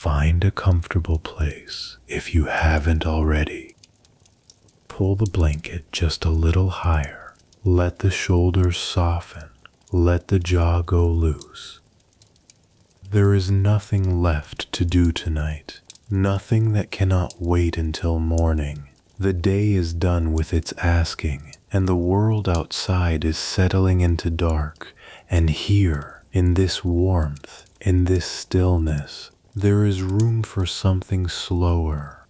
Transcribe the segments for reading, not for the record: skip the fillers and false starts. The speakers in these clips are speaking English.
Find a comfortable place if you haven't already. Pull the blanket just a little higher. Let the shoulders soften. Let the jaw go loose. There is nothing left to do tonight. Nothing that cannot wait until morning. The day is done with its asking, and the world outside is settling into dark. And here, in this warmth, in this stillness, there is room for something slower,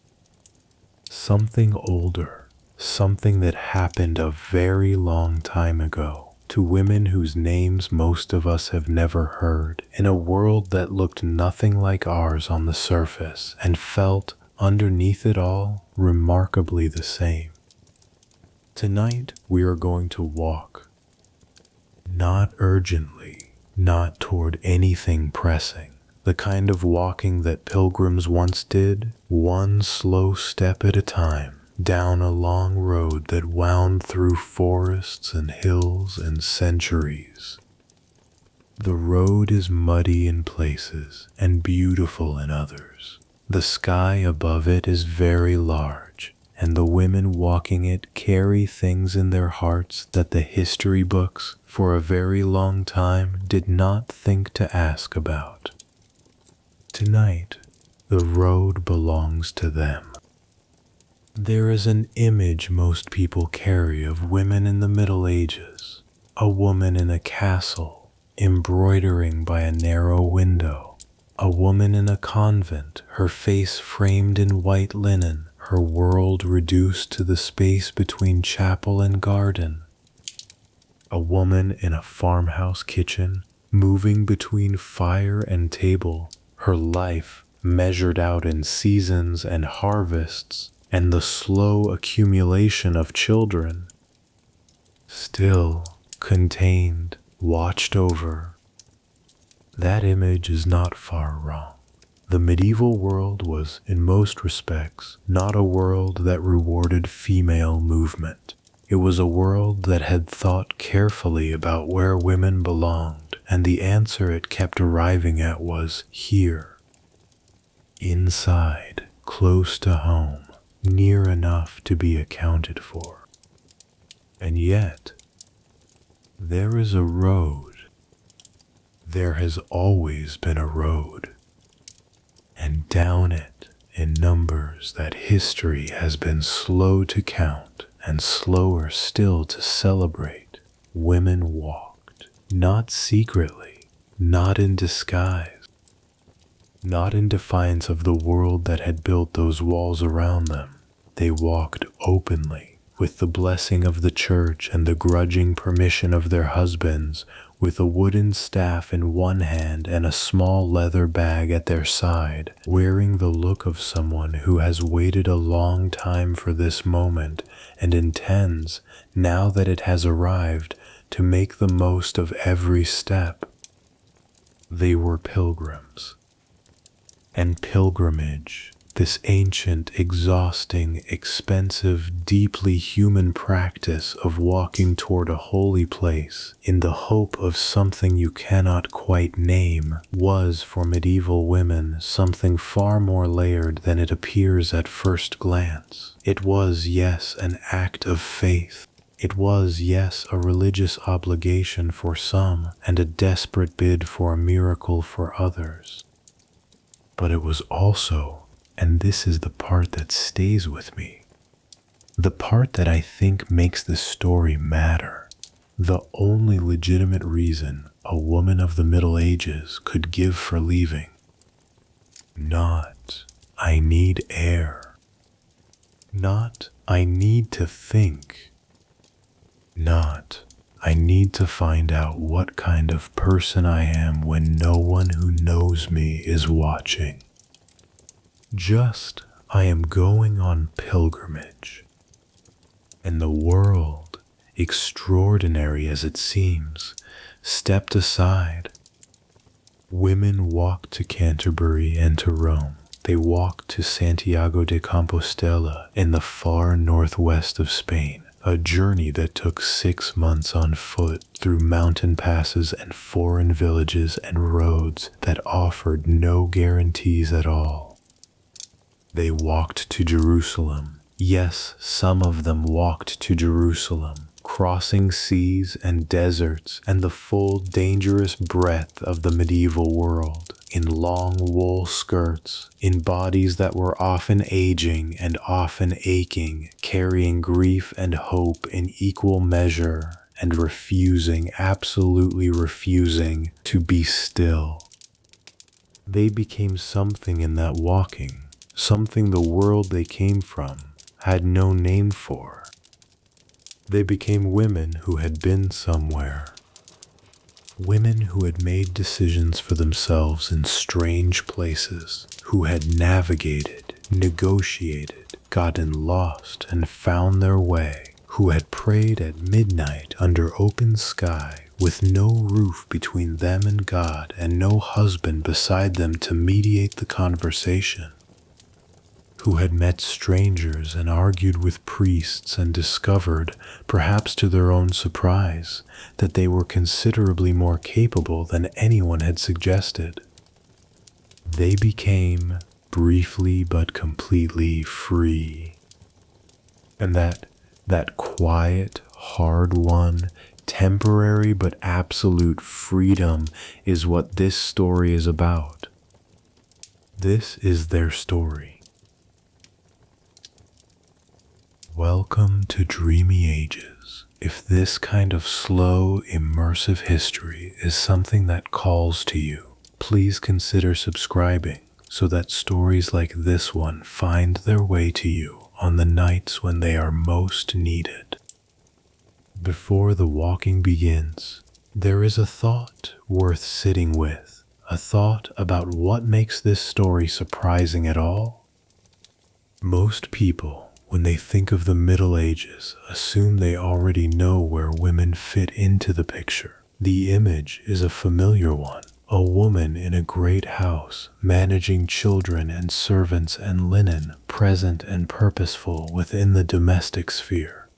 something older, something that happened a very long time ago, to women whose names most of us have never heard, in a world that looked nothing like ours on the surface and felt, underneath it all, remarkably the same. Tonight we are going to walk, not urgently, not toward anything pressing, the kind of walking that pilgrims once did, one slow step at a time, down a long road that wound through forests and hills and centuries. The road is muddy in places and beautiful in others. The sky above it is very large, and the women walking it carry things in their hearts that the history books, for a very long time, did not think to ask about. Tonight, the road belongs to them. There is an image most people carry of women in the Middle Ages, a woman in a castle, embroidering by a narrow window, a woman in a convent, her face framed in white linen, her world reduced to the space between chapel and garden, a woman in a farmhouse kitchen, moving between fire and table, her life measured out in seasons and harvests, and the slow accumulation of children, still, contained, watched over. That image is not far wrong. The medieval world was, in most respects, not a world that rewarded female movement. It was a world that had thought carefully about where women belonged, and the answer it kept arriving at was here. Inside, close to home, near enough to be accounted for. And yet, there is a road. There has always been a road. And down it, in numbers that history has been slow to count and slower still to celebrate, women walked, not secretly, not in disguise, not in defiance of the world that had built those walls around them. They walked openly, with the blessing of the church and the grudging permission of their husbands, with a wooden staff in one hand and a small leather bag at their side, wearing the look of someone who has waited a long time for this moment and intends, now that it has arrived, to make the most of every step. They were pilgrims. And pilgrimage, this ancient, exhausting, expensive, deeply human practice of walking toward a holy place in the hope of something you cannot quite name, was for medieval women something far more layered than it appears at first glance. It was, yes, an act of faith. It was, yes, a religious obligation for some and a desperate bid for a miracle for others. But it was also, and this is the part that stays with me, the part that I think makes the story matter, the only legitimate reason a woman of the Middle Ages could give for leaving. Not, I need air. Not, I need to think. Not, I need to find out what kind of person I am when no one who knows me is watching. Just, I am going on pilgrimage. And the world, extraordinary as it seems, stepped aside. Women walked to Canterbury and to Rome. They walked to Santiago de Compostela in the far northwest of Spain. a journey that took 6 months on foot through mountain passes and foreign villages and roads that offered no guarantees at all. They walked to Jerusalem. Yes, some of them walked to Jerusalem, crossing seas and deserts and the full dangerous breadth of the medieval world, in long wool skirts, in bodies that were often aging and often aching, carrying grief and hope in equal measure, and refusing, absolutely refusing, to be still. They became something in that walking, something the world they came from had no name for. They became women who had been somewhere. Women who had made decisions for themselves in strange places, who had navigated, negotiated, gotten lost, and found their way, who had prayed at midnight under open sky with no roof between them and God and no husband beside them to mediate the conversation, who had met strangers and argued with priests and discovered, perhaps to their own surprise, that they were considerably more capable than anyone had suggested. They became, briefly but completely, free. And that quiet, hard-won, temporary but absolute freedom is what this story is about. This is their story. Welcome to Dreamy Ages. If this kind of slow, immersive history is something that calls to you, please consider subscribing so that stories like this one find their way to you on the nights when they are most needed. Before the walking begins, there is a thought worth sitting with, a thought about what makes this story surprising at all. Most people, when they think of the Middle Ages, assume they already know where women fit into the picture. The image is a familiar one. A woman in a great house, managing children and servants and linen, present and purposeful within the domestic sphere.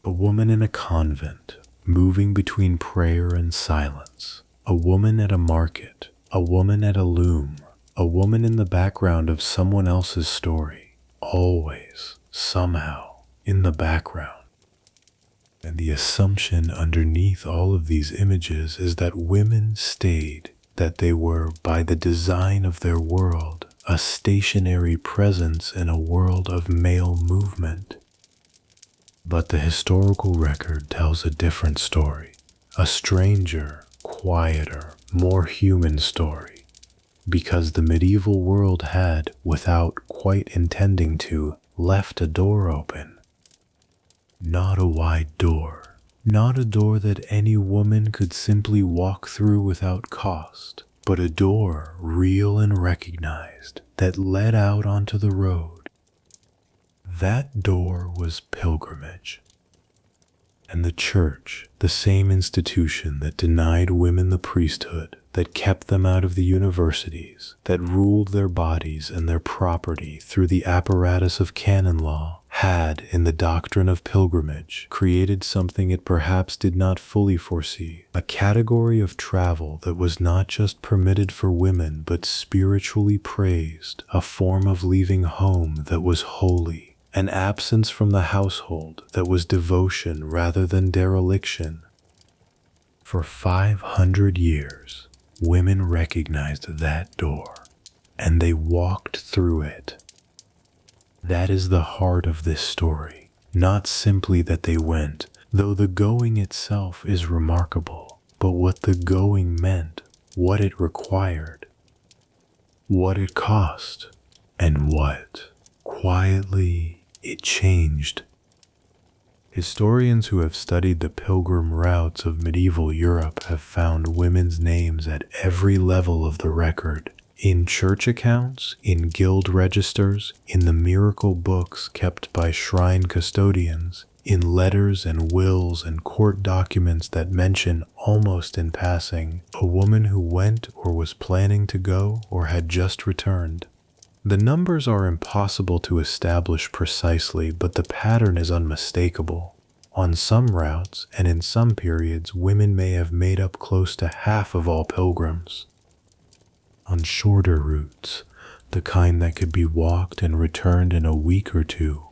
A woman in a convent, moving between prayer and silence. A woman at a market. A woman at a loom. A woman in the background of someone else's story. Always, somehow, in the background. And the assumption underneath all of these images is that women stayed, that they were, by the design of their world, a stationary presence in a world of male movement. But the historical record tells a different story, a stranger, quieter, more human story. Because the medieval world had, without quite intending to, left a door open. Not a wide door, not a door that any woman could simply walk through without cost, but a door real and recognized that led out onto the road. That door was pilgrimage. And the church, the same institution that denied women the priesthood, that kept them out of the universities, that ruled their bodies and their property through the apparatus of canon law, had, in the doctrine of pilgrimage, created something it perhaps did not fully foresee, a category of travel that was not just permitted for women but spiritually praised, a form of leaving home that was holy, an absence from the household that was devotion rather than dereliction. For 500 years, women recognized that door, and they walked through it. That is the heart of this story, not simply that they went, though the going itself is remarkable, but what the going meant, what it required, what it cost, and what, quietly, it changed. Historians who have studied the pilgrim routes of medieval Europe have found women's names at every level of the record, in church accounts, in guild registers, in the miracle books kept by shrine custodians, in letters and wills and court documents that mention, almost in passing, a woman who went or was planning to go or had just returned. The numbers are impossible to establish precisely, but the pattern is unmistakable. On some routes and in some periods, women may have made up close to half of all pilgrims. On shorter routes, the kind that could be walked and returned in a week or two,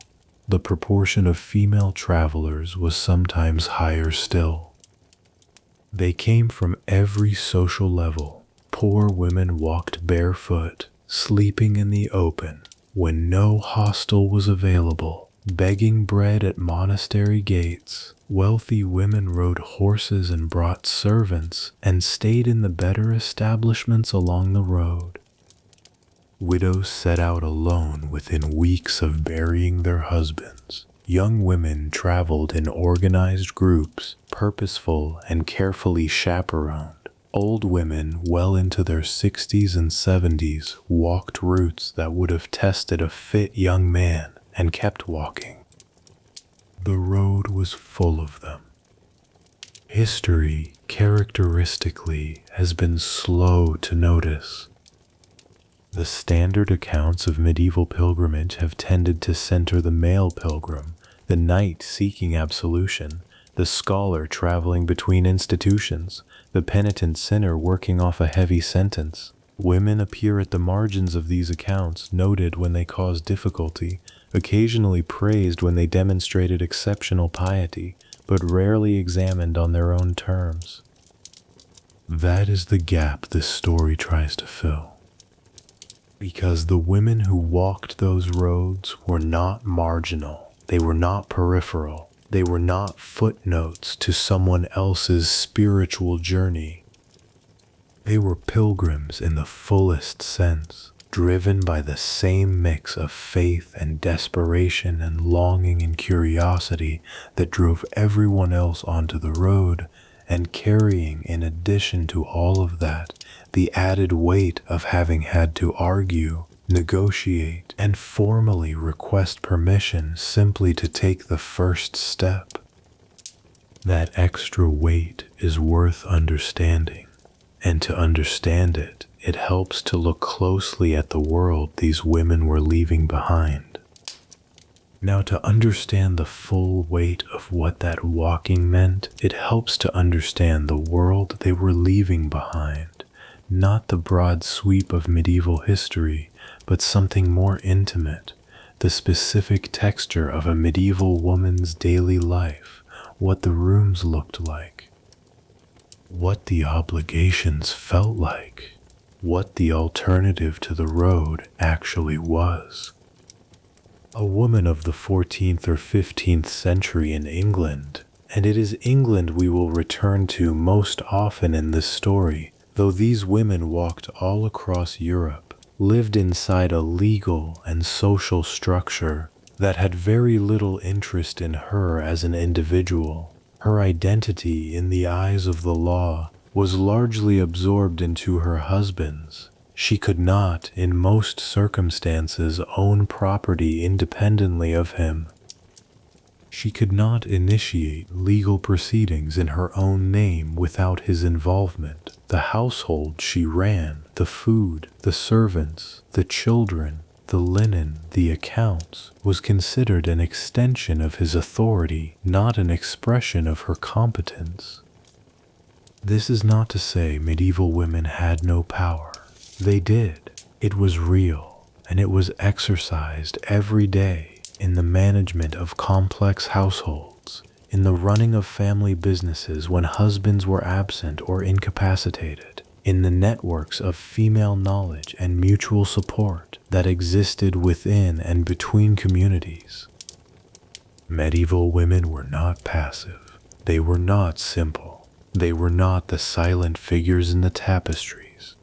the proportion of female travelers was sometimes higher still. They came from every social level. Poor women walked barefoot, sleeping in the open when no hostel was available, begging bread at monastery gates. Wealthy women rode horses and brought servants and stayed in the better establishments along the road. Widows set out alone within weeks of burying their husbands. Young women traveled in organized groups, purposeful and carefully chaperoned. Old women, well into their 60s and 70s, walked routes that would have tested a fit young man and kept walking. The road was full of them. History, characteristically, has been slow to notice. The standard accounts of medieval pilgrimage have tended to center the male pilgrim, the knight seeking absolution, the scholar traveling between institutions, the penitent sinner working off a heavy sentence. Women appear at the margins of these accounts, noted when they caused difficulty, occasionally praised when they demonstrated exceptional piety, but rarely examined on their own terms. That is the gap this story tries to fill. Because the women who walked those roads were not marginal, they were not peripheral, they were not footnotes to someone else's spiritual journey. They were pilgrims in the fullest sense, driven by the same mix of faith and desperation and longing and curiosity that drove everyone else onto the road, and carrying, in addition to all of that, the added weight of having had to argue, negotiate, and formally request permission simply to take the first step. That extra weight is worth understanding, and to understand it, it helps to look closely at the world these women were leaving behind. Now, to understand the full weight of what that walking meant, it helps to understand the world they were leaving behind, not the broad sweep of medieval history, but something more intimate, the specific texture of a medieval woman's daily life, what the rooms looked like, what the obligations felt like, what the alternative to the road actually was. A woman of the 14th or 15th century in England, and it is England we will return to most often in this story, though these women walked all across Europe, lived inside a legal and social structure that had very little interest in her as an individual. Her identity in the eyes of the law was largely absorbed into her husband's. She could not, in most circumstances, own property independently of him. She could not initiate legal proceedings in her own name without his involvement. The household she ran, the food, the servants, the children, the linen, the accounts, was considered an extension of his authority, not an expression of her competence. This is not to say medieval women had no power. They did. It was real, and it was exercised every day in the management of complex households, in the running of family businesses when husbands were absent or incapacitated, in the networks of female knowledge and mutual support that existed within and between communities. Medieval women were not passive. They were not simple. They were not the silent figures in the tapestries.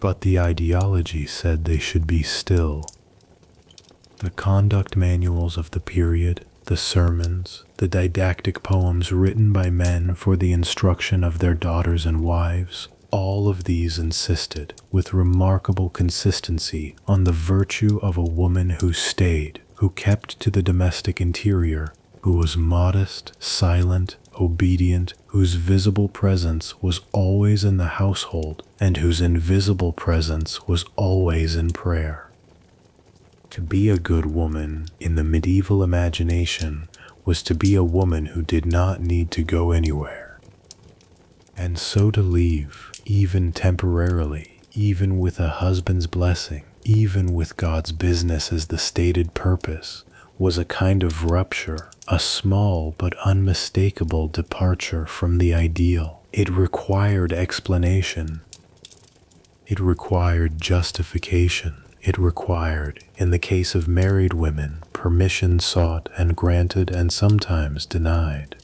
But the ideology said they should be still. The conduct manuals of the period, the sermons, the didactic poems written by men for the instruction of their daughters and wives, all of these insisted, with remarkable consistency, on the virtue of a woman who stayed, who kept to the domestic interior, who was modest, silent, obedient, whose visible presence was always in the household, and whose invisible presence was always in prayer. To be a good woman in the medieval imagination was to be a woman who did not need to go anywhere. And so to leave, even temporarily, even with a husband's blessing, even with God's business as the stated purpose, was a kind of rupture, a small but unmistakable departure from the ideal. It required explanation. It required justification. It required, in the case of married women, permission sought and granted and sometimes denied.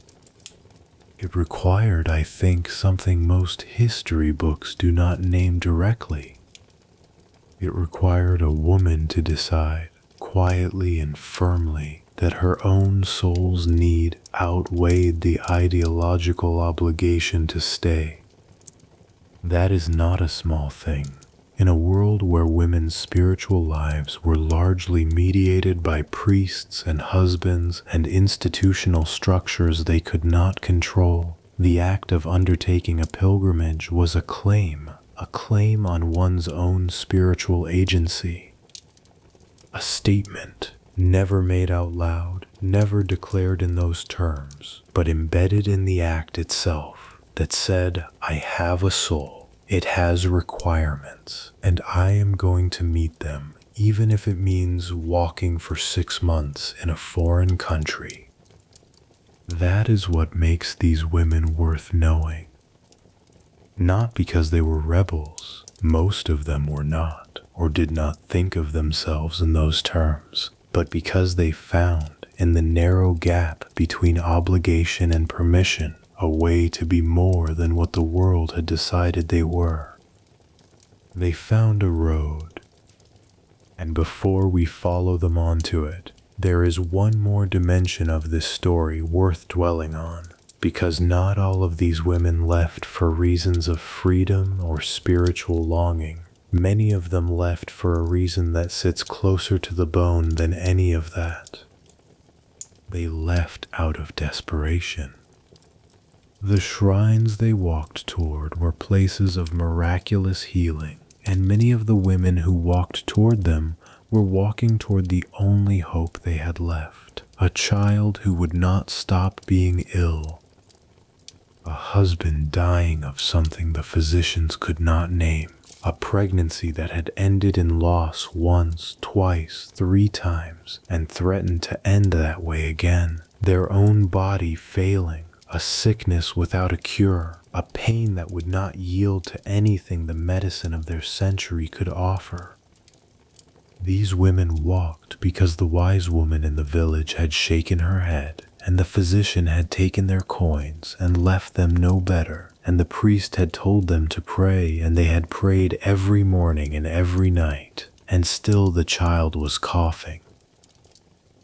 It required, I think, something most history books do not name directly. It required a woman to decide, quietly and firmly, that her own soul's need outweighed the ideological obligation to stay. That is not a small thing. In a world where women's spiritual lives were largely mediated by priests and husbands and institutional structures they could not control, the act of undertaking a pilgrimage was a claim on one's own spiritual agency. A statement, never made out loud, never declared in those terms, but embedded in the act itself, that said, I have a soul. It has requirements, and I am going to meet them, even if it means walking for 6 months in a foreign country. That is what makes these women worth knowing. Not because they were rebels, most of them were not, or did not think of themselves in those terms, but because they found, in the narrow gap between obligation and permission, a way to be more than what the world had decided they were. They found a road, and before we follow them onto it, there is one more dimension of this story worth dwelling on, because not all of these women left for reasons of freedom or spiritual longing. Many of them left for a reason that sits closer to the bone than any of that. They left out of desperation. The shrines they walked toward were places of miraculous healing, and many of the women who walked toward them were walking toward the only hope they had left, a child who would not stop being ill, a husband dying of something the physicians could not name, a pregnancy that had ended in loss once, twice, 3 times, and threatened to end that way again, their own body failing, a sickness without a cure, a pain that would not yield to anything the medicine of their century could offer. These women walked because the wise woman in the village had shaken her head, and the physician had taken their coins and left them no better, and the priest had told them to pray, and they had prayed every morning and every night, and still the child was coughing.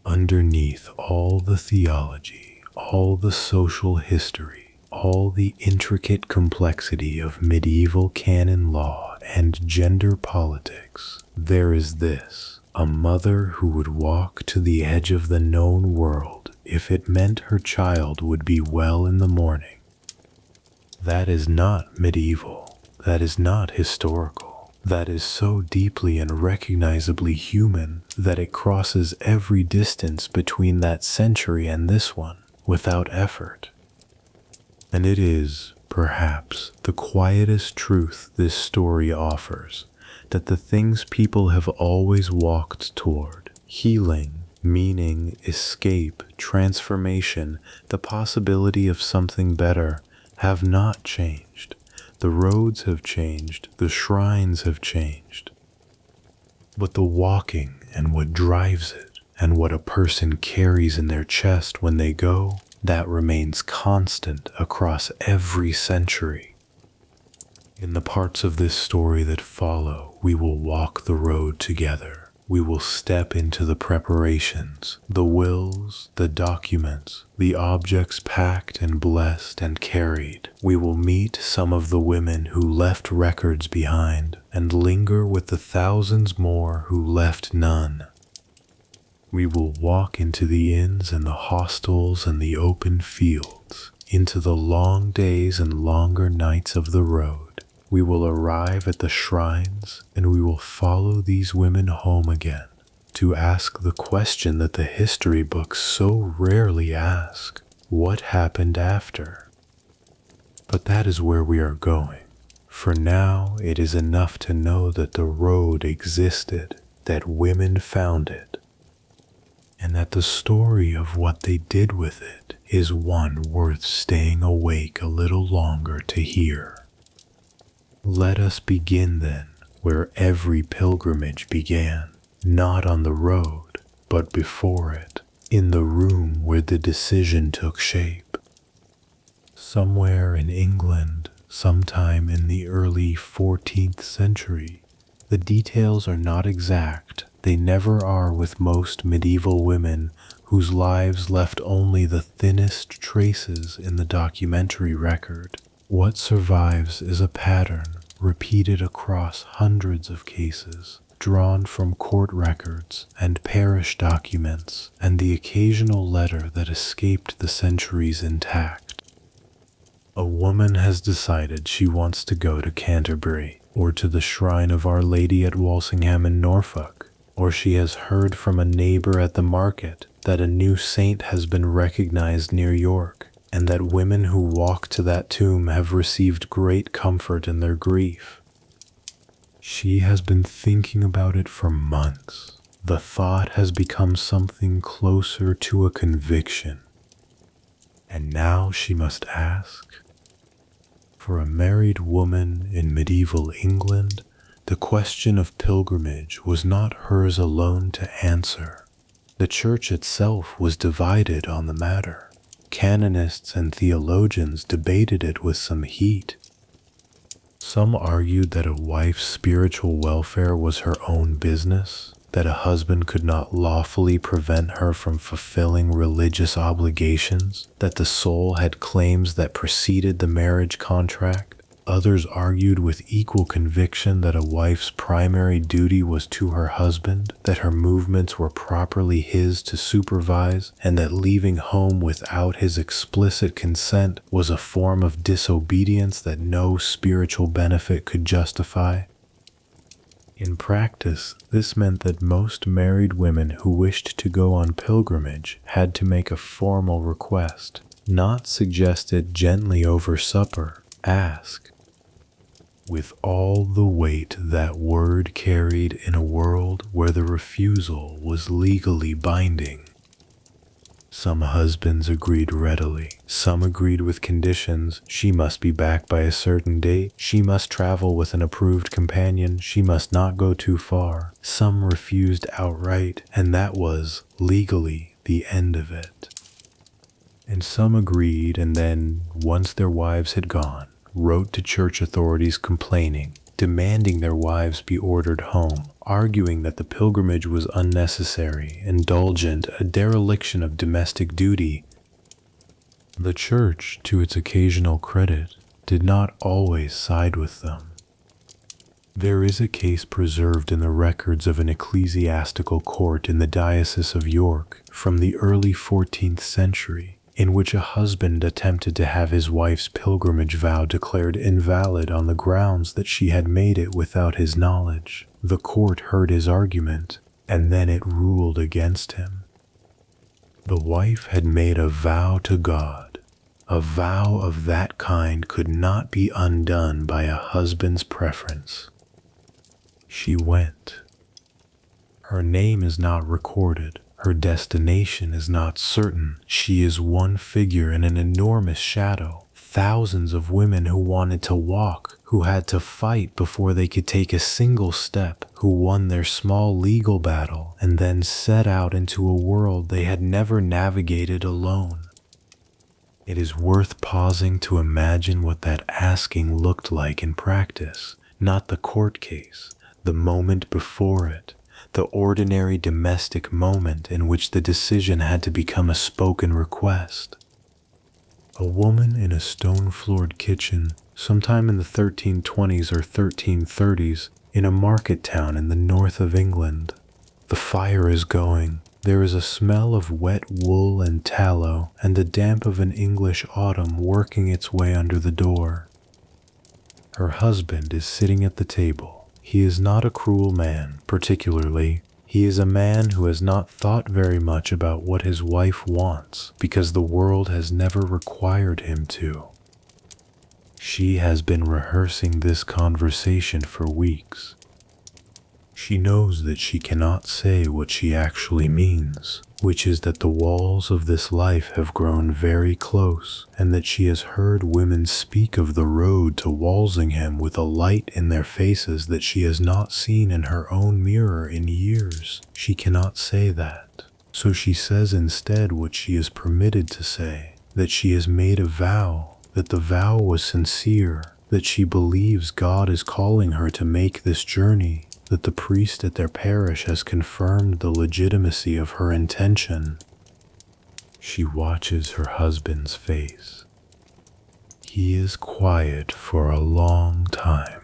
Underneath all the theology, all the social history, all the intricate complexity of medieval canon law and gender politics, there is this, a mother who would walk to the edge of the known world if it meant her child would be well in the morning. That is not medieval. That is not historical. That is so deeply and recognizably human that it crosses every distance between that century and this one without effort. And it is, perhaps, the quietest truth this story offers, that the things people have always walked toward, healing, meaning, escape, transformation, the possibility of something better, have not changed. The roads have changed, the shrines have changed. But the walking and what drives it, and what a person carries in their chest when they go, that remains constant across every century. In the parts of this story that follow, we will walk the road together. We will step into the preparations, the wills, the documents, the objects packed and blessed and carried. We will meet some of the women who left records behind and linger with the thousands more who left none. We will walk into the inns and the hostels and the open fields, into the long days and longer nights of the road. We will arrive at the shrines, and we will follow these women home again, to ask the question that the history books so rarely ask: what happened after? But that is where we are going. For now, it is enough to know that the road existed, that women found it, and that the story of what they did with it is one worth staying awake a little longer to hear. Let us begin then where every pilgrimage began, not on the road, but before it, in the room where the decision took shape. Somewhere in England, sometime in the early 14th century. The details are not exact. They never are with most medieval women whose lives left only the thinnest traces in the documentary record. What survives is a pattern repeated across hundreds of cases, drawn from court records and parish documents, and the occasional letter that escaped the centuries intact. A woman has decided she wants to go to Canterbury, or to the shrine of Our Lady at Walsingham in Norfolk, or she has heard from a neighbor at the market that a new saint has been recognized near York, and that women who walk to that tomb have received great comfort in their grief. She has been thinking about it for months. The thought has become something closer to a conviction. And now she must ask. For a married woman in medieval England, the question of pilgrimage was not hers alone to answer. The church itself was divided on the matter. Canonists and theologians debated it with some heat. Some argued that a wife's spiritual welfare was her own business, that a husband could not lawfully prevent her from fulfilling religious obligations, that the soul had claims that preceded the marriage contract. Others argued with equal conviction that a wife's primary duty was to her husband, that her movements were properly his to supervise, and that leaving home without his explicit consent was a form of disobedience that no spiritual benefit could justify. In practice, this meant that most married women who wished to go on pilgrimage had to make a formal request, not suggested gently over supper. Ask. With all the weight that word carried in a world where the refusal was legally binding. Some husbands agreed readily. Some agreed with conditions. She must be back by a certain date. She must travel with an approved companion. She must not go too far. Some refused outright, and that was, legally, the end of it. And some agreed, and then, once their wives had gone, wrote to church authorities complaining, demanding their wives be ordered home, arguing that the pilgrimage was unnecessary, indulgent, a dereliction of domestic duty. The church, to its occasional credit, did not always side with them. There is a case preserved in the records of an ecclesiastical court in the Diocese of York from the early 14th century, in which a husband attempted to have his wife's pilgrimage vow declared invalid on the grounds that she had made it without his knowledge. The court heard his argument, and then it ruled against him. The wife had made a vow to God. A vow of that kind could not be undone by a husband's preference. She went. Her name is not recorded. Her destination is not certain. She is one figure in an enormous shadow. Thousands of women who wanted to walk, who had to fight before they could take a single step, who won their small legal battle and then set out into a world they had never navigated alone. It is worth pausing to imagine what that asking looked like in practice, not the court case, the moment before it. The ordinary domestic moment in which the decision had to become a spoken request. A woman in a stone-floored kitchen, sometime in the 1320s or 1330s, in a market town in the north of England. The fire is going. There is a smell of wet wool and tallow, and the damp of an English autumn working its way under the door. Her husband is sitting at the table. He is not a cruel man, particularly. He is a man who has not thought very much about what his wife wants because the world has never required him to. She has been rehearsing this conversation for weeks. She knows that she cannot say what she actually means, which is that the walls of this life have grown very close, and that she has heard women speak of the road to Walsingham with a light in their faces that she has not seen in her own mirror in years. She cannot say that. So she says instead what she is permitted to say, that she has made a vow, that the vow was sincere, that she believes God is calling her to make this journey, that the priest at their parish has confirmed the legitimacy of her intention. She watches her husband's face. He is quiet for a long time.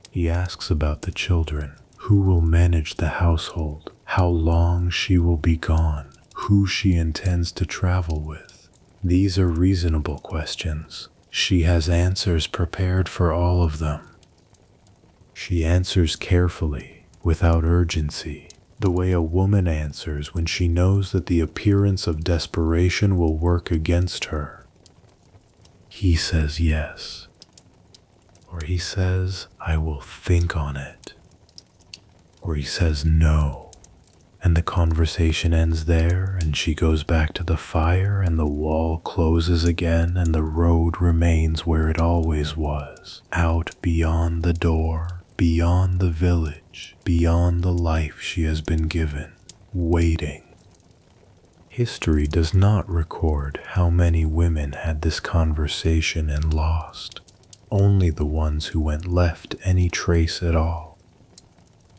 He asks about the children, who will manage the household, how long she will be gone, who she intends to travel with. These are reasonable questions. She has answers prepared for all of them. She answers carefully, without urgency, the way a woman answers when she knows that the appearance of desperation will work against her. He says yes. Or he says, I will think on it. Or he says no. And the conversation ends there, and she goes back to the fire, and the wall closes again, and the road remains where it always was, out beyond the door, beyond the village, beyond the life she has been given, waiting. History does not record how many women had this conversation and lost, only the ones who went left any trace at all.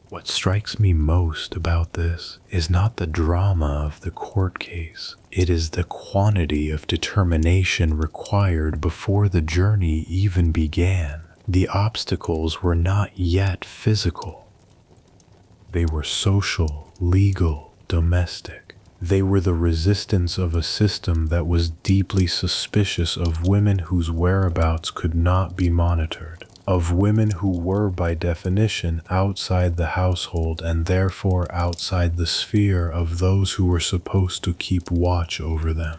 What strikes me most about this is not the drama of the court case, it is the quantity of determination required before the journey even began. The obstacles were not yet physical. They were social, legal, domestic. They were the resistance of a system that was deeply suspicious of women whose whereabouts could not be monitored, of women who were by definition outside the household and therefore outside the sphere of those who were supposed to keep watch over them.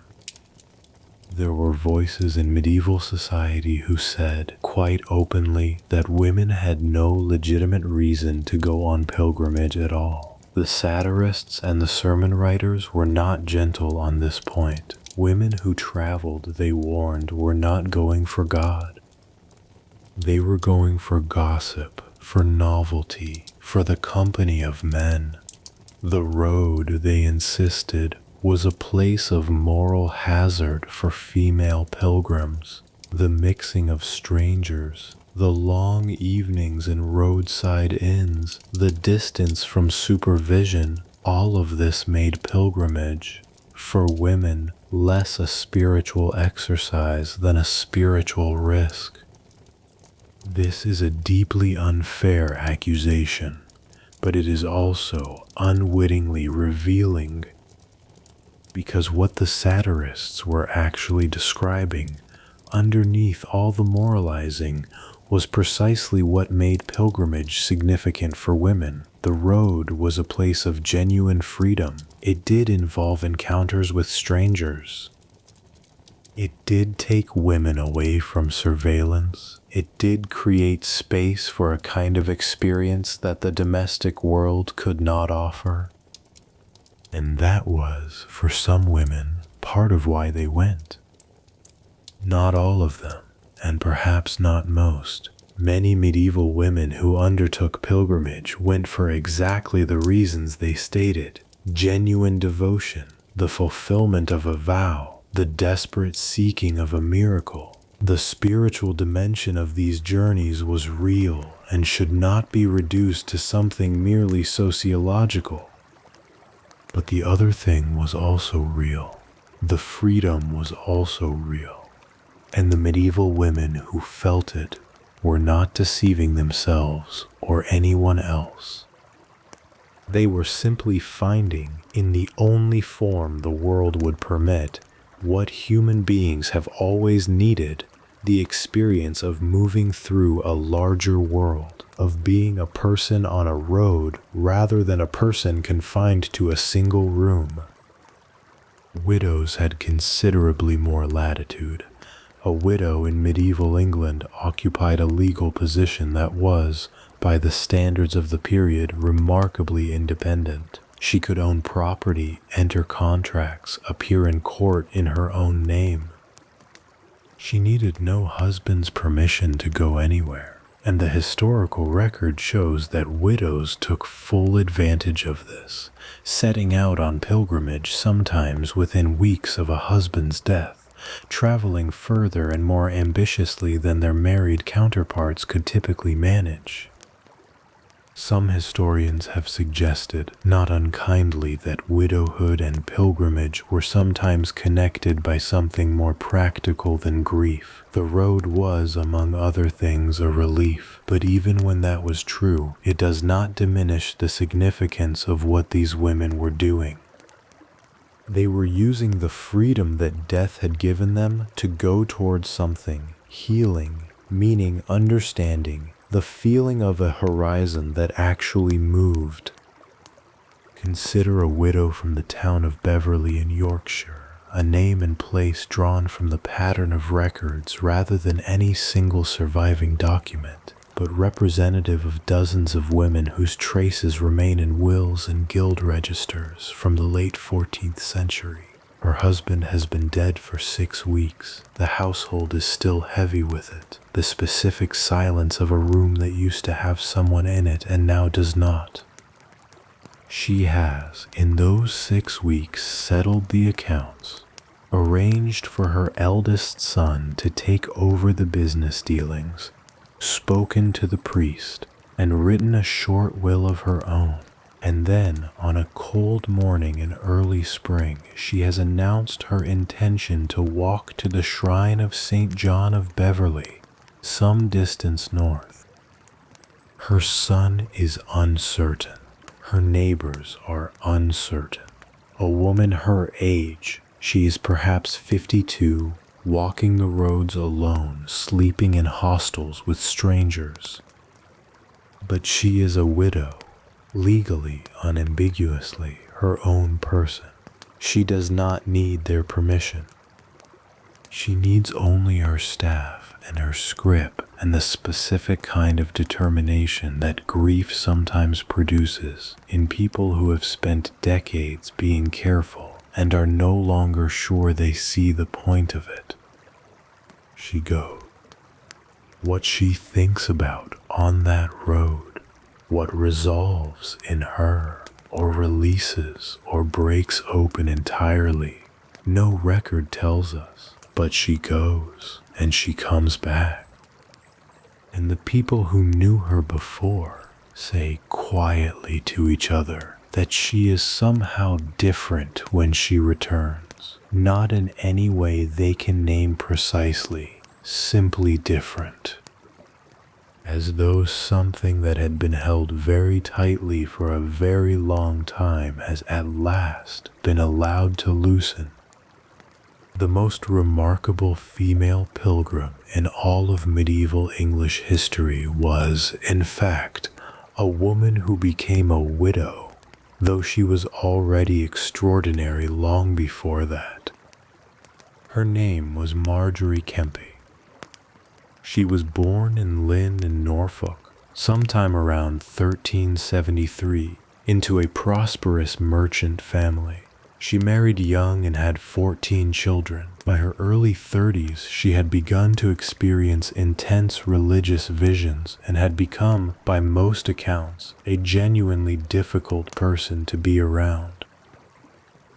There were voices in medieval society who said, quite openly, that women had no legitimate reason to go on pilgrimage at all. The satirists and the sermon writers were not gentle on this point. Women who traveled, they warned, were not going for God. They were going for gossip, for novelty, for the company of men. The road, they insisted, was a place of moral hazard for female pilgrims. The mixing of strangers, the long evenings in roadside inns, the distance from supervision, all of this made pilgrimage, for women, less a spiritual exercise than a spiritual risk. This is a deeply unfair accusation, but it is also unwittingly revealing, because what the satirists were actually describing, underneath all the moralizing, was precisely what made pilgrimage significant for women. The road was a place of genuine freedom. It did involve encounters with strangers. It did take women away from surveillance. It did create space for a kind of experience that the domestic world could not offer. And that was, for some women, part of why they went. Not all of them, and perhaps not most. Many medieval women who undertook pilgrimage went for exactly the reasons they stated: genuine devotion, the fulfillment of a vow, the desperate seeking of a miracle. The spiritual dimension of these journeys was real and should not be reduced to something merely sociological. But the other thing was also real. The freedom was also real. And the medieval women who felt it were not deceiving themselves or anyone else. They were simply finding, in the only form the world would permit, what human beings have always needed: the experience of moving through a larger world, of being a person on a road rather than a person confined to a single room. Widows had considerably more latitude. A widow in medieval England occupied a legal position that was, by the standards of the period, remarkably independent. She could own property, enter contracts, appear in court in her own name. She needed no husband's permission to go anywhere, and the historical record shows that widows took full advantage of this, setting out on pilgrimage sometimes within weeks of a husband's death, traveling further and more ambitiously than their married counterparts could typically manage. Some historians have suggested, not unkindly, that widowhood and pilgrimage were sometimes connected by something more practical than grief. The road was, among other things, a relief, but even when that was true, it does not diminish the significance of what these women were doing. They were using the freedom that death had given them to go towards something, healing, meaning, understanding, the feeling of a horizon that actually moved. Consider a widow from the town of Beverley in Yorkshire, a name and place drawn from the pattern of records rather than any single surviving document, but representative of dozens of women whose traces remain in wills and guild registers from the late 14th century. Her husband has been dead for 6 weeks. The household is still heavy with it. The specific silence of a room that used to have someone in it and now does not. She has, in those 6 weeks, settled the accounts, arranged for her eldest son to take over the business dealings, spoken to the priest, and written a short will of her own. And then, on a cold morning in early spring, she has announced her intention to walk to the shrine of St. John of Beverley, some distance north. Her son is uncertain. Her neighbors are uncertain. A woman her age, she is perhaps 52, walking the roads alone, sleeping in hostels with strangers. But she is a widow. Legally, unambiguously, her own person. She does not need their permission. She needs only her staff and her scrip and the specific kind of determination that grief sometimes produces in people who have spent decades being careful and are no longer sure they see the point of it. She goes. What she thinks about on that road, what resolves in her, or releases, or breaks open entirely, no record tells us, but she goes, and she comes back. And the people who knew her before say quietly to each other that she is somehow different when she returns, not in any way they can name precisely, simply different. As though something that had been held very tightly for a very long time has at last been allowed to loosen. The most remarkable female pilgrim in all of medieval English history was, in fact, a woman who became a widow, though she was already extraordinary long before that. Her name was Marjorie Kempe. She was born in Lynn in Norfolk, sometime around 1373, into a prosperous merchant family. She married young and had 14 children. By her early 30s, she had begun to experience intense religious visions and had become, by most accounts, a genuinely difficult person to be around.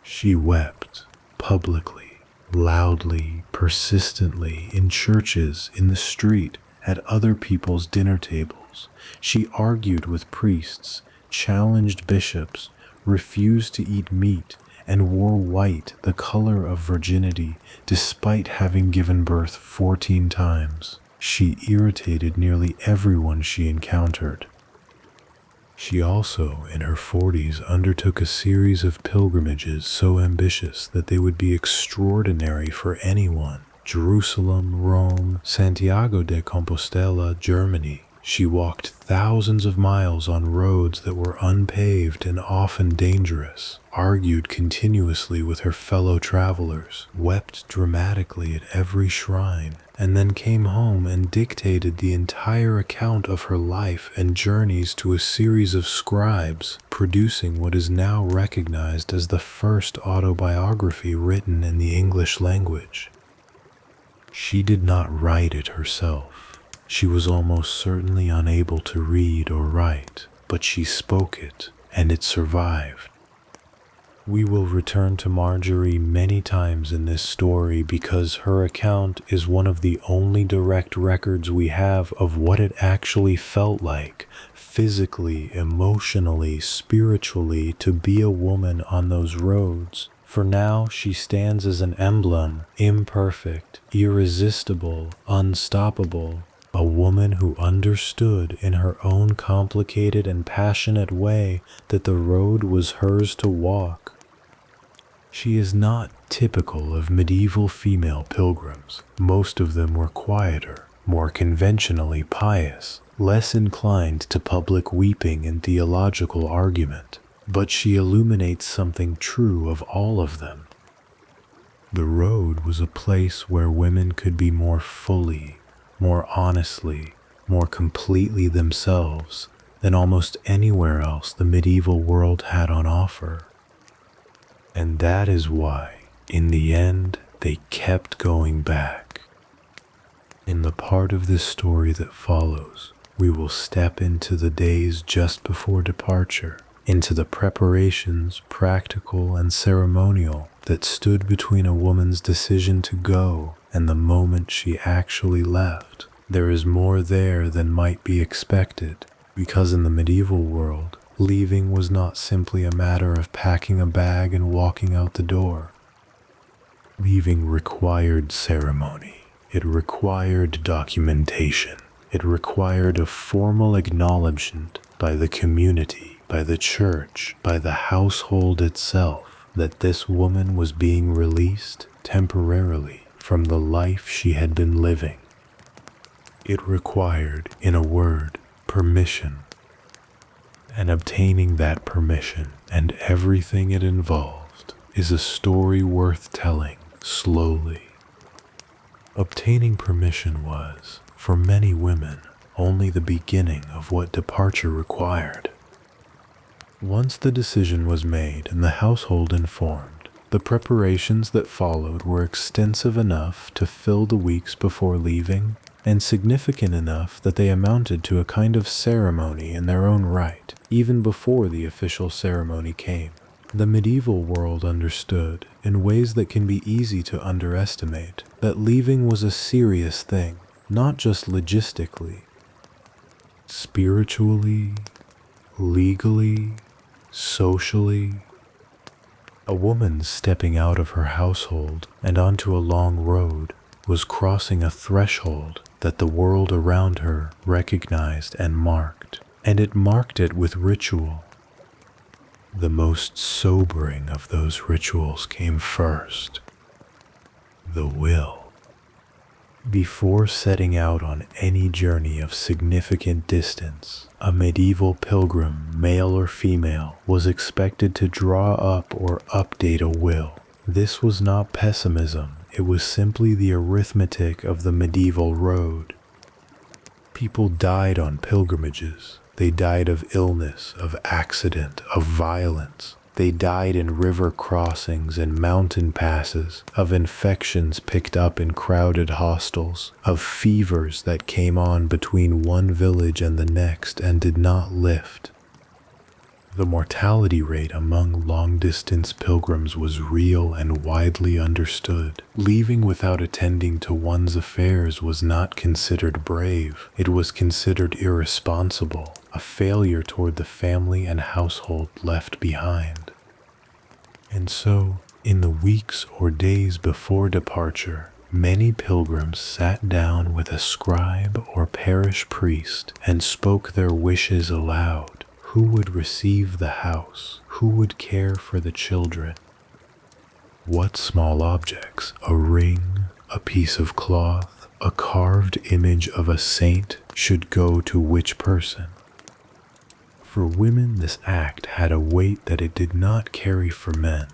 She wept publicly, loudly, persistently, in churches, in the street, at other people's dinner tables. She argued with priests, challenged bishops, refused to eat meat, and wore white, the color of virginity, despite having given birth 14 times. She irritated nearly everyone she encountered. She also, in her 40s, undertook a series of pilgrimages so ambitious that they would be extraordinary for anyone. Jerusalem, Rome, Santiago de Compostela, Germany. She walked thousands of miles on roads that were unpaved and often dangerous, argued continuously with her fellow travelers, wept dramatically at every shrine, and then came home and dictated the entire account of her life and journeys to a series of scribes, producing what is now recognized as the first autobiography written in the English language. She did not write it herself. She was almost certainly unable to read or write, but she spoke it, and it survived. We will return to Marjorie many times in this story because her account is one of the only direct records we have of what it actually felt like, physically, emotionally, spiritually, to be a woman on those roads. For now, she stands as an emblem, imperfect, irresistible, unstoppable, a woman who understood in her own complicated and passionate way that the road was hers to walk. She is not typical of medieval female pilgrims. Most of them were quieter, more conventionally pious, less inclined to public weeping and theological argument. But she illuminates something true of all of them. The road was a place where women could be more fully, more honestly, more completely themselves than almost anywhere else the medieval world had on offer. And that is why, in the end, they kept going back. In the part of this story that follows, we will step into the days just before departure, into the preparations, practical and ceremonial, that stood between a woman's decision to go and the moment she actually left. There is more there than might be expected, because in the medieval world, leaving was not simply a matter of packing a bag and walking out the door. Leaving required ceremony. It required documentation. It required a formal acknowledgement by the community, by the church, by the household itself, that this woman was being released temporarily from the life she had been living. It required, in a word, permission. And obtaining that permission and everything it involved is a story worth telling slowly. Obtaining permission was, for many women, only the beginning of what departure required. Once the decision was made and the household informed, the preparations that followed were extensive enough to fill the weeks before leaving, and significant enough that they amounted to a kind of ceremony in their own right, even before the official ceremony came. The medieval world understood, in ways that can be easy to underestimate, that leaving was a serious thing, not just logistically. Spiritually, legally, socially. A woman stepping out of her household and onto a long road was crossing a threshold that the world around her recognized and marked, and it marked it with ritual. The most sobering of those rituals came first: the will. Before setting out on any journey of significant distance, a medieval pilgrim, male or female, was expected to draw up or update a will. This was not pessimism, it was simply the arithmetic of the medieval road. People died on pilgrimages. They died of illness, of accident, of violence. They died in river crossings and mountain passes, of infections picked up in crowded hostels, of fevers that came on between one village and the next and did not lift. The mortality rate among long-distance pilgrims was real and widely understood. Leaving without attending to one's affairs was not considered brave. It was considered irresponsible, a failure toward the family and household left behind. And so, in the weeks or days before departure, many pilgrims sat down with a scribe or parish priest and spoke their wishes aloud. Who would receive the house? Who would care for the children? What small objects, a ring, a piece of cloth, a carved image of a saint, should go to which person. For women, this act had a weight that it did not carry for men,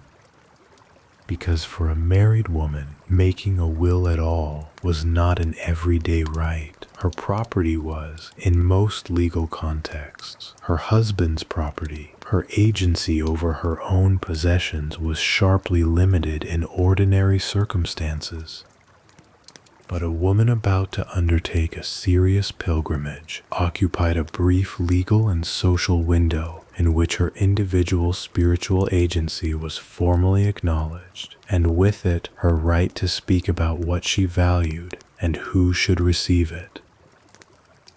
because for a married woman, making a will at all was not an everyday right. Her property was, in most legal contexts, her husband's property. Her agency over her own possessions was sharply limited in ordinary circumstances. But a woman about to undertake a serious pilgrimage occupied a brief legal and social window in which her individual spiritual agency was formally acknowledged, and with it her right to speak about what she valued and who should receive it.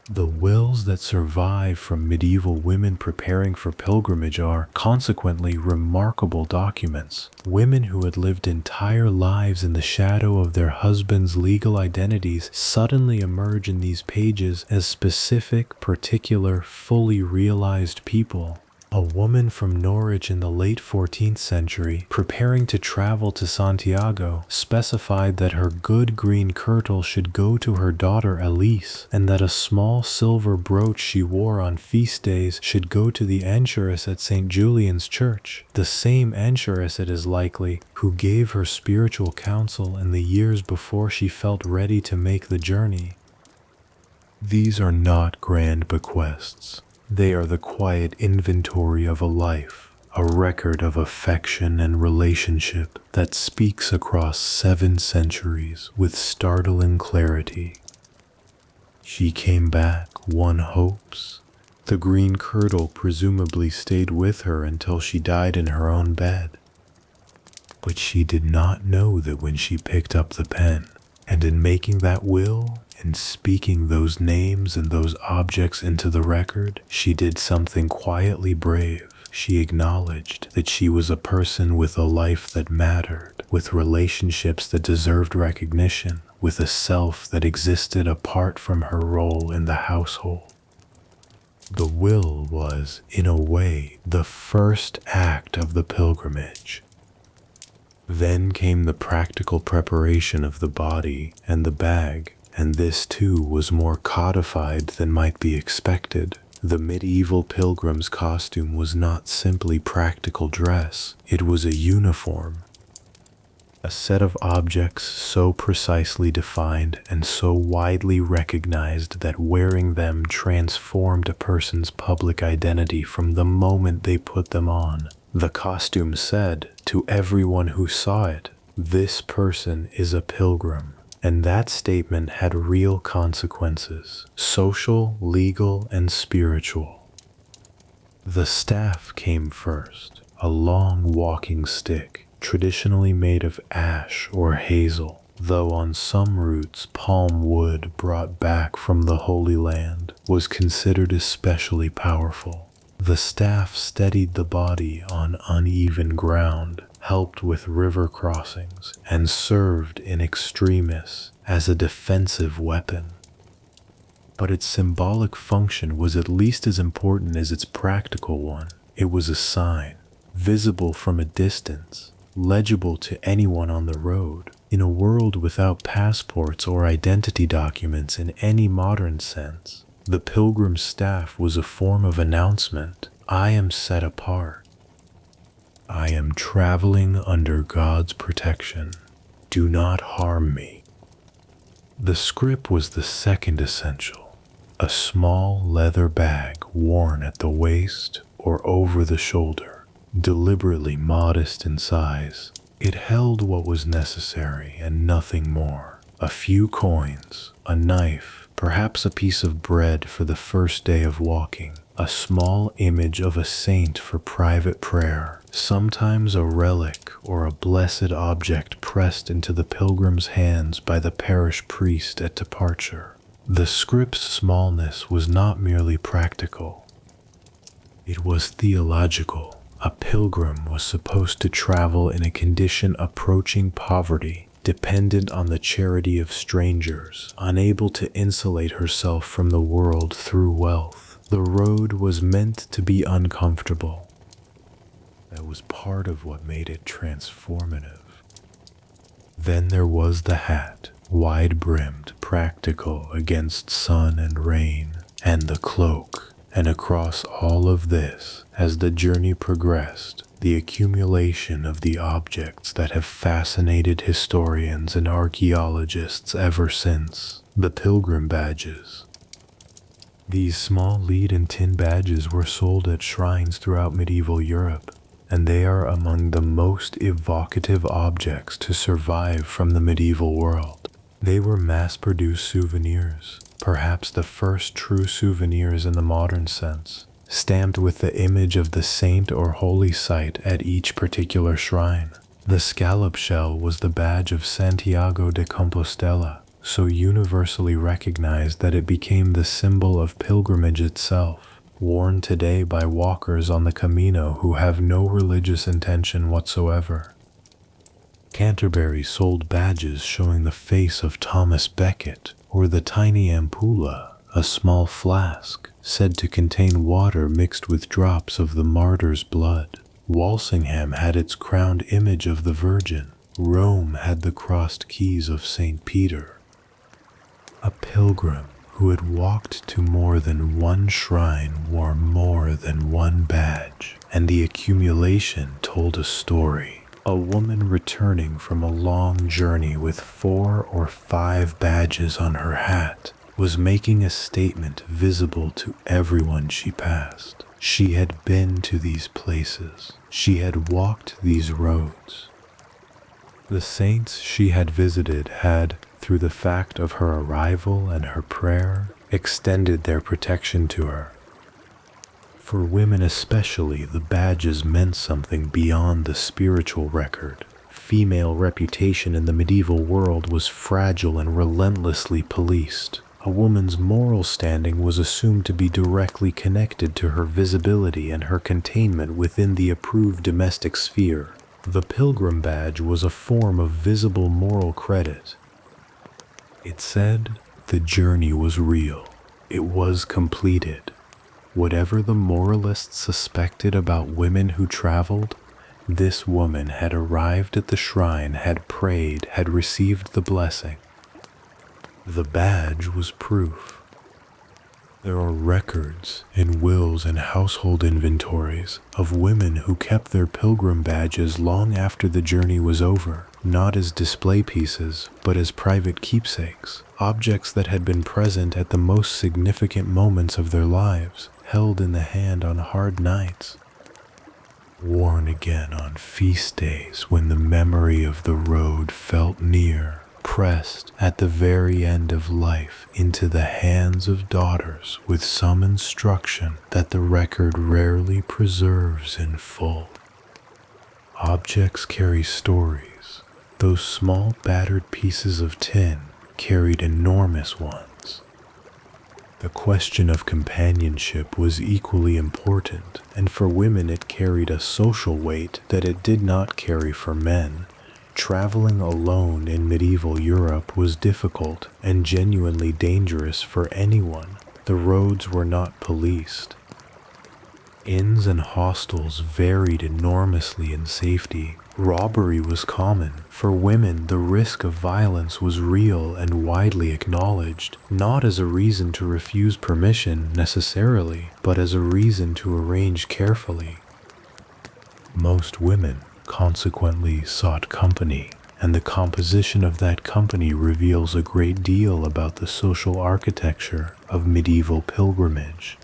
The wills that survive from medieval women preparing for pilgrimage are, consequently, remarkable documents. Women who had lived entire lives in the shadow of their husbands' legal identities suddenly emerge in these pages as specific, particular, fully realized people. A woman from Norwich in the late 14th century, preparing to travel to Santiago, specified that her good green kirtle should go to her daughter Elise, and that a small silver brooch she wore on feast days should go to the anchoress at St. Julian's Church, the same anchoress, it is likely, who gave her spiritual counsel in the years before she felt ready to make the journey. These are not grand bequests. They are the quiet inventory of a life, a record of affection and relationship that speaks across 7 centuries with startling clarity. She came back, one hopes. The green kirtle presumably stayed with her until she died in her own bed. But she did not know that when she picked up the pen, and in making that will, in speaking those names and those objects into the record, she did something quietly brave. She acknowledged that she was a person with a life that mattered, with relationships that deserved recognition, with a self that existed apart from her role in the household. The will was, in a way, the first act of the pilgrimage. Then came the practical preparation of the body and the bag, and this too was more codified than might be expected. The medieval pilgrim's costume was not simply practical dress, it was a uniform. A set of objects so precisely defined and so widely recognized that wearing them transformed a person's public identity from the moment they put them on. The costume said to everyone who saw it, "This person is a pilgrim." And that statement had real consequences, social, legal, and spiritual. The staff came first, a long walking stick, traditionally made of ash or hazel, though on some routes palm wood brought back from the Holy Land was considered especially powerful. The staff steadied the body on uneven ground, helped with river crossings, and served in extremis as a defensive weapon. But its symbolic function was at least as important as its practical one. It was a sign, visible from a distance, legible to anyone on the road. In a world without passports or identity documents in any modern sense, the pilgrim's staff was a form of announcement. I am set apart. I am traveling under God's protection. Do not harm me. The scrip was the second essential, a small leather bag worn at the waist or over the shoulder, deliberately modest in size. It held what was necessary and nothing more. A few coins, a knife, perhaps a piece of bread for the first day of walking, a small image of a saint for private prayer, sometimes a relic or a blessed object pressed into the pilgrim's hands by the parish priest at departure. The scrip's smallness was not merely practical. It was theological. A pilgrim was supposed to travel in a condition approaching poverty, dependent on the charity of strangers, unable to insulate herself from the world through wealth. The road was meant to be uncomfortable. That was part of what made it transformative. Then there was the hat, wide-brimmed, practical against sun and rain, and the cloak. And across all of this, as the journey progressed, the accumulation of the objects that have fascinated historians and archaeologists ever since, the pilgrim badges. These small lead and tin badges were sold at shrines throughout medieval Europe, and they are among the most evocative objects to survive from the medieval world. They were mass-produced souvenirs, perhaps the first true souvenirs in the modern sense, stamped with the image of the saint or holy site at each particular shrine. The scallop shell was the badge of Santiago de Compostela, so universally recognized that it became the symbol of pilgrimage itself, worn today by walkers on the Camino who have no religious intention whatsoever. Canterbury sold badges showing the face of Thomas Becket, or the tiny ampulla, a small flask said to contain water mixed with drops of the martyr's blood. Walsingham had its crowned image of the Virgin. Rome had the crossed keys of St. Peter. A pilgrim who had walked to more than one shrine wore more than one badge, and the accumulation told a story. A woman returning from a long journey with 4 or 5 badges on her hat was making a statement visible to everyone she passed. She had been to these places. She had walked these roads. The saints she had visited had, through the fact of her arrival and her prayer, extended their protection to her. For women especially, the badges meant something beyond the spiritual record. Female reputation in the medieval world was fragile and relentlessly policed. A woman's moral standing was assumed to be directly connected to her visibility and her containment within the approved domestic sphere. The pilgrim badge was a form of visible moral credit. It said the journey was real. It was completed. Whatever the moralists suspected about women who traveled, this woman had arrived at the shrine, had prayed, had received the blessing. The badge was proof. There are records in wills and household inventories of women who kept their pilgrim badges long after the journey was over, not as display pieces, but as private keepsakes, objects that had been present at the most significant moments of their lives, held in the hand on hard nights, worn again on feast days when the memory of the road felt near, pressed at the very end of life into the hands of daughters with some instruction that the record rarely preserves in full. Objects carry stories. Those small battered pieces of tin carried enormous ones. The question of companionship was equally important, and for women it carried a social weight that it did not carry for men. Traveling alone in medieval Europe was difficult and genuinely dangerous for anyone. The roads were not policed. Inns and hostels varied enormously in safety. Robbery was common. For women, the risk of violence was real and widely acknowledged, not as a reason to refuse permission necessarily, but as a reason to arrange carefully. Most women consequently sought company, and the composition of that company reveals a great deal about the social architecture of medieval pilgrimage.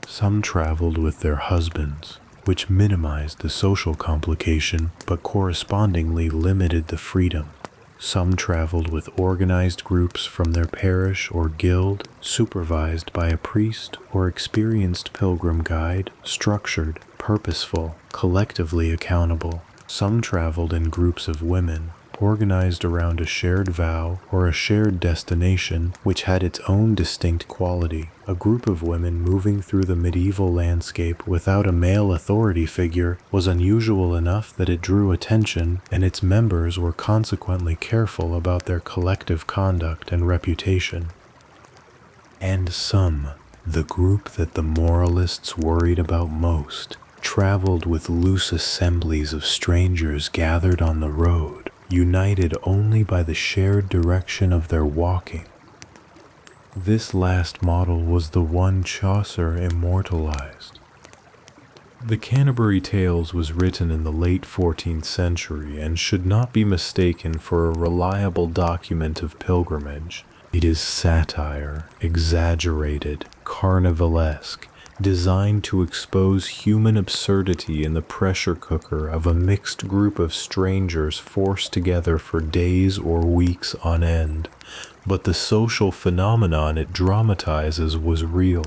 Some traveled with their husbands, which minimized the social complication but correspondingly limited the freedom. Some traveled with organized groups from their parish or guild, supervised by a priest or experienced pilgrim guide, structured, purposeful, collectively accountable. Some traveled in groups of women, organized around a shared vow or a shared destination which had its own distinct quality. A group of women moving through the medieval landscape without a male authority figure was unusual enough that it drew attention, and its members were consequently careful about their collective conduct and reputation. And some, the group that the moralists worried about most, traveled with loose assemblies of strangers gathered on the road, united only by the shared direction of their walking. This last model was the one Chaucer immortalized. The Canterbury Tales was written in the late 14th century and should not be mistaken for a reliable document of pilgrimage. It is satire, exaggerated, carnivalesque, designed to expose human absurdity in the pressure cooker of a mixed group of strangers forced together for days or weeks on end. But the social phenomenon it dramatizes was real.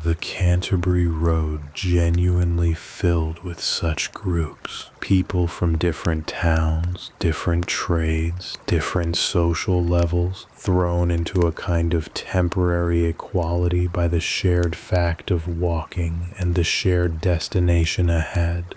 The Canterbury Road genuinely filled with such groups, people from different towns, different trades, different social levels, thrown into a kind of temporary equality by the shared fact of walking and the shared destination ahead.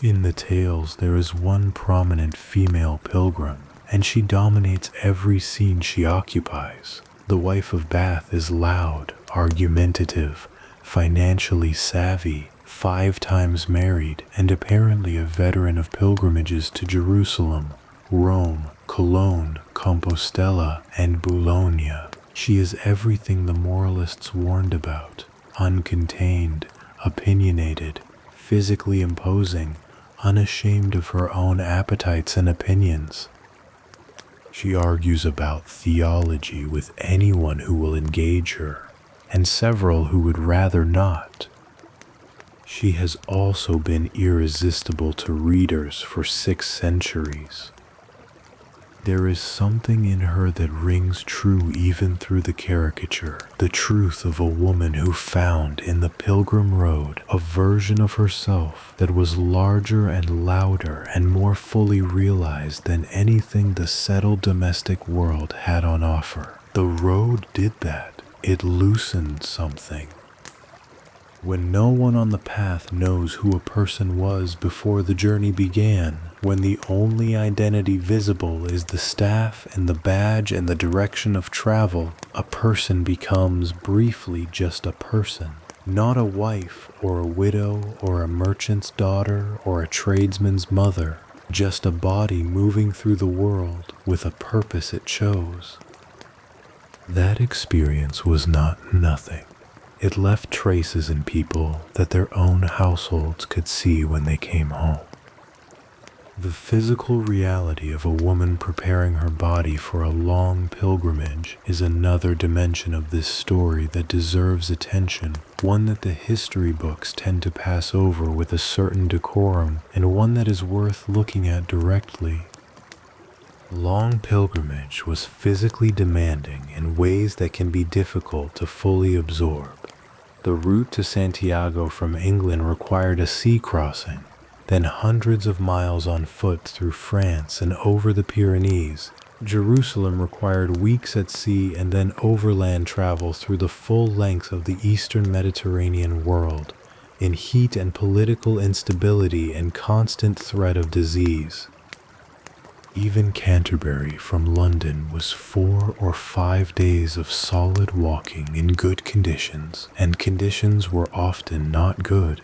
In the tales, there is one prominent female pilgrim, and she dominates every scene she occupies. The wife of Bath is loud, argumentative, financially savvy, 5 times married, and apparently a veteran of pilgrimages to Jerusalem, Rome, Cologne, Compostela, and Boulogne. She is everything the moralists warned about: uncontained, opinionated, physically imposing, unashamed of her own appetites and opinions. She argues about theology with anyone who will engage her, and several who would rather not. She has also been irresistible to readers for 6 centuries. There is something in her that rings true even through the caricature, the truth of a woman who found in the Pilgrim Road a version of herself that was larger and louder and more fully realized than anything the settled domestic world had on offer. The road did that. It loosened something. When no one on the path knows who a person was before the journey began, when the only identity visible is the staff and the badge and the direction of travel, a person becomes briefly just a person. Not a wife or a widow or a merchant's daughter or a tradesman's mother, just a body moving through the world with a purpose it chose. That experience was not nothing. It left traces in people that their own households could see when they came home. The physical reality of a woman preparing her body for a long pilgrimage is another dimension of this story that deserves attention, one that the history books tend to pass over with a certain decorum, and one that is worth looking at directly. Long pilgrimage was physically demanding in ways that can be difficult to fully absorb. The route to Santiago from England required a sea crossing, then hundreds of miles on foot through France and over the Pyrenees. Jerusalem required weeks at sea and then overland travel through the full length of the eastern Mediterranean world, in heat and political instability and constant threat of disease. Even Canterbury from London was 4 or 5 days of solid walking in good conditions, and conditions were often not good.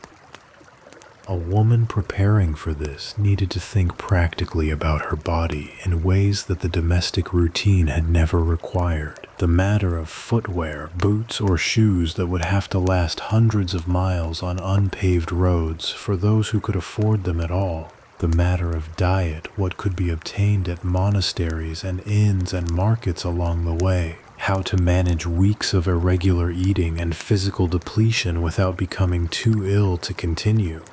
A woman preparing for this needed to think practically about her body in ways that the domestic routine had never required. The matter of footwear, boots or shoes that would have to last hundreds of miles on unpaved roads for those who could afford them at all. The matter of diet, what could be obtained at monasteries and inns and markets along the way. How to manage weeks of irregular eating and physical depletion without becoming too ill to continue.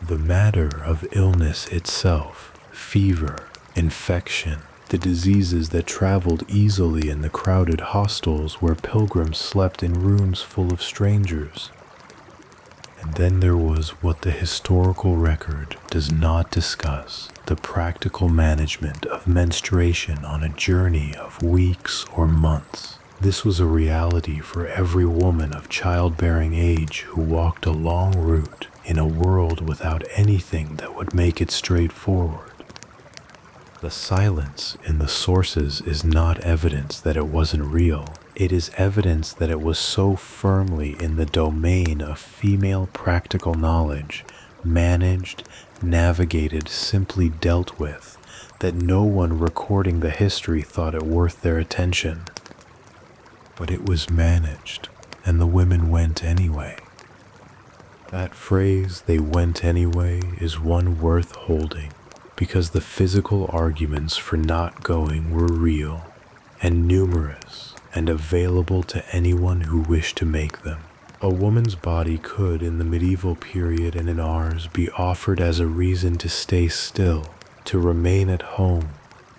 The matter of illness itself, fever, infection, the diseases that traveled easily in the crowded hostels where pilgrims slept in rooms full of strangers. And then there was what the historical record does not discuss, the practical management of menstruation on a journey of weeks or months. This was a reality for every woman of childbearing age who walked a long route in a world without anything that would make it straightforward. The silence in the sources is not evidence that it wasn't real. It is evidence that it was so firmly in the domain of female practical knowledge managed, navigated, simply dealt with, that no one recording the history thought it worth their attention. But it was managed, and the women went anyway. That phrase, "they went anyway," is one worth holding, because the physical arguments for not going were real, and numerous, and available to anyone who wished to make them. A woman's body could, in the medieval period and in ours, be offered as a reason to stay still, to remain at home,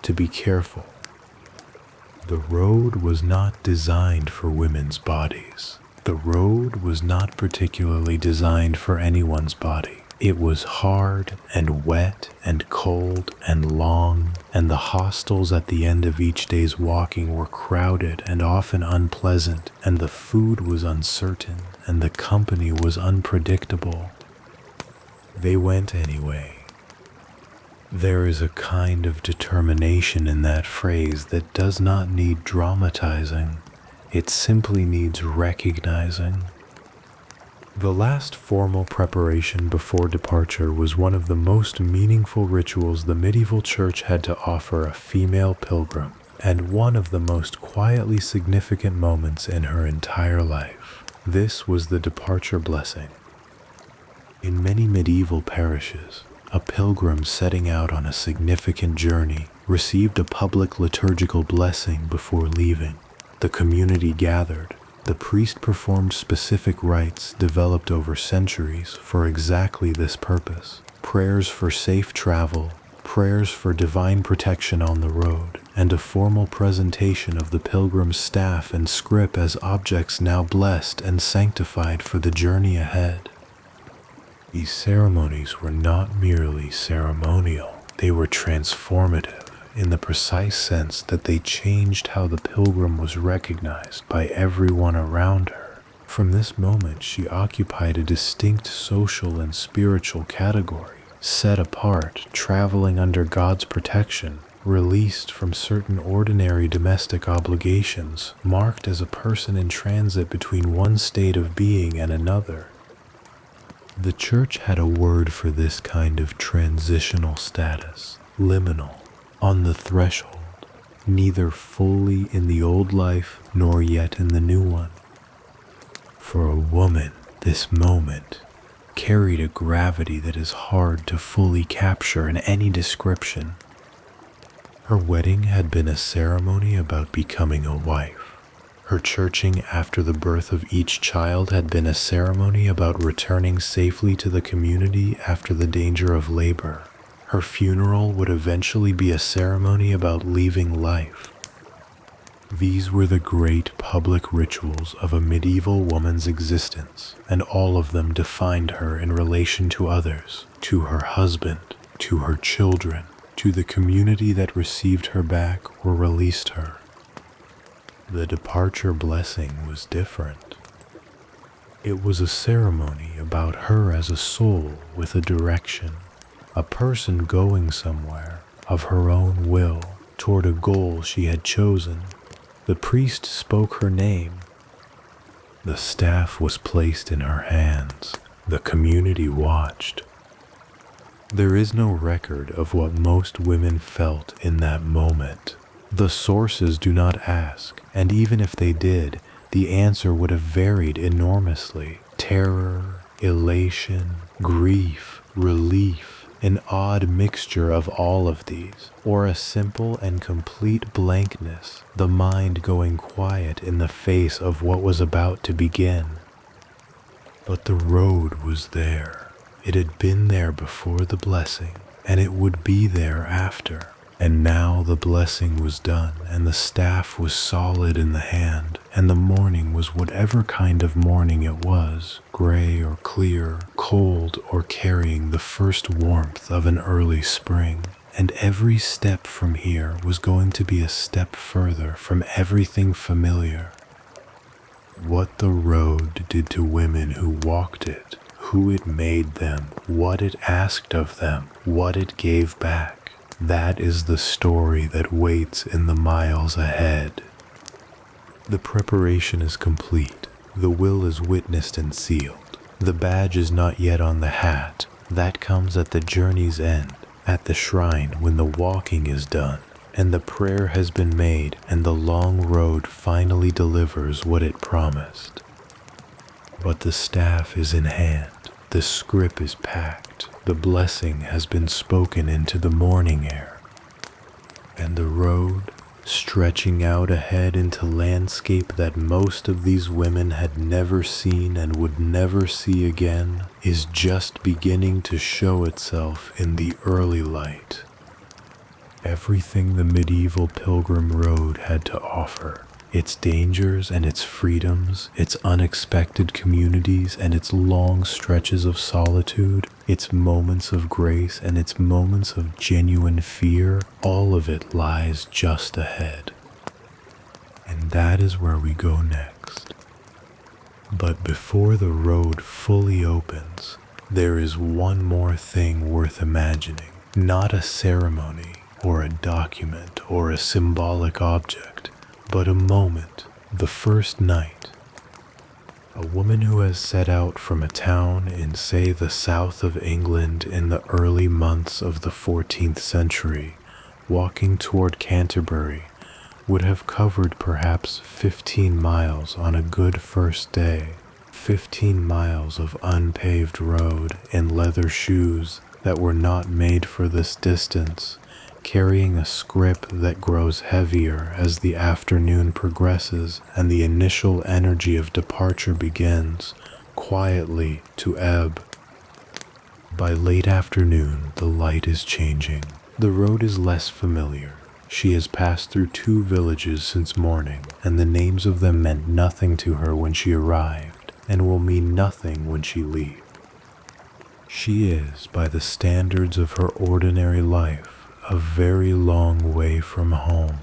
to be careful. The road was not designed for women's bodies. The road was not particularly designed for anyone's body. It was hard and wet and cold and long, and the hostels at the end of each day's walking were crowded and often unpleasant, and the food was uncertain, and the company was unpredictable. They went anyway. There is a kind of determination in that phrase that does not need dramatizing. It simply needs recognizing. The last formal preparation before departure was one of the most meaningful rituals the medieval church had to offer a female pilgrim, and one of the most quietly significant moments in her entire life. This was the departure blessing. In many medieval parishes, a pilgrim setting out on a significant journey received a public liturgical blessing before leaving. The community gathered. The priest performed specific rites developed over centuries for exactly this purpose. Prayers for safe travel, prayers for divine protection on the road, and a formal presentation of the pilgrim's staff and scrip as objects now blessed and sanctified for the journey ahead. These ceremonies were not merely ceremonial, they were transformative, in the precise sense that they changed how the pilgrim was recognized by everyone around her. From this moment, she occupied a distinct social and spiritual category, set apart, traveling under God's protection, released from certain ordinary domestic obligations, marked as a person in transit between one state of being and another. The church had a word for this kind of transitional status, liminal, on the threshold, neither fully in the old life nor yet in the new one. For a woman, this moment carried a gravity that is hard to fully capture in any description. Her wedding had been a ceremony about becoming a wife. Her churching after the birth of each child had been a ceremony about returning safely to the community after the danger of labor. Her funeral would eventually be a ceremony about leaving life. These were the great public rituals of a medieval woman's existence, and all of them defined her in relation to others, to her husband, to her children, to the community that received her back or released her. The departure blessing was different. It was a ceremony about her as a soul with a direction, a person going somewhere of her own will toward a goal she had chosen. The priest spoke her name. The staff was placed in her hands. The community watched. There is no record of what most women felt in that moment. The sources do not ask, and even if they did, the answer would have varied enormously. Terror, elation, grief, relief, an odd mixture of all of these, or a simple and complete blankness, the mind going quiet in the face of what was about to begin. But the road was there. It had been there before the blessing, and it would be there after. And now the blessing was done, and the staff was solid in the hand, and the morning was whatever kind of morning it was, gray or clear, cold or carrying the first warmth of an early spring. And every step from here was going to be a step further from everything familiar. What the road did to women who walked it, who it made them, what it asked of them, what it gave back. That is the story that waits in the miles ahead. The preparation is complete. The will is witnessed and sealed. The badge is not yet on the hat, That comes at the journey's end, at the shrine when the walking is done, and the prayer has been made, and the long road finally delivers what it promised. But the staff is in hand, the scrip is packed, the blessing has been spoken into the morning air, and the road, stretching out ahead into landscape that most of these women had never seen and would never see again, is just beginning to show itself in the early light. Everything the medieval pilgrim road had to offer, its dangers and its freedoms, its unexpected communities and its long stretches of solitude, its moments of grace and its moments of genuine fear, all of it lies just ahead. And that is where we go next. But before the road fully opens, there is one more thing worth imagining, not a ceremony or a document or a symbolic object, but a moment, the first night. A woman who has set out from a town in, say, the south of England in the early months of the 14th century, walking toward Canterbury, would have covered perhaps 15 miles on a good first day, 15 miles of unpaved road in leather shoes that were not made for this distance, carrying a scrip that grows heavier as the afternoon progresses and the initial energy of departure begins, quietly to ebb. By late afternoon, the light is changing. The road is less familiar. She has passed through 2 villages since morning, and the names of them meant nothing to her when she arrived, and will mean nothing when she leaves. She is, by the standards of her ordinary life, a very long way from home.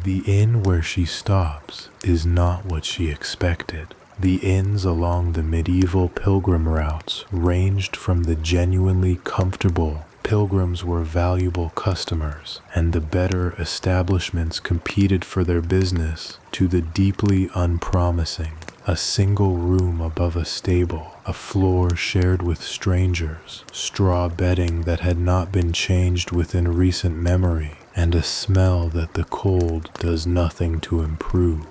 The inn where she stops is not what she expected. The inns along the medieval pilgrim routes ranged from the genuinely comfortable pilgrims were valuable customers, and the better establishments competed for their business, to the deeply unpromising, a single room above a stable, a floor shared with strangers, straw bedding that had not been changed within recent memory, and a smell that the cold does nothing to improve.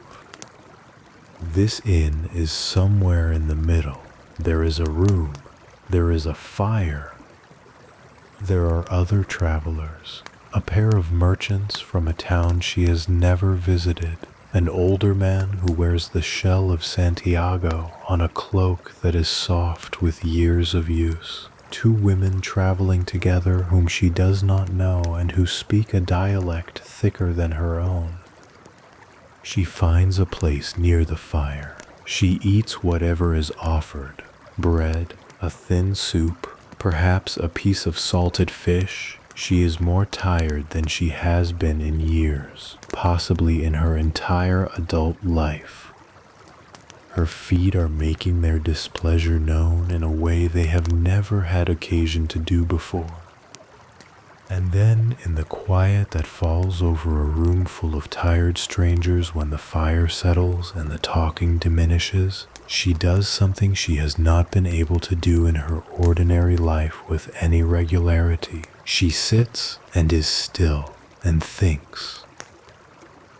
This inn is somewhere in the middle. There is a room. There is a fire. There are other travelers, a pair of merchants from a town she has never visited, an older man who wears the shell of Santiago on a cloak that is soft with years of use, 2 women traveling together whom she does not know and who speak a dialect thicker than her own. She finds a place near the fire. She eats whatever is offered, bread, a thin soup, perhaps a piece of salted fish. She is more tired than she has been in years, possibly in her entire adult life. Her feet are making their displeasure known in a way they have never had occasion to do before. And then, in the quiet that falls over a room full of tired strangers when the fire settles and the talking diminishes, she does something she has not been able to do in her ordinary life with any regularity. She sits and is still and thinks.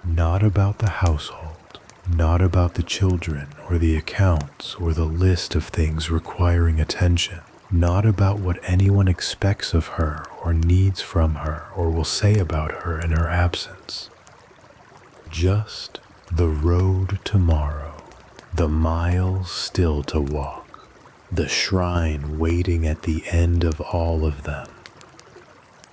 Not about the household, not about the children or the accounts or the list of things requiring attention, not about what anyone expects of her or needs from her or will say about her in her absence. Just the road tomorrow, the miles still to walk, the shrine waiting at the end of all of them.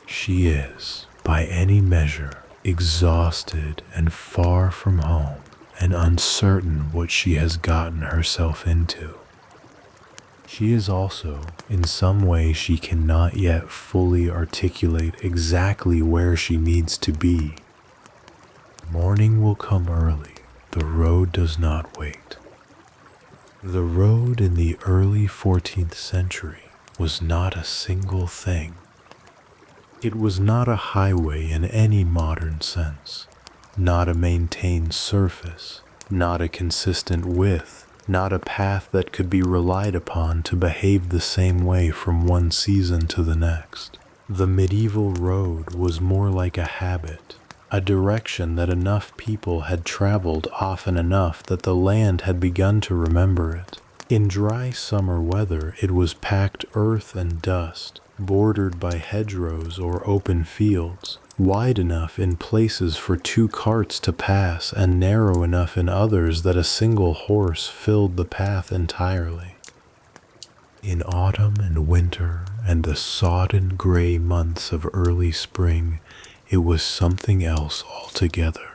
She is, by any measure, exhausted and far from home, and uncertain what she has gotten herself into. She is also, in some way she cannot yet fully articulate exactly where she needs to be. Morning will come early. The road does not wait. The road in the early 14th century was not a single thing. It was not a highway in any modern sense, not a maintained surface, not a consistent width, not a path that could be relied upon to behave the same way from one season to the next. The medieval road was more like a habit, a direction that enough people had traveled often enough that the land had begun to remember it. In dry summer weather, it was packed earth and dust, bordered by hedgerows or open fields, wide enough in places for 2 carts to pass and narrow enough in others that a single horse filled the path entirely. In autumn and winter and the sodden gray months of early spring, it was something else altogether,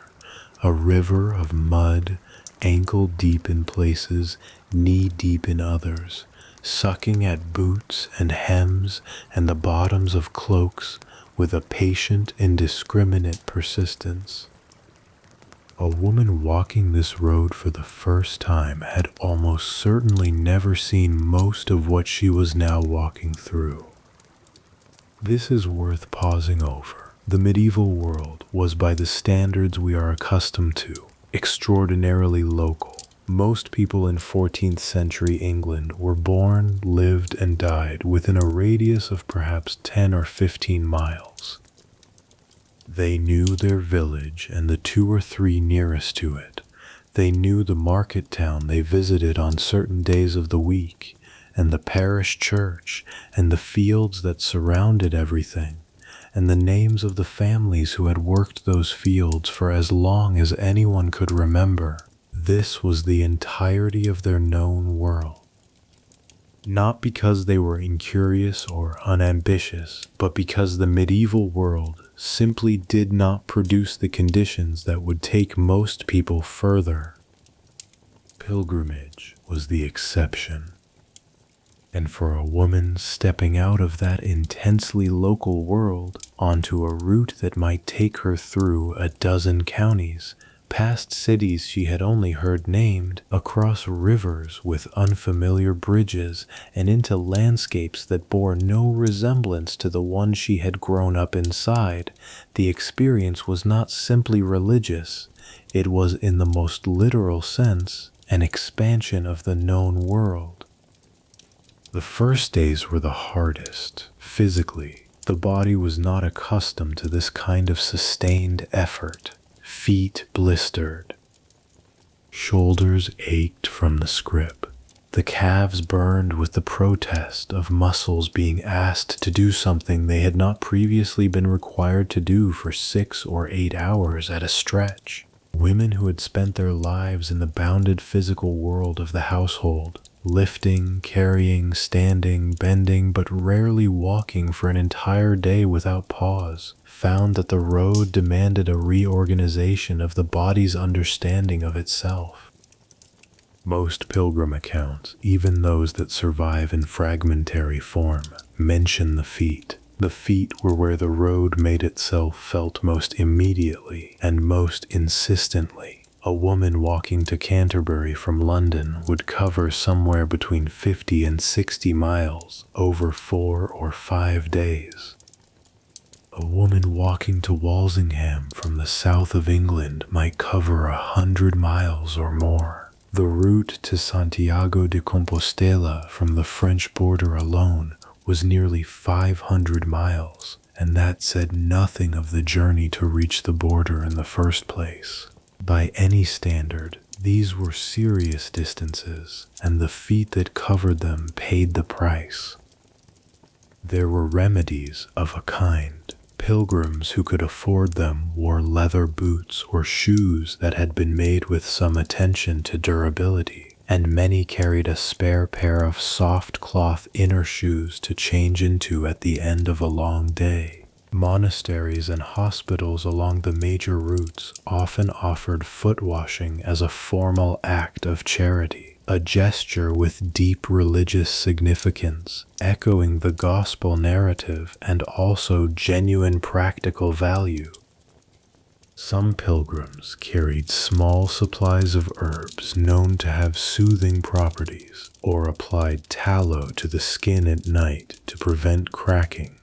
a river of mud, ankle-deep in places, knee-deep in others, sucking at boots and hems and the bottoms of cloaks with a patient, indiscriminate persistence. A woman walking this road for the first time had almost certainly never seen most of what she was now walking through. This is worth pausing over. The medieval world was, by the standards we are accustomed to, extraordinarily local. Most people in 14th century England were born, lived, and died within a radius of perhaps 10 or 15 miles. They knew their village and the 2 or 3 nearest to it. They knew the market town they visited on certain days of the week, and the parish church, and the fields that surrounded everything, and the names of the families who had worked those fields for as long as anyone could remember. This was the entirety of their known world. Not because they were incurious or unambitious, but because the medieval world simply did not produce the conditions that would take most people further. Pilgrimage was the exception. And for a woman stepping out of that intensely local world onto a route that might take her through a dozen counties, past cities she had only heard named, across rivers with unfamiliar bridges, and into landscapes that bore no resemblance to the one she had grown up inside, the experience was not simply religious, it was in the most literal sense an expansion of the known world. The first days were the hardest. Physically, the body was not accustomed to this kind of sustained effort. Feet blistered. Shoulders ached from the scrip. The calves burned with the protest of muscles being asked to do something they had not previously been required to do for 6 or 8 hours at a stretch. Women who had spent their lives in the bounded physical world of the household, lifting, carrying, standing, bending, but rarely walking for an entire day without pause, found that the road demanded a reorganization of the body's understanding of itself. Most pilgrim accounts, even those that survive in fragmentary form, mention the feet. The feet were where the road made itself felt most immediately and most insistently. A woman walking to Canterbury from London would cover somewhere between 50 and 60 miles over 4 or 5 days. A woman walking to Walsingham from the south of England might cover 100 miles or more. The route to Santiago de Compostela from the French border alone was nearly 500 miles, and that said nothing of the journey to reach the border in the first place. By any standard, these were serious distances, and the feet that covered them paid the price. There were remedies of a kind. Pilgrims who could afford them wore leather boots or shoes that had been made with some attention to durability, and many carried a spare pair of soft cloth inner shoes to change into at the end of a long day. Monasteries and hospitals along the major routes often offered foot washing as a formal act of charity, a gesture with deep religious significance, echoing the gospel narrative and also genuine practical value. Some pilgrims carried small supplies of herbs known to have soothing properties, or applied tallow to the skin at night to prevent cracking.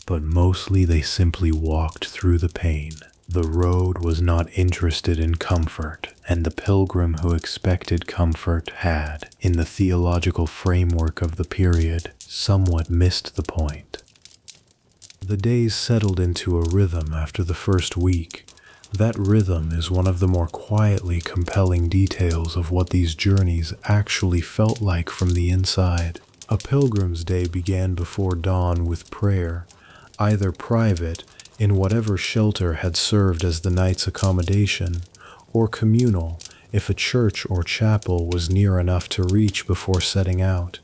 But mostly they simply walked through the pain, The road was not interested in comfort, and the pilgrim who expected comfort had, in the theological framework of the period, somewhat missed the point. The days settled into a rhythm after the first week. That rhythm is one of the more quietly compelling details of what these journeys actually felt like from the inside. A pilgrim's day began before dawn with prayer, either private, in whatever shelter had served as the night's accommodation, or communal, if a church or chapel was near enough to reach before setting out.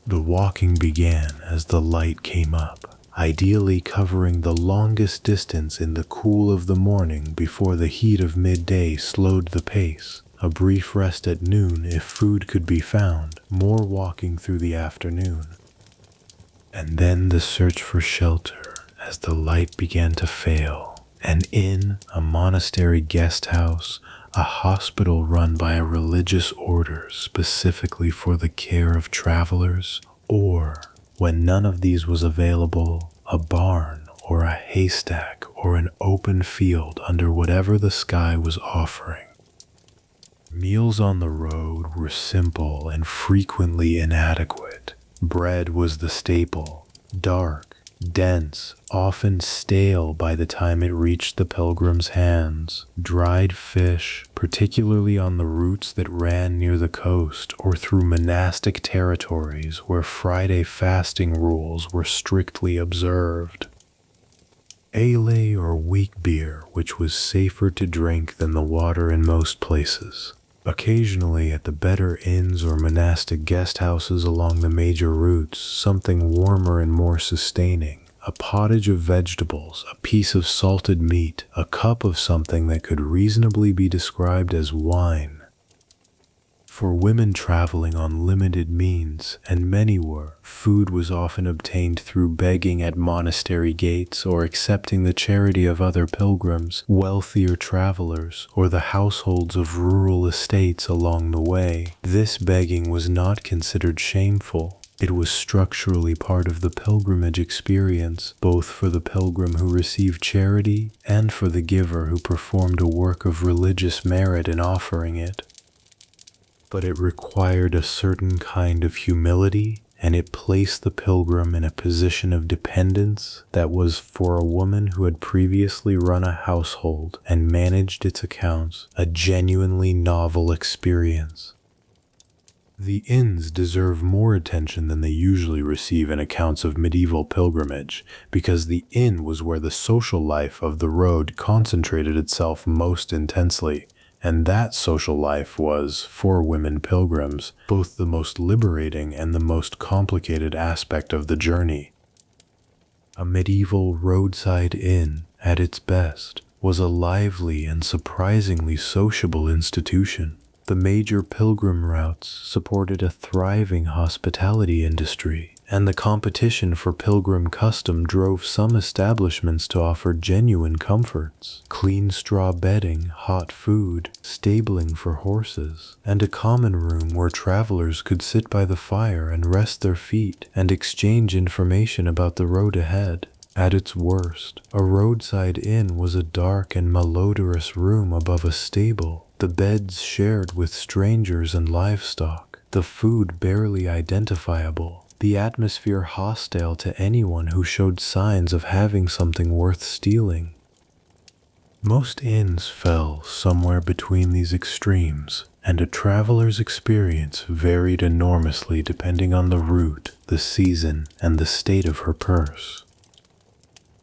The walking began as the light came up, ideally covering the longest distance in the cool of the morning before the heat of midday slowed the pace. A brief rest at noon if food could be found, more walking through the afternoon. And then the search for shelter as the light began to fail. An inn, a monastery guest house, a hospital run by a religious order specifically for the care of travelers, or, when none of these was available, a barn or a haystack or an open field under whatever the sky was offering. Meals on the road were simple and frequently inadequate. Bread was the staple, dark, dense, often stale by the time it reached the pilgrim's hands. Dried fish, particularly on the routes that ran near the coast or through monastic territories where Friday fasting rules were strictly observed. Ale or weak beer, which was safer to drink than the water in most places. Occasionally, at the better inns or monastic guest houses along the major routes, something warmer and more sustaining. A pottage of vegetables, a piece of salted meat, a cup of something that could reasonably be described as wine. For women traveling on limited means, and many were, food was often obtained through begging at monastery gates or accepting the charity of other pilgrims, wealthier travelers, or the households of rural estates along the way. This begging was not considered shameful. It was structurally part of the pilgrimage experience, both for the pilgrim who received charity and for the giver who performed a work of religious merit in offering it. But it required a certain kind of humility, and it placed the pilgrim in a position of dependence that was, for a woman who had previously run a household and managed its accounts, a genuinely novel experience. The inns deserve more attention than they usually receive in accounts of medieval pilgrimage, because the inn was where the social life of the road concentrated itself most intensely. And that social life was, for women pilgrims, both the most liberating and the most complicated aspect of the journey. A medieval roadside inn, at its best, was a lively and surprisingly sociable institution. The major pilgrim routes supported a thriving hospitality industry, and the competition for pilgrim custom drove some establishments to offer genuine comforts: clean straw bedding, hot food, stabling for horses, and a common room where travelers could sit by the fire and rest their feet and exchange information about the road ahead. At its worst, a roadside inn was a dark and malodorous room above a stable, the beds shared with strangers and livestock, the food barely identifiable, the atmosphere hostile to anyone who showed signs of having something worth stealing. Most inns fell somewhere between these extremes, and a traveler's experience varied enormously depending on the route, the season, and the state of her purse.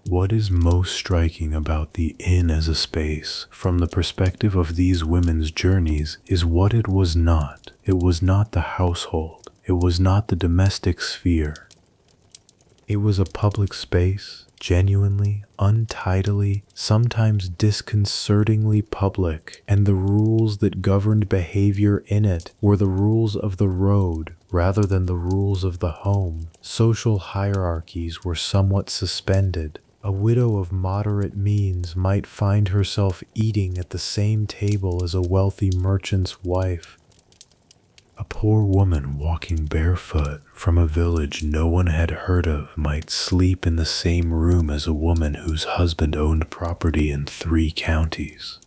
What is most striking about the inn as a space, from the perspective of these women's journeys, is what it was not. It was not the household. It was not the domestic sphere. It was a public space, genuinely, untidily, sometimes disconcertingly public, and the rules that governed behavior in it were the rules of the road rather than the rules of the home. Social hierarchies were somewhat suspended. A widow of moderate means might find herself eating at the same table as a wealthy merchant's wife. A poor woman walking barefoot from a village no one had heard of might sleep in the same room as a woman whose husband owned property in 3 counties.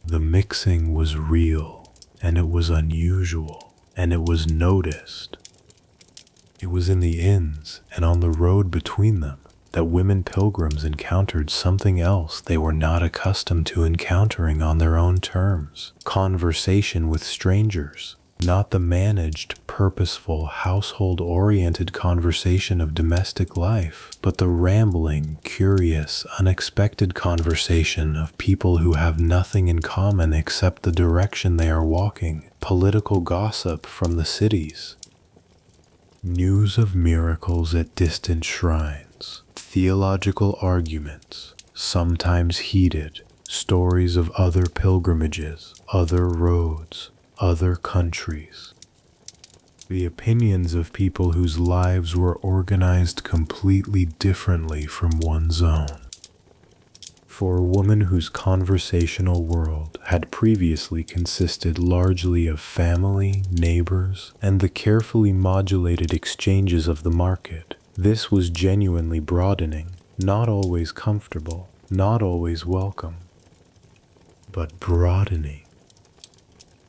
The mixing was real, and it was unusual, and it was noticed. It was in the inns and on the road between them that women pilgrims encountered something else they were not accustomed to encountering on their own terms: conversation with strangers. Not the managed, purposeful, household-oriented conversation of domestic life, but the rambling, curious, unexpected conversation of people who have nothing in common except the direction they are walking, political gossip from the cities. News of miracles at distant shrines, theological arguments, sometimes heated, stories of other pilgrimages, other roads, other countries. The opinions of people whose lives were organized completely differently from one's own. For a woman whose conversational world had previously consisted largely of family, neighbors, and the carefully modulated exchanges of the market, this was genuinely broadening, not always comfortable, not always welcome, but broadening.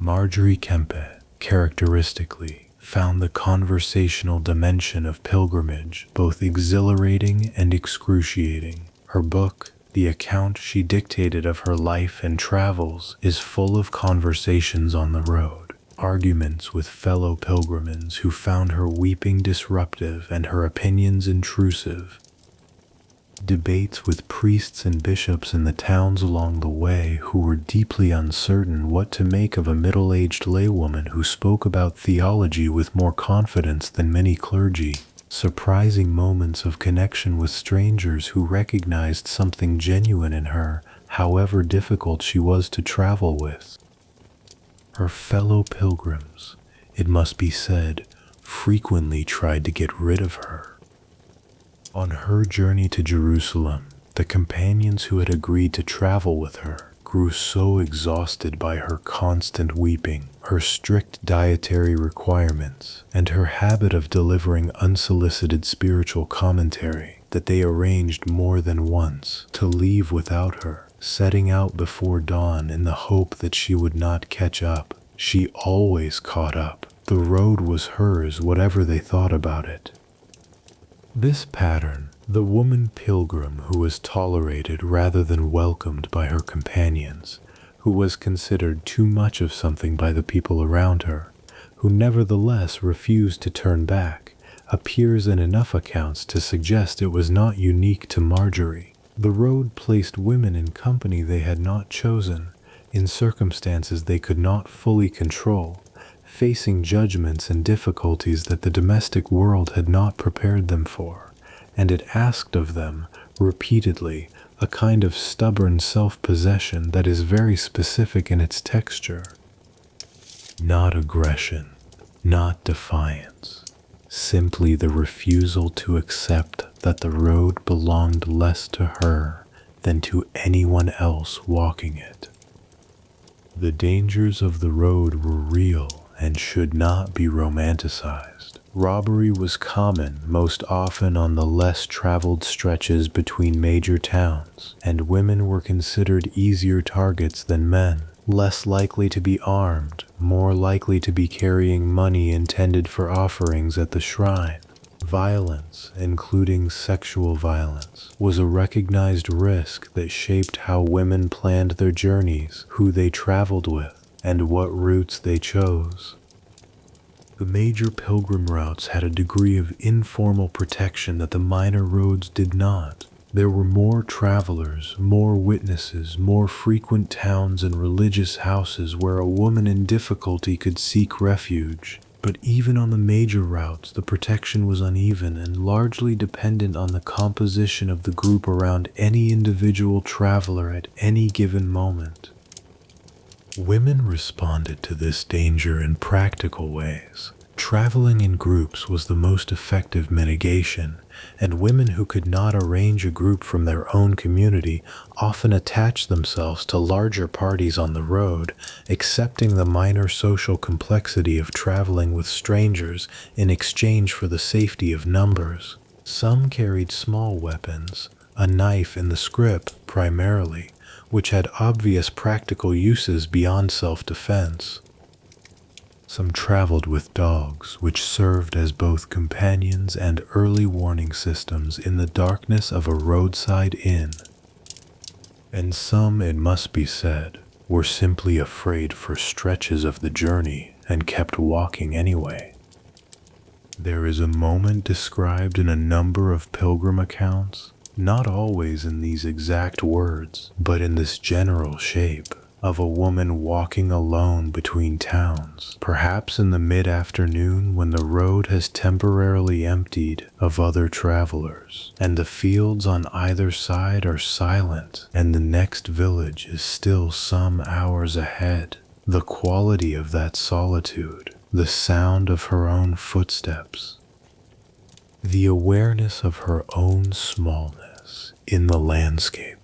Marjorie Kempe, characteristically, found the conversational dimension of pilgrimage both exhilarating and excruciating. Her book, the account she dictated of her life and travels, is full of conversations on the road, arguments with fellow pilgrims who found her weeping disruptive and her opinions intrusive, debates with priests and bishops in the towns along the way who were deeply uncertain what to make of a middle-aged laywoman who spoke about theology with more confidence than many clergy, surprising moments of connection with strangers who recognized something genuine in her, however difficult she was to travel with. Her fellow pilgrims, it must be said, frequently tried to get rid of her. On her journey to Jerusalem, the companions who had agreed to travel with her grew so exhausted by her constant weeping, her strict dietary requirements, and her habit of delivering unsolicited spiritual commentary that they arranged more than once to leave without her, setting out before dawn in the hope that she would not catch up. She always caught up. The road was hers, whatever they thought about it. This pattern, the woman pilgrim who was tolerated rather than welcomed by her companions, who was considered too much of something by the people around her, who nevertheless refused to turn back, appears in enough accounts to suggest it was not unique to Marjorie. The road placed women in company they had not chosen, in circumstances they could not fully control, facing judgments and difficulties that the domestic world had not prepared them for, and it asked of them, repeatedly, a kind of stubborn self-possession that is very specific in its texture. Not aggression, not defiance, simply the refusal to accept that the road belonged less to her than to anyone else walking it. The dangers of the road were real and should not be romanticized. Robbery was common, most often on the less traveled stretches between major towns, and women were considered easier targets than men, less likely to be armed, more likely to be carrying money intended for offerings at the shrine. Violence, including sexual violence, was a recognized risk that shaped how women planned their journeys, who they traveled with, and what routes they chose. The major pilgrim routes had a degree of informal protection that the minor roads did not. There were more travelers, more witnesses, more frequent towns and religious houses where a woman in difficulty could seek refuge. But even on the major routes, the protection was uneven and largely dependent on the composition of the group around any individual traveler at any given moment. Women responded to this danger in practical ways, Traveling in groups was the most effective mitigation, and women who could not arrange a group from their own community often attached themselves to larger parties on the road, accepting the minor social complexity of traveling with strangers in exchange for the safety of numbers. Some carried small weapons, a knife in the scrip primarily, which had obvious practical uses beyond self-defense. Some traveled with dogs, which served as both companions and early warning systems in the darkness of a roadside inn. And some, it must be said, were simply afraid for stretches of the journey and kept walking anyway. There is a moment described in a number of pilgrim accounts, not always in these exact words, but in this general shape, of a woman walking alone between towns, perhaps in the mid-afternoon when the road has temporarily emptied of other travelers, and the fields on either side are silent, and the next village is still some hours ahead. The quality of that solitude, the sound of her own footsteps, the awareness of her own smallness in the landscape.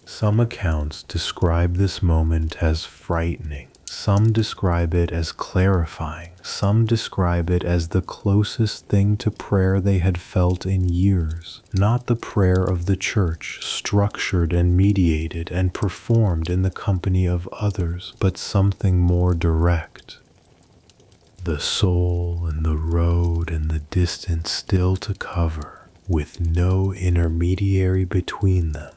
Some accounts describe this moment as frightening, some describe it as clarifying, some describe it as the closest thing to prayer they had felt in years, not the prayer of the church, structured and mediated and performed in the company of others, but something more direct. The soul and the road and the distance still to cover, with no intermediary between them.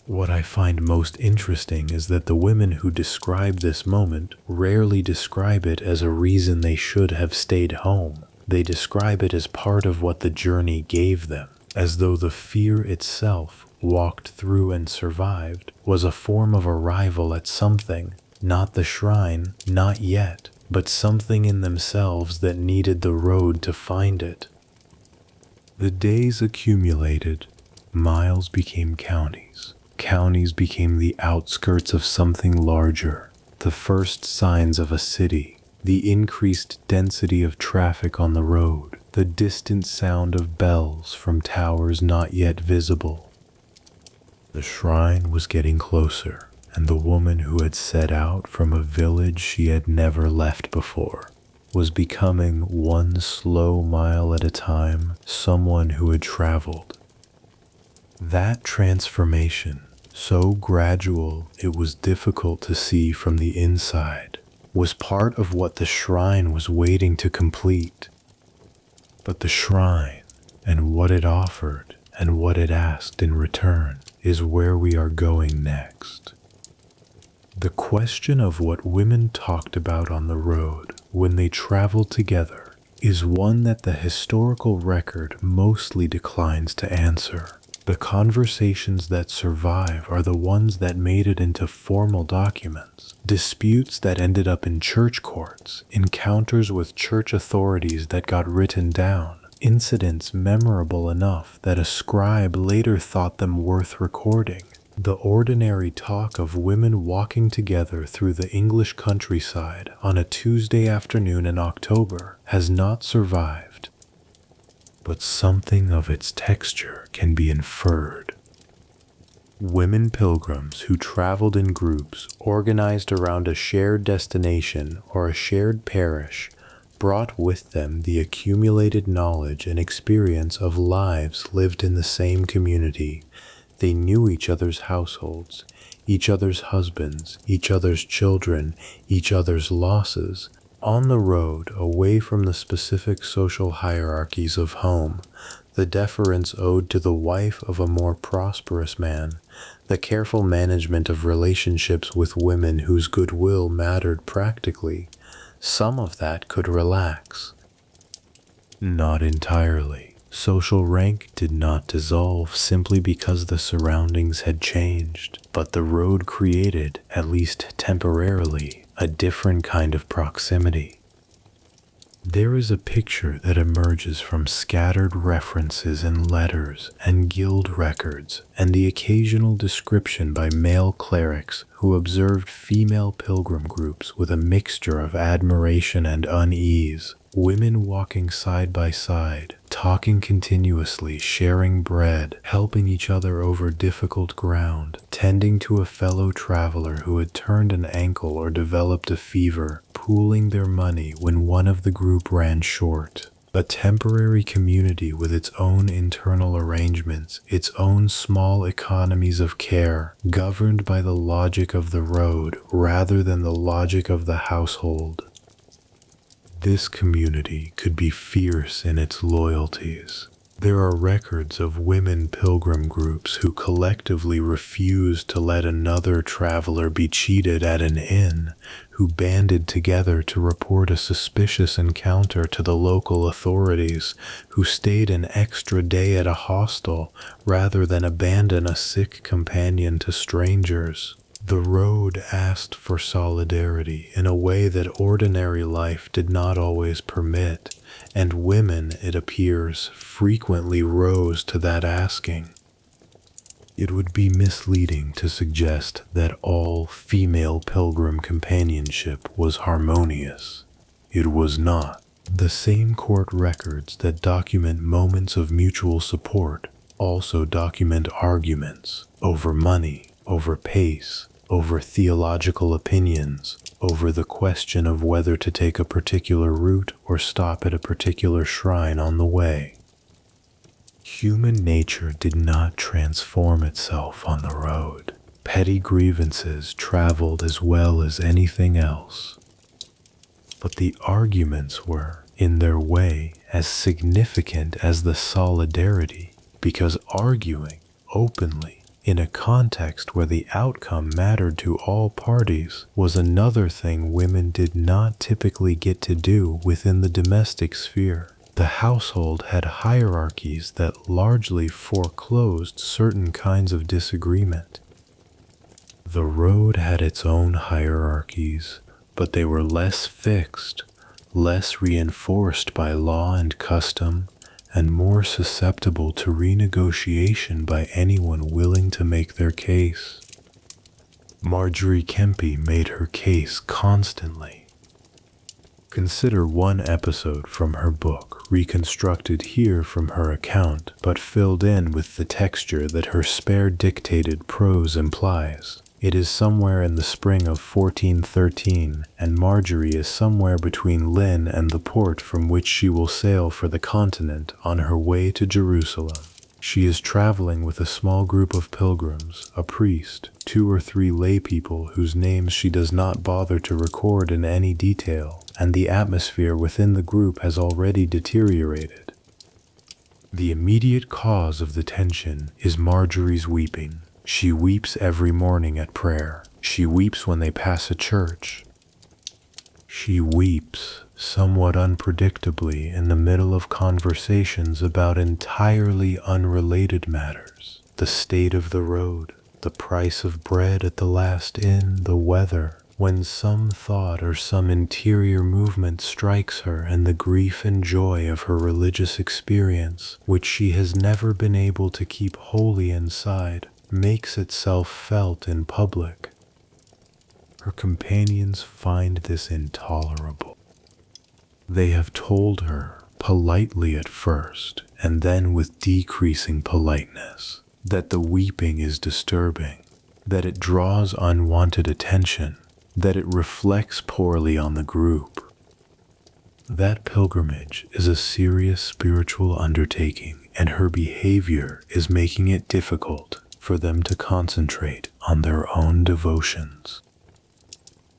What I find most interesting is that the women who describe this moment rarely describe it as a reason they should have stayed home. They describe it as part of what the journey gave them, as though the fear itself, walked through and survived, was a form of arrival at something, not the shrine, not yet, but something in themselves that needed the road to find it. The days accumulated, miles became counties. Counties became the outskirts of something larger, the first signs of a city, the increased density of traffic on the road, the distant sound of bells from towers not yet visible. The shrine was getting closer, and the woman who had set out from a village she had never left before was becoming, one slow mile at a time, someone who had traveled. That transformation, so gradual it was difficult to see from the inside, was part of what the shrine was waiting to complete. But the shrine, and what it offered, and what it asked in return, is where we are going next. The question of what women talked about on the road when they traveled together is one that the historical record mostly declines to answer. The conversations that survive are the ones that made it into formal documents, disputes that ended up in church courts, encounters with church authorities that got written down, incidents memorable enough that a scribe later thought them worth recording. The ordinary talk of women walking together through the English countryside on a Tuesday afternoon in October has not survived, but something of its texture can be inferred. Women pilgrims who traveled in groups organized around a shared destination or a shared parish brought with them the accumulated knowledge and experience of lives lived in the same community. They knew each other's households, each other's husbands, each other's children, each other's losses. On the road, away from the specific social hierarchies of home, the deference owed to the wife of a more prosperous man, the careful management of relationships with women whose goodwill mattered practically, some of that could relax. Not entirely. Social rank did not dissolve simply because the surroundings had changed, but the road created, at least temporarily, a different kind of proximity. There is a picture that emerges from scattered references in letters and guild records and the occasional description by male clerics who observed female pilgrim groups with a mixture of admiration and unease. Women walking side by side, talking continuously, sharing bread, helping each other over difficult ground, tending to a fellow traveler who had turned an ankle or developed a fever, pooling their money when one of the group ran short. A temporary community with its own internal arrangements, its own small economies of care, governed by the logic of the road rather than the logic of the household. This community could be fierce in its loyalties. There are records of women pilgrim groups who collectively refused to let another traveler be cheated at an inn, who banded together to report a suspicious encounter to the local authorities, who stayed an extra day at a hostel rather than abandon a sick companion to strangers. The road asked for solidarity in a way that ordinary life did not always permit, and women, it appears, frequently rose to that asking. It would be misleading to suggest that all female pilgrim companionship was harmonious. It was not. The same court records that document moments of mutual support also document arguments over money, over pace, over theological opinions, over the question of whether to take a particular route or stop at a particular shrine on the way. Human nature did not transform itself on the road. Petty grievances traveled as well as anything else. But the arguments were, in their way, as significant as the solidarity, because arguing openly in a context where the outcome mattered to all parties was another thing women did not typically get to do within the domestic sphere. The household had hierarchies that largely foreclosed certain kinds of disagreement. The road had its own hierarchies, but they were less fixed, less reinforced by law and custom, and more susceptible to renegotiation by anyone willing to make their case. Marjorie Kempe made her case constantly. Consider one episode from her book, reconstructed here from her account, but filled in with the texture that her spare dictated prose implies. It is somewhere in the spring of 1413, and Marjorie is somewhere between Lynn and the port from which she will sail for the continent on her way to Jerusalem. She is traveling with a small group of pilgrims, a priest, 2 or 3 lay people whose names she does not bother to record in any detail, and the atmosphere within the group has already deteriorated. The immediate cause of the tension is Marjorie's weeping. She weeps every morning at prayer. She weeps when they pass a church. She weeps, somewhat unpredictably, in the middle of conversations about entirely unrelated matters. The state of the road, the price of bread at the last inn, the weather, when some thought or some interior movement strikes her, and the grief and joy of her religious experience, which she has never been able to keep wholly inside, makes itself felt in public. Her companions find this intolerable. They have told her, politely at first, and then with decreasing politeness, that the weeping is disturbing, that it draws unwanted attention, that it reflects poorly on the group. That pilgrimage is a serious spiritual undertaking, and her behavior is making it difficult for them to concentrate on their own devotions.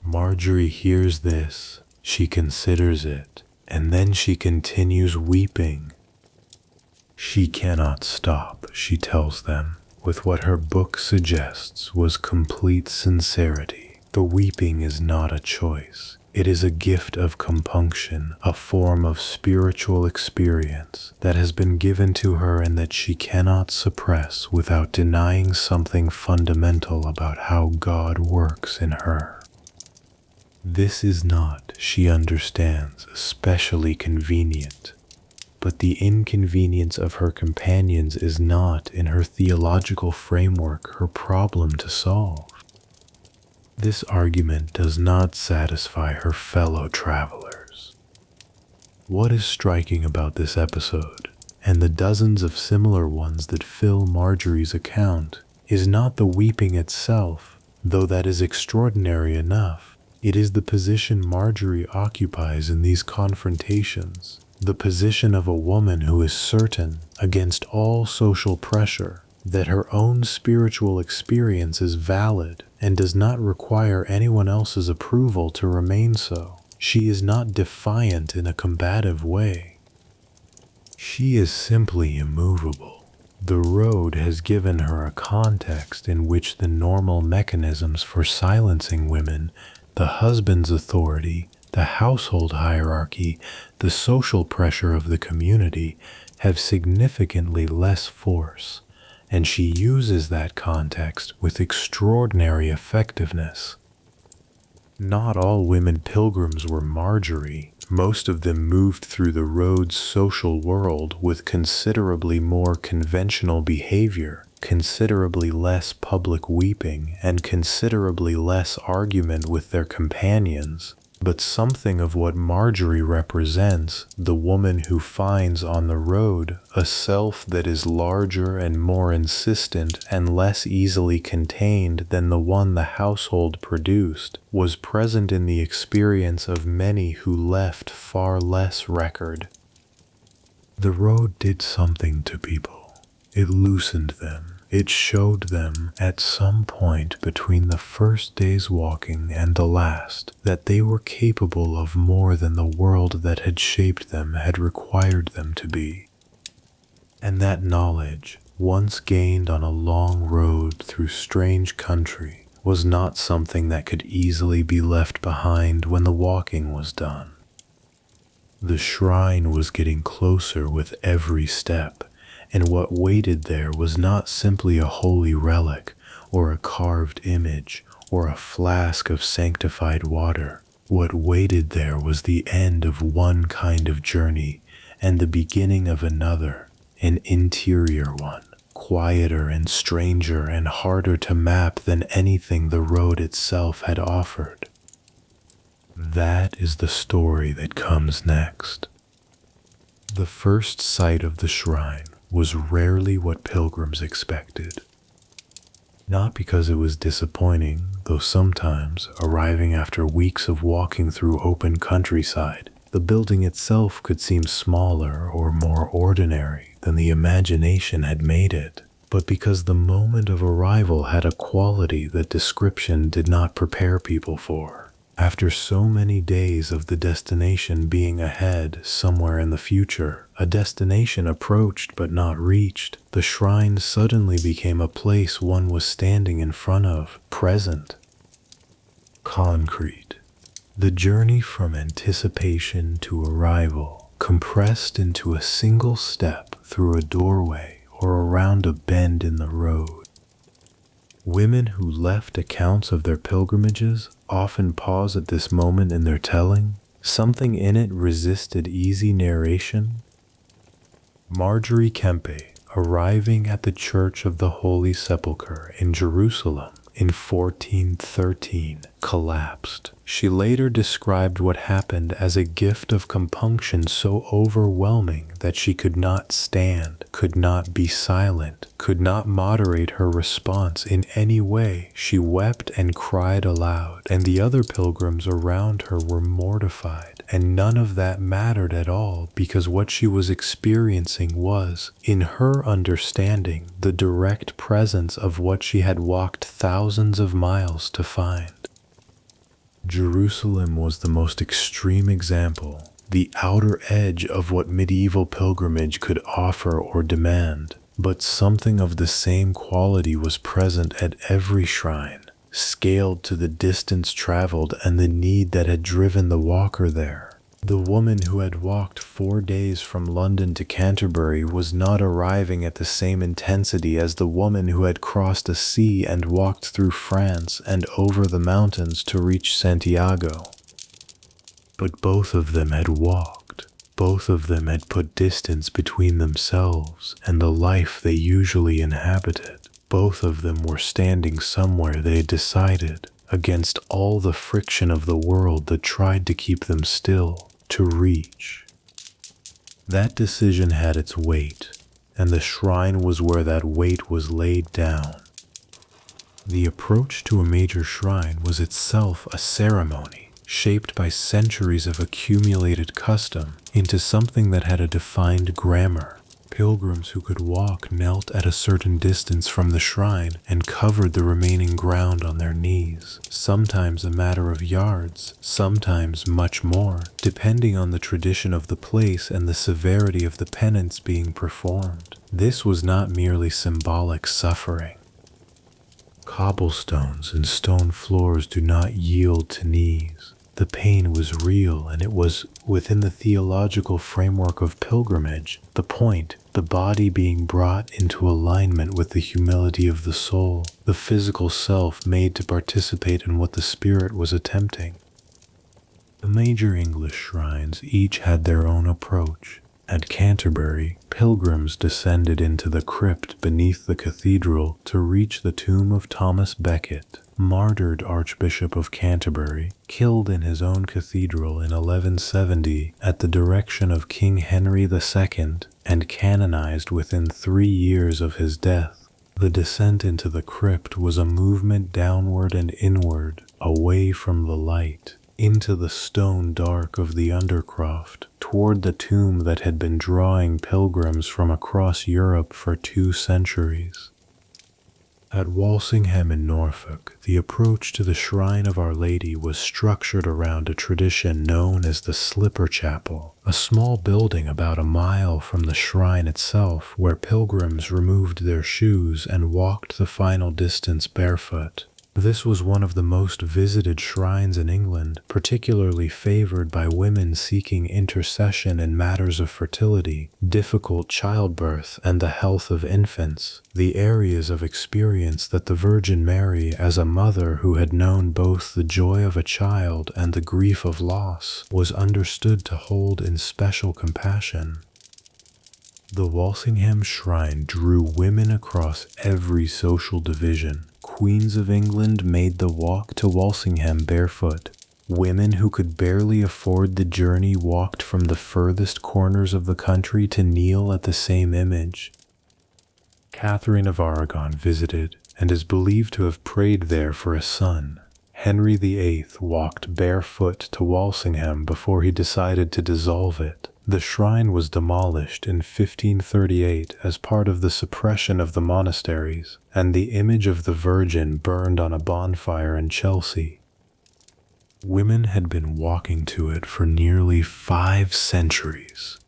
Marjorie hears this, she considers it, and then she continues weeping. She cannot stop, she tells them, with what her book suggests was complete sincerity. The weeping is not a choice. It is a gift of compunction, a form of spiritual experience that has been given to her and that she cannot suppress without denying something fundamental about how God works in her. This is not, she understands, especially convenient. But the inconvenience of her companions is not, in her theological framework, her problem to solve. This argument does not satisfy her fellow travelers. What is striking about this episode, and the dozens of similar ones that fill Marjorie's account, is not the weeping itself, though that is extraordinary enough. It is the position Marjorie occupies in these confrontations, the position of a woman who is certain, against all social pressure, that her own spiritual experience is valid and does not require anyone else's approval to remain so. She is not defiant in a combative way. She is simply immovable. The road has given her a context in which the normal mechanisms for silencing women, the husband's authority, the household hierarchy, the social pressure of the community, have significantly less force, and she uses that context with extraordinary effectiveness. Not all women pilgrims were Marjorie. Most of them moved through the road's social world with considerably more conventional behavior, considerably less public weeping, and considerably less argument with their companions. But something of what Marjorie represents, the woman who finds on the road a self that is larger and more insistent and less easily contained than the one the household produced, was present in the experience of many who left far less record. The road did something to people. It loosened them. It showed them, at some point between the first day's walking and the last, that they were capable of more than the world that had shaped them had required them to be. And that knowledge, once gained on a long road through strange country, was not something that could easily be left behind when the walking was done. The shrine was getting closer with every step, and what waited there was not simply a holy relic, or a carved image, or a flask of sanctified water. What waited there was the end of one kind of journey, and the beginning of another, an interior one, quieter and stranger and harder to map than anything the road itself had offered. That is the story that comes next. The first sight of the shrine was rarely what pilgrims expected. Not because it was disappointing, though sometimes, arriving after weeks of walking through open countryside, the building itself could seem smaller or more ordinary than the imagination had made it, but because the moment of arrival had a quality that description did not prepare people for. After so many days of the destination being ahead somewhere in the future, a destination approached but not reached, the shrine suddenly became a place one was standing in front of, present. Concrete. The journey from anticipation to arrival, compressed into a single step through a doorway or around a bend in the road. Women who left accounts of their pilgrimages often pause at this moment in their telling. Something in it resisted easy narration. Marjorie Kempe, arriving at the Church of the Holy Sepulchre in Jerusalem in 1413, collapsed. She later described what happened as a gift of compunction so overwhelming that she could not stand, could not be silent, could not moderate her response in any way. She wept and cried aloud, and the other pilgrims around her were mortified, and none of that mattered at all because what she was experiencing was, in her understanding, the direct presence of what she had walked thousands of miles to find. Jerusalem was the most extreme example, the outer edge of what medieval pilgrimage could offer or demand, but something of the same quality was present at every shrine, scaled to the distance traveled and the need that had driven the walker there. The woman who had walked 4 days from London to Canterbury was not arriving at the same intensity as the woman who had crossed a sea and walked through France and over the mountains to reach Santiago. But both of them had walked. Both of them had put distance between themselves and the life they usually inhabited. Both of them were standing somewhere they had decided, against all the friction of the world that tried to keep them still, to reach. That decision had its weight, and the shrine was where that weight was laid down. The approach to a major shrine was itself a ceremony, shaped by centuries of accumulated custom into something that had a defined grammar. Pilgrims who could walk knelt at a certain distance from the shrine and covered the remaining ground on their knees, sometimes a matter of yards, sometimes much more, depending on the tradition of the place and the severity of the penance being performed. This was not merely symbolic suffering. Cobblestones and stone floors do not yield to knees. The pain was real, and it was within the theological framework of pilgrimage, the point, the body being brought into alignment with the humility of the soul, the physical self made to participate in what the spirit was attempting. The major English shrines each had their own approach. At Canterbury, pilgrims descended into the crypt beneath the cathedral to reach the tomb of Thomas Becket, martyred Archbishop of Canterbury, killed in his own cathedral in 1170 at the direction of King Henry II, and canonized within 3 years of his death. The descent into the crypt was a movement downward and inward, away from the light, into the stone dark of the undercroft, toward the tomb that had been drawing pilgrims from across Europe for 2 centuries. At Walsingham in Norfolk, the approach to the Shrine of Our Lady was structured around a tradition known as the Slipper Chapel, a small building about a mile from the shrine itself where pilgrims removed their shoes and walked the final distance barefoot. This was one of the most visited shrines in England, particularly favored by women seeking intercession in matters of fertility, difficult childbirth, and the health of infants, the areas of experience that the Virgin Mary, as a mother who had known both the joy of a child and the grief of loss, was understood to hold in special compassion. The Walsingham Shrine drew women across every social division. Queens of England made the walk to Walsingham barefoot. Women who could barely afford the journey walked from the furthest corners of the country to kneel at the same image. Catherine of Aragon visited and is believed to have prayed there for a son. Henry VIII walked barefoot to Walsingham before he decided to dissolve it. The shrine was demolished in 1538 as part of the suppression of the monasteries, and the image of the Virgin burned on a bonfire in Chelsea. Women had been walking to it for nearly 5 centuries.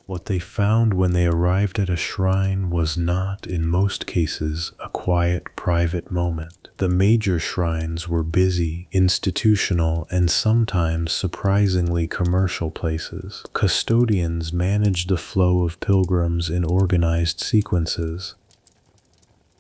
What they found when they arrived at a shrine was not, in most cases, a quiet, private moment. The major shrines were busy, institutional, and sometimes surprisingly commercial places. Custodians managed the flow of pilgrims in organized sequences.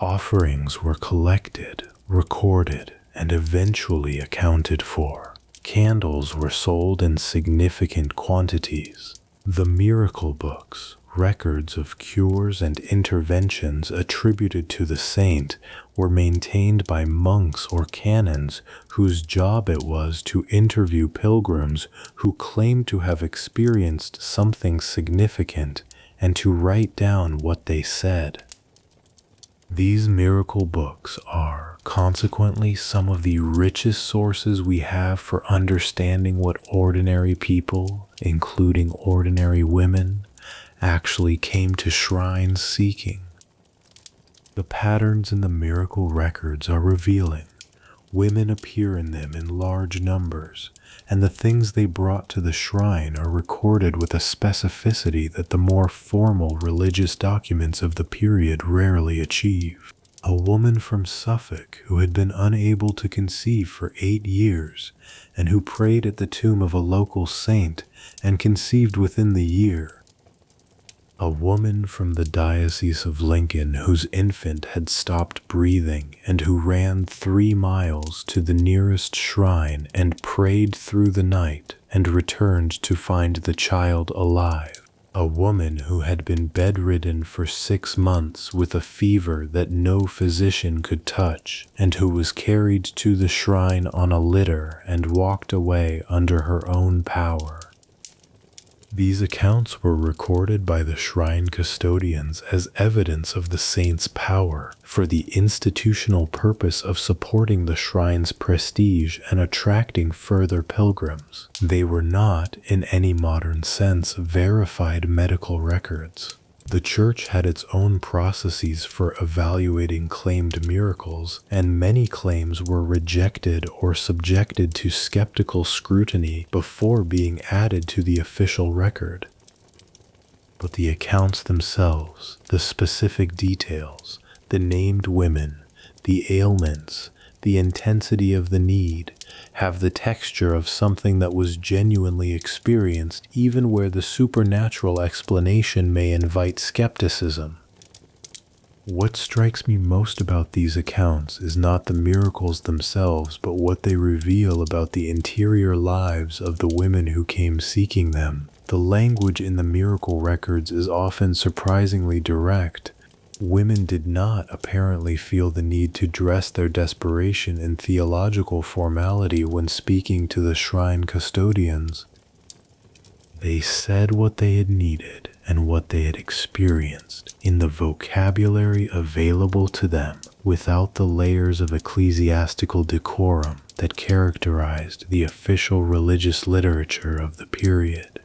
Offerings were collected, recorded, and eventually accounted for. Candles were sold in significant quantities. The miracle books, records of cures and interventions attributed to the saint, were maintained by monks or canons whose job it was to interview pilgrims who claimed to have experienced something significant and to write down what they said. These miracle books are, consequently, some of the richest sources we have for understanding what ordinary people, including ordinary women, actually came to shrines seeking. The patterns in the miracle records are revealing. Women appear in them in large numbers, and the things they brought to the shrine are recorded with a specificity that the more formal religious documents of the period rarely achieved. A woman from Suffolk who had been unable to conceive for 8 years and who prayed at the tomb of a local saint and conceived within the year. A woman from the Diocese of Lincoln whose infant had stopped breathing and who ran 3 miles to the nearest shrine and prayed through the night and returned to find the child alive. A woman who had been bedridden for 6 months with a fever that no physician could touch, and who was carried to the shrine on a litter and walked away under her own power. These accounts were recorded by the shrine custodians as evidence of the saint's power for the institutional purpose of supporting the shrine's prestige and attracting further pilgrims. They were not, in any modern sense, verified medical records. The Church had its own processes for evaluating claimed miracles, and many claims were rejected or subjected to skeptical scrutiny before being added to the official record. But the accounts themselves, the specific details, the named women, the ailments, the intensity of the need, have the texture of something that was genuinely experienced even where the supernatural explanation may invite skepticism. What strikes me most about these accounts is not the miracles themselves, but what they reveal about the interior lives of the women who came seeking them. The language in the miracle records is often surprisingly direct. Women did not apparently feel the need to dress their desperation in theological formality when speaking to the shrine custodians. They said what they had needed and what they had experienced in the vocabulary available to them, without the layers of ecclesiastical decorum that characterized the official religious literature of the period.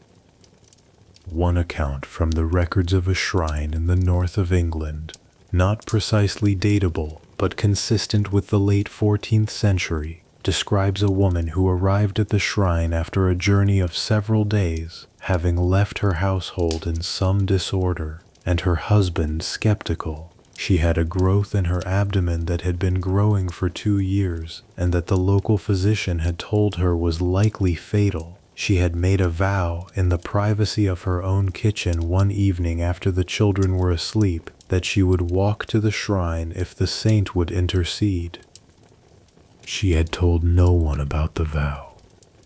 One account from the records of a shrine in the north of England, not precisely datable, but consistent with the late 14th century, describes a woman who arrived at the shrine after a journey of several days, having left her household in some disorder, and her husband skeptical. She had a growth in her abdomen that had been growing for 2 years, and that the local physician had told her was likely fatal. She had made a vow in the privacy of her own kitchen one evening after the children were asleep that she would walk to the shrine if the saint would intercede. She had told no one about the vow.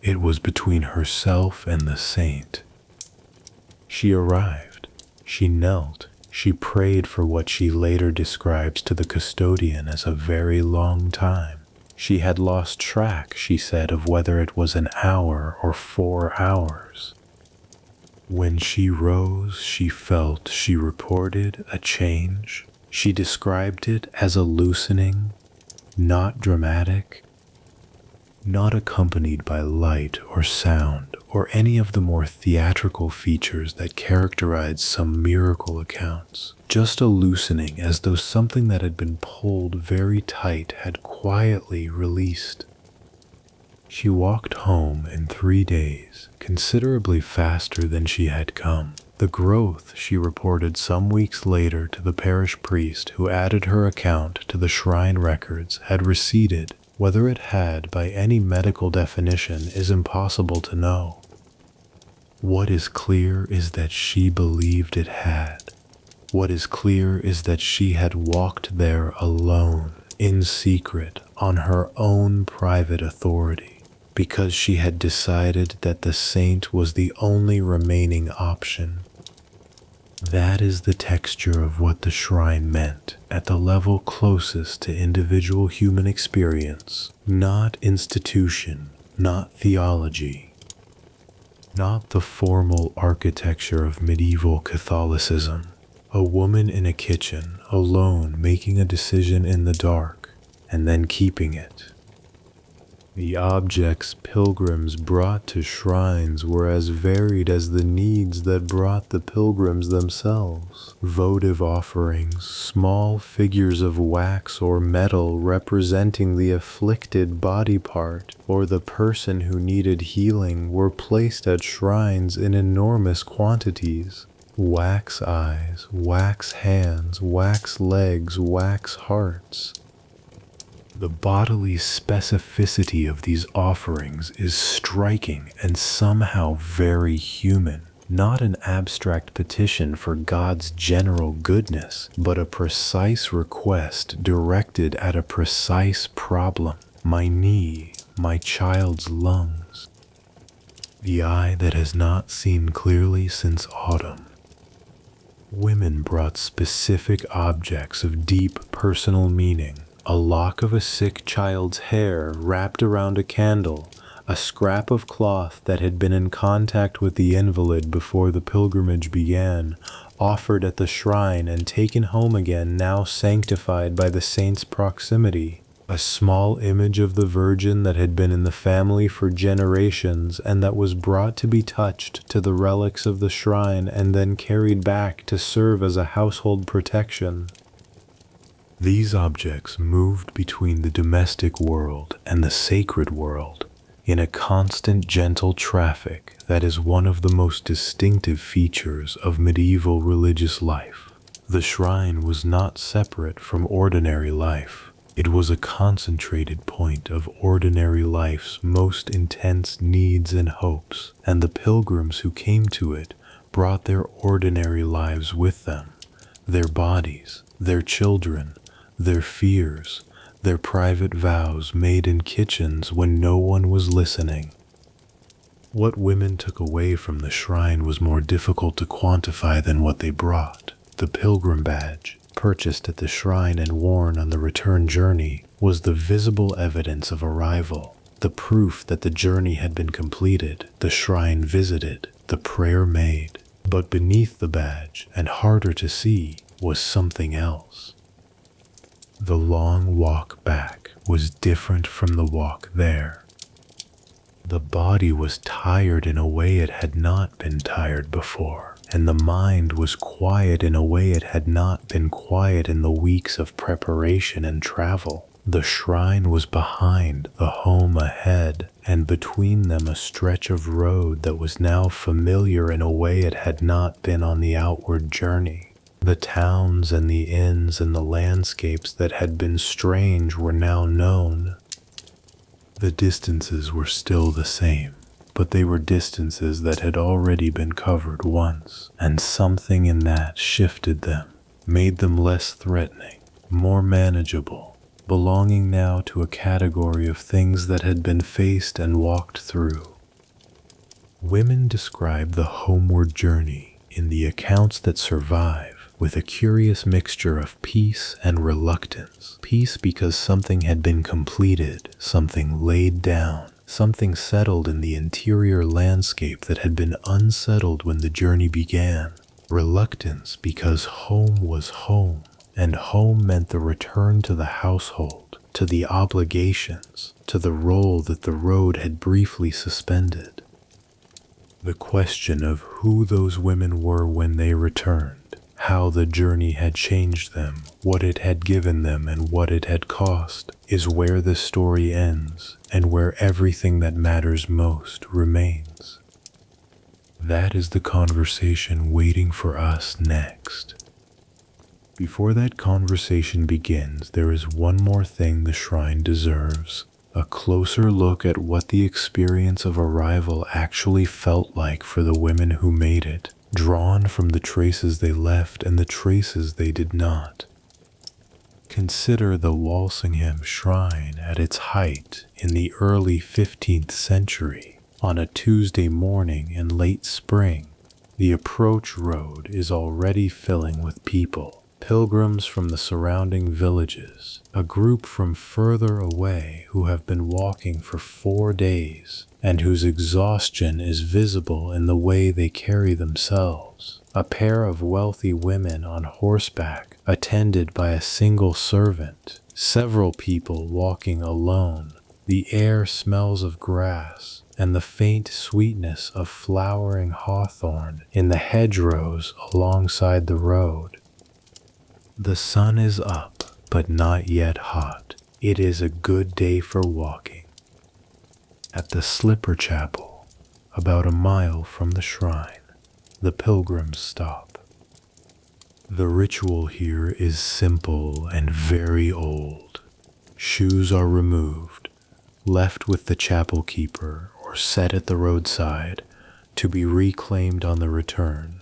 It was between herself and the saint. She arrived. She knelt. She prayed for what she later describes to the custodian as a very long time. She had lost track, she said, of whether it was an hour or 4 hours. When she rose, she felt, she reported, a change. She described it as a loosening, not dramatic, not accompanied by light or sound or any of the more theatrical features that characterize some miracle accounts. Just a loosening, as though something that had been pulled very tight had quietly released. She walked home in 3 days, considerably faster than she had come. The growth, she reported some weeks later to the parish priest who added her account to the shrine records, had receded. Whether it had by any medical definition is impossible to know. What is clear is that she believed it had. What is clear is that she had walked there alone, in secret, on her own private authority, because she had decided that the saint was the only remaining option. That is the texture of what the shrine meant at the level closest to individual human experience, not institution, not theology, not the formal architecture of medieval Catholicism. A woman in a kitchen, alone, making a decision in the dark, and then keeping it. The objects pilgrims brought to shrines were as varied as the needs that brought the pilgrims themselves. Votive offerings, small figures of wax or metal representing the afflicted body part or the person who needed healing were placed at shrines in enormous quantities. Wax eyes, wax hands, wax legs, wax hearts. The bodily specificity of these offerings is striking and somehow very human. Not an abstract petition for God's general goodness, but a precise request directed at a precise problem. My knee, my child's lungs. The eye that has not seen clearly since autumn. Women brought specific objects of deep personal meaning. A lock of a sick child's hair wrapped around a candle, a scrap of cloth that had been in contact with the invalid before the pilgrimage began, offered at the shrine and taken home again, now sanctified by the saint's proximity. A small image of the Virgin that had been in the family for generations and that was brought to be touched to the relics of the shrine and then carried back to serve as a household protection. These objects moved between the domestic world and the sacred world in a constant gentle traffic that is one of the most distinctive features of medieval religious life. The shrine was not separate from ordinary life. It was a concentrated point of ordinary life's most intense needs and hopes, and the pilgrims who came to it brought their ordinary lives with them, their bodies, their children, their fears, their private vows made in kitchens when no one was listening. What women took away from the shrine was more difficult to quantify than what they brought. The pilgrim badge, purchased at the shrine and worn on the return journey, was the visible evidence of arrival, the proof that the journey had been completed, the shrine visited, the prayer made. But beneath the badge, and harder to see, was something else. The long walk back was different from the walk there. The body was tired in a way it had not been tired before, and the mind was quiet in a way it had not been quiet in the weeks of preparation and travel. The shrine was behind, the home ahead, and between them a stretch of road that was now familiar in a way it had not been on the outward journey. The towns and the inns and the landscapes that had been strange were now known. The distances were still the same, but they were distances that had already been covered once, and something in that shifted them, made them less threatening, more manageable, belonging now to a category of things that had been faced and walked through. Women describe the homeward journey in the accounts that survive with a curious mixture of peace and reluctance. Peace because something had been completed, something laid down, something settled in the interior landscape that had been unsettled when the journey began. Reluctance because home was home, and home meant the return to the household, to the obligations, to the role that the road had briefly suspended. The question of who those women were when they returned, how the journey had changed them, what it had given them, and what it had cost, is where the story ends, and where everything that matters most remains. That is the conversation waiting for us next. Before that conversation begins, there is one more thing the shrine deserves. A closer look at what the experience of arrival actually felt like for the women who made it, drawn from the traces they left and the traces they did not. Consider the Walsingham shrine at its height in the early 15th century. On a Tuesday morning in late spring, the approach road is already filling with people. Pilgrims from the surrounding villages, a group from further away who have been walking for 4 days and whose exhaustion is visible in the way they carry themselves. A pair of wealthy women on horseback, attended by a single servant. Several people walking alone. The air smells of grass and the faint sweetness of flowering hawthorn in the hedgerows alongside the road. The sun is up, but not yet hot. It is a good day for walking. At the Slipper Chapel, about a mile from the shrine, the pilgrims stop. The ritual here is simple and very old. Shoes are removed, left with the chapel keeper or set at the roadside to be reclaimed on the return.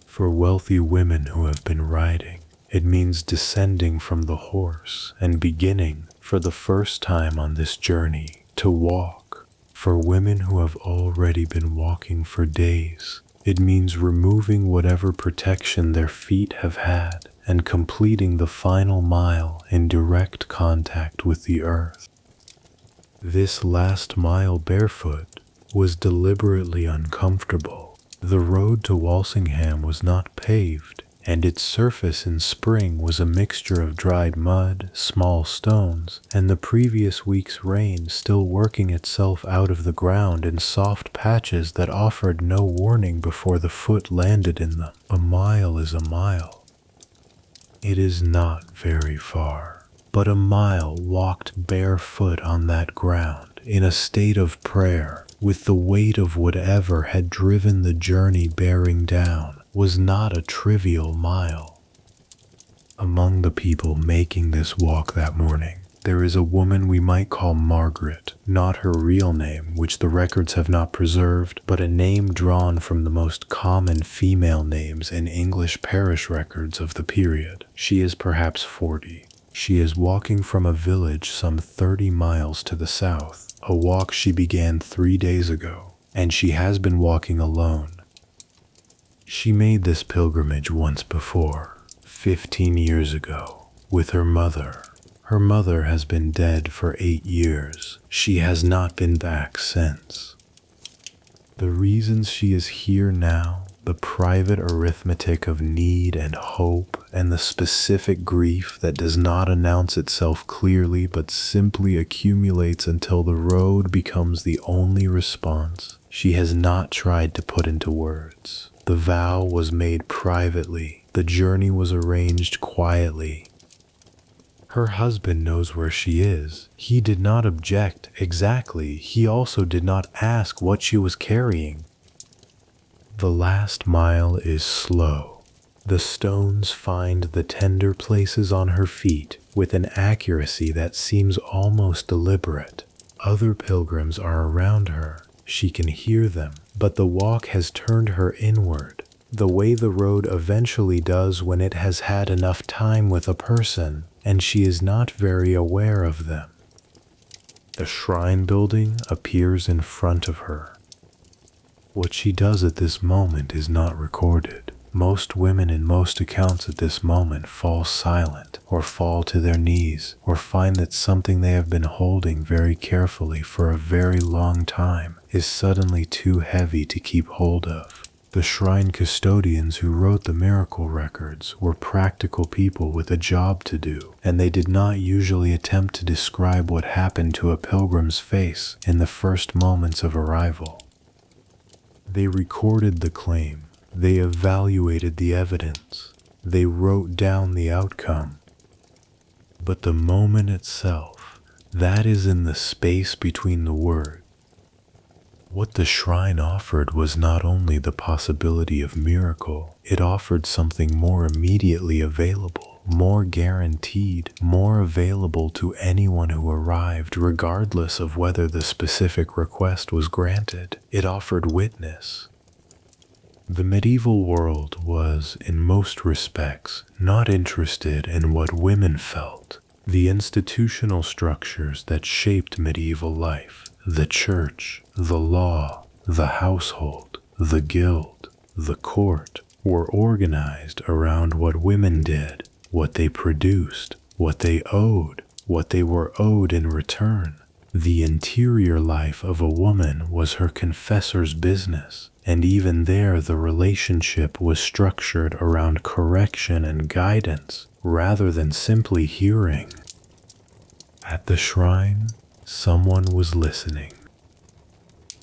For wealthy women who have been riding, it means descending from the horse and beginning, for the first time on this journey, to walk. For women who have already been walking for days, it means removing whatever protection their feet have had and completing the final mile in direct contact with the earth. This last mile barefoot was deliberately uncomfortable. The road to Walsingham was not paved, and its surface in spring was a mixture of dried mud, small stones, and the previous week's rain still working itself out of the ground in soft patches that offered no warning before the foot landed in them. A mile is a mile. It is not very far, but a mile walked barefoot on that ground in a state of prayer, with the weight of whatever had driven the journey bearing down, was not a trivial mile. Among the people making this walk that morning, there is a woman we might call Margaret, not her real name, which the records have not preserved, but a name drawn from the most common female names in English parish records of the period. She is perhaps 40. She is walking from a village some 30 miles to the south, a walk she began 3 days ago, and she has been walking alone. She made this pilgrimage once before, 15 years ago, with her mother. Her mother has been dead for 8 years. She has not been back since. The reasons she is here now, the private arithmetic of need and hope, and the specific grief that does not announce itself clearly but simply accumulates until the road becomes the only response, she has not tried to put into words. The vow was made privately. The journey was arranged quietly. Her husband knows where she is. He did not object exactly. He also did not ask what she was carrying. The last mile is slow. The stones find the tender places on her feet with an accuracy that seems almost deliberate. Other pilgrims are around her. She can hear them, but the walk has turned her inward, the way the road eventually does when it has had enough time with a person, and she is not very aware of them. The shrine building appears in front of her. What she does at this moment is not recorded. Most women in most accounts at this moment fall silent, or fall to their knees, or find that something they have been holding very carefully for a very long time is suddenly too heavy to keep hold of. The shrine custodians who wrote the miracle records were practical people with a job to do, and they did not usually attempt to describe what happened to a pilgrim's face in the first moments of arrival. They recorded the claim, they evaluated the evidence, they wrote down the outcome. But the moment itself, that is in the space between the words. What the shrine offered was not only the possibility of miracle, it offered something more immediately available, more guaranteed, more available to anyone who arrived, regardless of whether the specific request was granted. It offered witness. The medieval world was, in most respects, not interested in what women felt. The institutional structures that shaped medieval life, the church, the law, the household, the guild, the court, were organized around what women did, what they produced, what they owed, what they were owed in return. The interior life of a woman was her confessor's business, and even there the relationship was structured around correction and guidance, rather than simply hearing. At the shrine, someone was listening.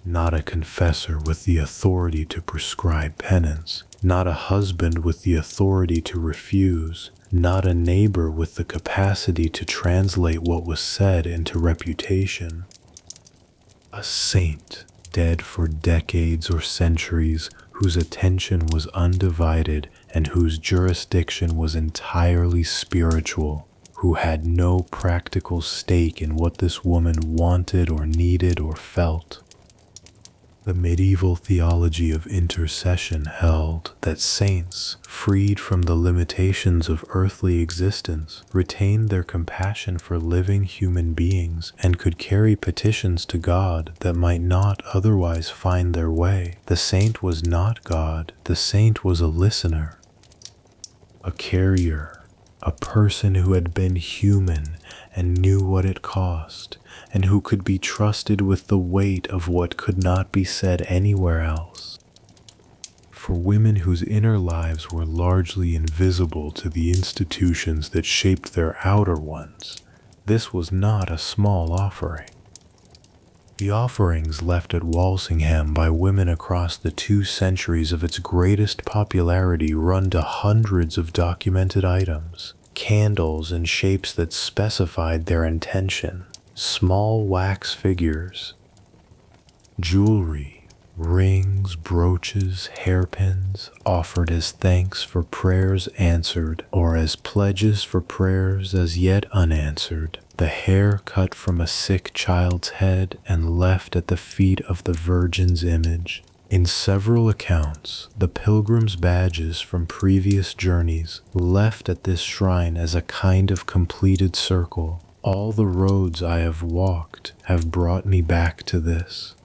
Not a confessor with the authority to prescribe penance, not a husband with the authority to refuse, not a neighbor with the capacity to translate what was said into reputation. A saint, dead for decades or centuries, whose attention was undivided and whose jurisdiction was entirely spiritual, who had no practical stake in what this woman wanted or needed or felt. The medieval theology of intercession held that saints, freed from the limitations of earthly existence, retained their compassion for living human beings and could carry petitions to God that might not otherwise find their way. The saint was not God, the saint was a listener, a carrier, a person who had been human and knew what it cost, and who could be trusted with the weight of what could not be said anywhere else. For women whose inner lives were largely invisible to the institutions that shaped their outer ones, this was not a small offering. The offerings left at Walsingham by women across the 2 centuries of its greatest popularity run to hundreds of documented items, candles in shapes that specified their intention, small wax figures, jewelry, rings, brooches, hairpins, offered as thanks for prayers answered or as pledges for prayers as yet unanswered, the hair cut from a sick child's head and left at the feet of the Virgin's image. In several accounts, the pilgrims' badges from previous journeys left at this shrine as a kind of completed circle. All the roads I have walked have brought me back to this.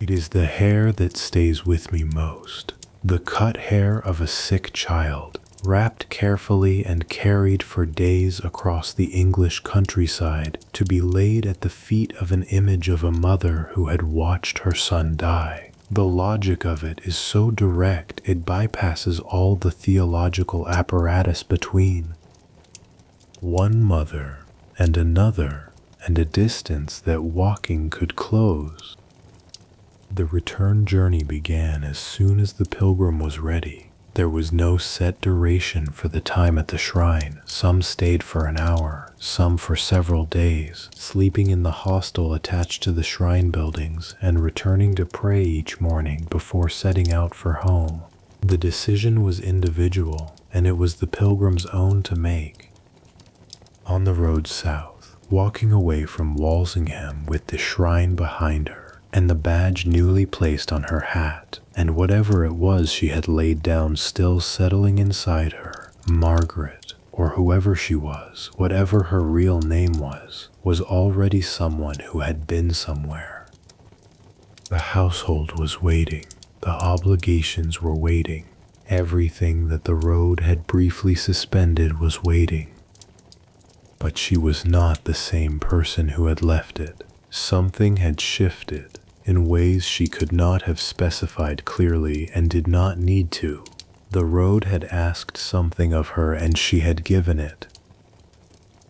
It is the hair that stays with me most, the cut hair of a sick child, wrapped carefully and carried for days across the English countryside to be laid at the feet of an image of a mother who had watched her son die. The logic of it is so direct it bypasses all the theological apparatus between. One mother and another, and a distance that walking could close. The return journey began as soon as the pilgrim was ready. There was no set duration for the time at the shrine. Some stayed for an hour, some for several days, sleeping in the hostel attached to the shrine buildings and returning to pray each morning before setting out for home. The decision was individual, and it was the pilgrim's own to make. On the road south, walking away from Walsingham with the shrine behind her, and the badge newly placed on her hat, and whatever it was she had laid down still settling inside her, Margaret, or whoever she was, whatever her real name was already someone who had been somewhere. The household was waiting, the obligations were waiting, everything that the road had briefly suspended was waiting. But she was not the same person who had left it. Something had shifted in ways she could not have specified clearly and did not need to. The road had asked something of her and she had given it.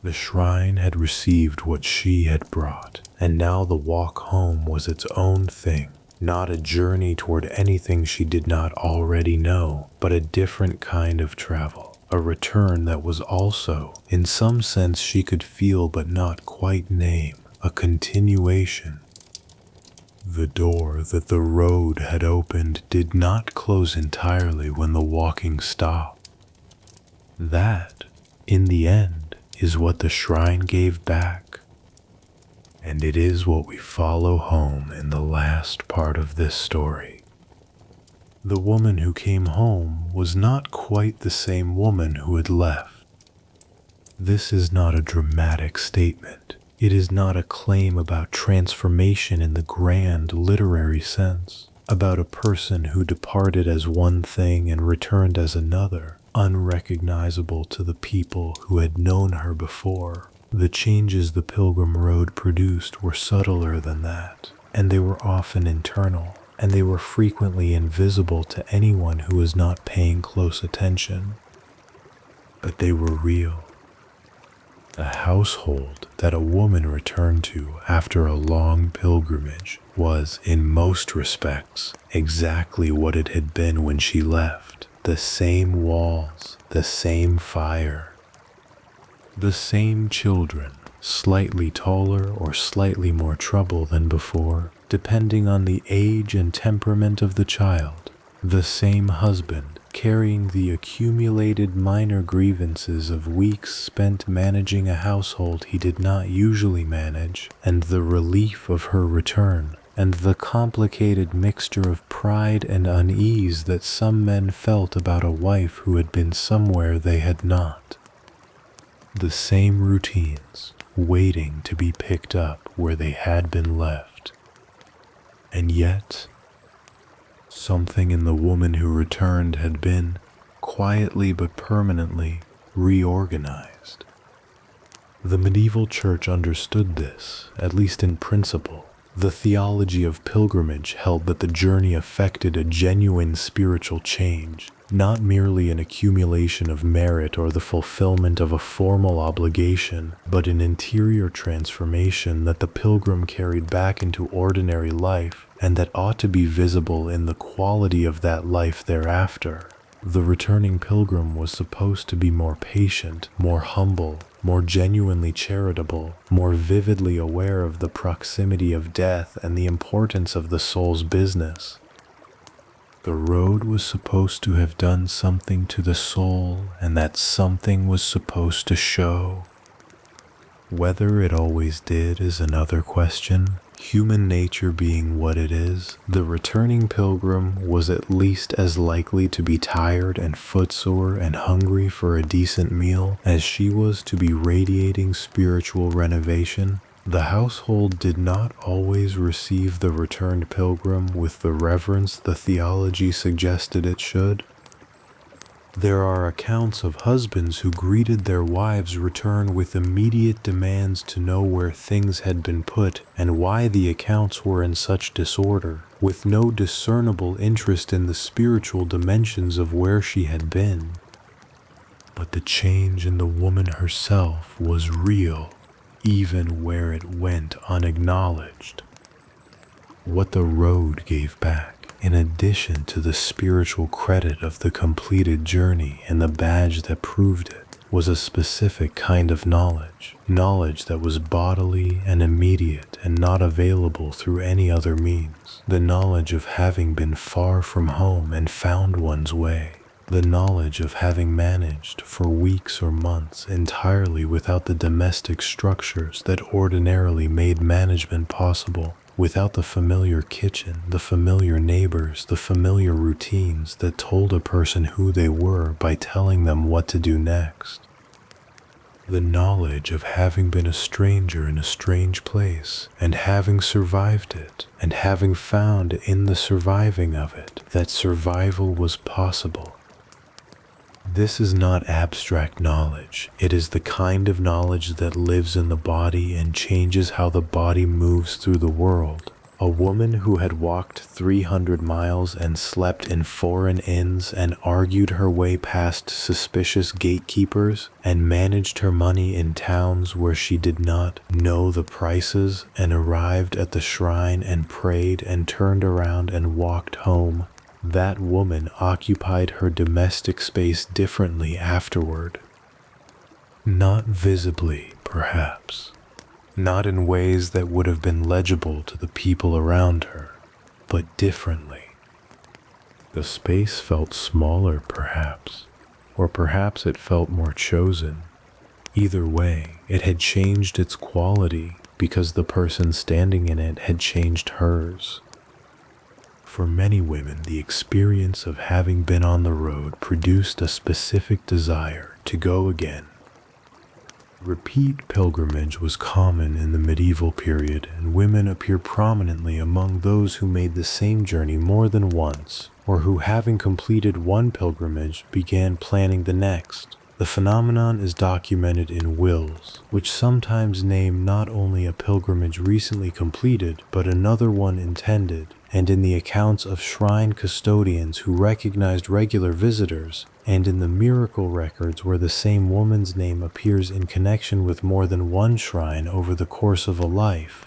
The shrine had received what she had brought, and now the walk home was its own thing, not a journey toward anything she did not already know, but a different kind of travel, a return that was also, in some sense she could feel but not quite name, a continuation. The door that the road had opened did not close entirely when the walking stopped. That, in the end, is what the shrine gave back. And it is what we follow home in the last part of this story. The woman who came home was not quite the same woman who had left. This is not a dramatic statement. It is not a claim about transformation in the grand literary sense, about a person who departed as one thing and returned as another, unrecognizable to the people who had known her before. The changes the Pilgrim Road produced were subtler than that, and they were often internal, and they were frequently invisible to anyone who was not paying close attention. But they were real. A household that a woman returned to after a long pilgrimage was, in most respects, exactly what it had been when she left. The same walls, the same fire, the same children, slightly taller or slightly more trouble than before, depending on the age and temperament of the child. The same husband, carrying the accumulated minor grievances of weeks spent managing a household he did not usually manage, and the relief of her return, and the complicated mixture of pride and unease that some men felt about a wife who had been somewhere they had not. The same routines, waiting to be picked up where they had been left. And yet, something in the woman who returned had been, quietly but permanently, reorganized. The medieval church understood this, at least in principle. The theology of pilgrimage held that the journey affected a genuine spiritual change, not merely an accumulation of merit or the fulfillment of a formal obligation, but an interior transformation that the pilgrim carried back into ordinary life and that ought to be visible in the quality of that life thereafter. The returning pilgrim was supposed to be more patient, more humble, more genuinely charitable, more vividly aware of the proximity of death and the importance of the soul's business. The road was supposed to have done something to the soul, and that something was supposed to show. Whether it always did is another question. Human nature being what it is, the returning pilgrim was at least as likely to be tired and footsore and hungry for a decent meal as she was to be radiating spiritual renovation. The household did not always receive the returned pilgrim with the reverence the theology suggested it should. There are accounts of husbands who greeted their wives' return with immediate demands to know where things had been put and why the accounts were in such disorder, with no discernible interest in the spiritual dimensions of where she had been. But the change in the woman herself was real, even where it went unacknowledged. What the road gave back, in addition to the spiritual credit of the completed journey and the badge that proved it, was a specific kind of knowledge that was bodily and immediate and not available through any other means, the knowledge of having been far from home and found one's way, the knowledge of having managed for weeks or months entirely without the domestic structures that ordinarily made management possible, without the familiar kitchen, the familiar neighbors, the familiar routines that told a person who they were by telling them what to do next. The knowledge of having been a stranger in a strange place, and having survived it, and having found in the surviving of it that survival was possible. This is not abstract knowledge. It is the kind of knowledge that lives in the body and changes how the body moves through the world. A woman who had walked 300 miles and slept in foreign inns and argued her way past suspicious gatekeepers and managed her money in towns where she did not know the prices and arrived at the shrine and prayed and turned around and walked home. That woman occupied her domestic space differently afterward. Not visibly, perhaps. Not in ways that would have been legible to the people around her, but differently. The space felt smaller, perhaps, or perhaps it felt more chosen. Either way, it had changed its quality because the person standing in it had changed hers. For many women, the experience of having been on the road produced a specific desire to go again. Repeat pilgrimage was common in the medieval period, and women appear prominently among those who made the same journey more than once, or who, having completed one pilgrimage, began planning the next. The phenomenon is documented in wills, which sometimes name not only a pilgrimage recently completed, but another one intended, and in the accounts of shrine custodians who recognized regular visitors, and in the miracle records where the same woman's name appears in connection with more than one shrine over the course of a life.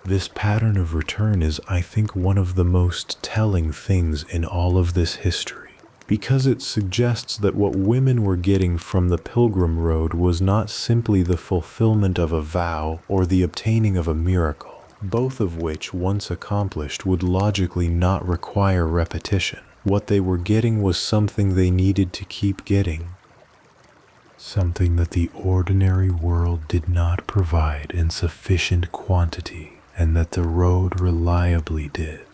This pattern of return is, I think, one of the most telling things in all of this history, because it suggests that what women were getting from the pilgrim road was not simply the fulfillment of a vow or the obtaining of a miracle. both of which, once accomplished, would logically not require repetition. What they were getting was something they needed to keep getting, something that the ordinary world did not provide in sufficient quantity, and that the road reliably did.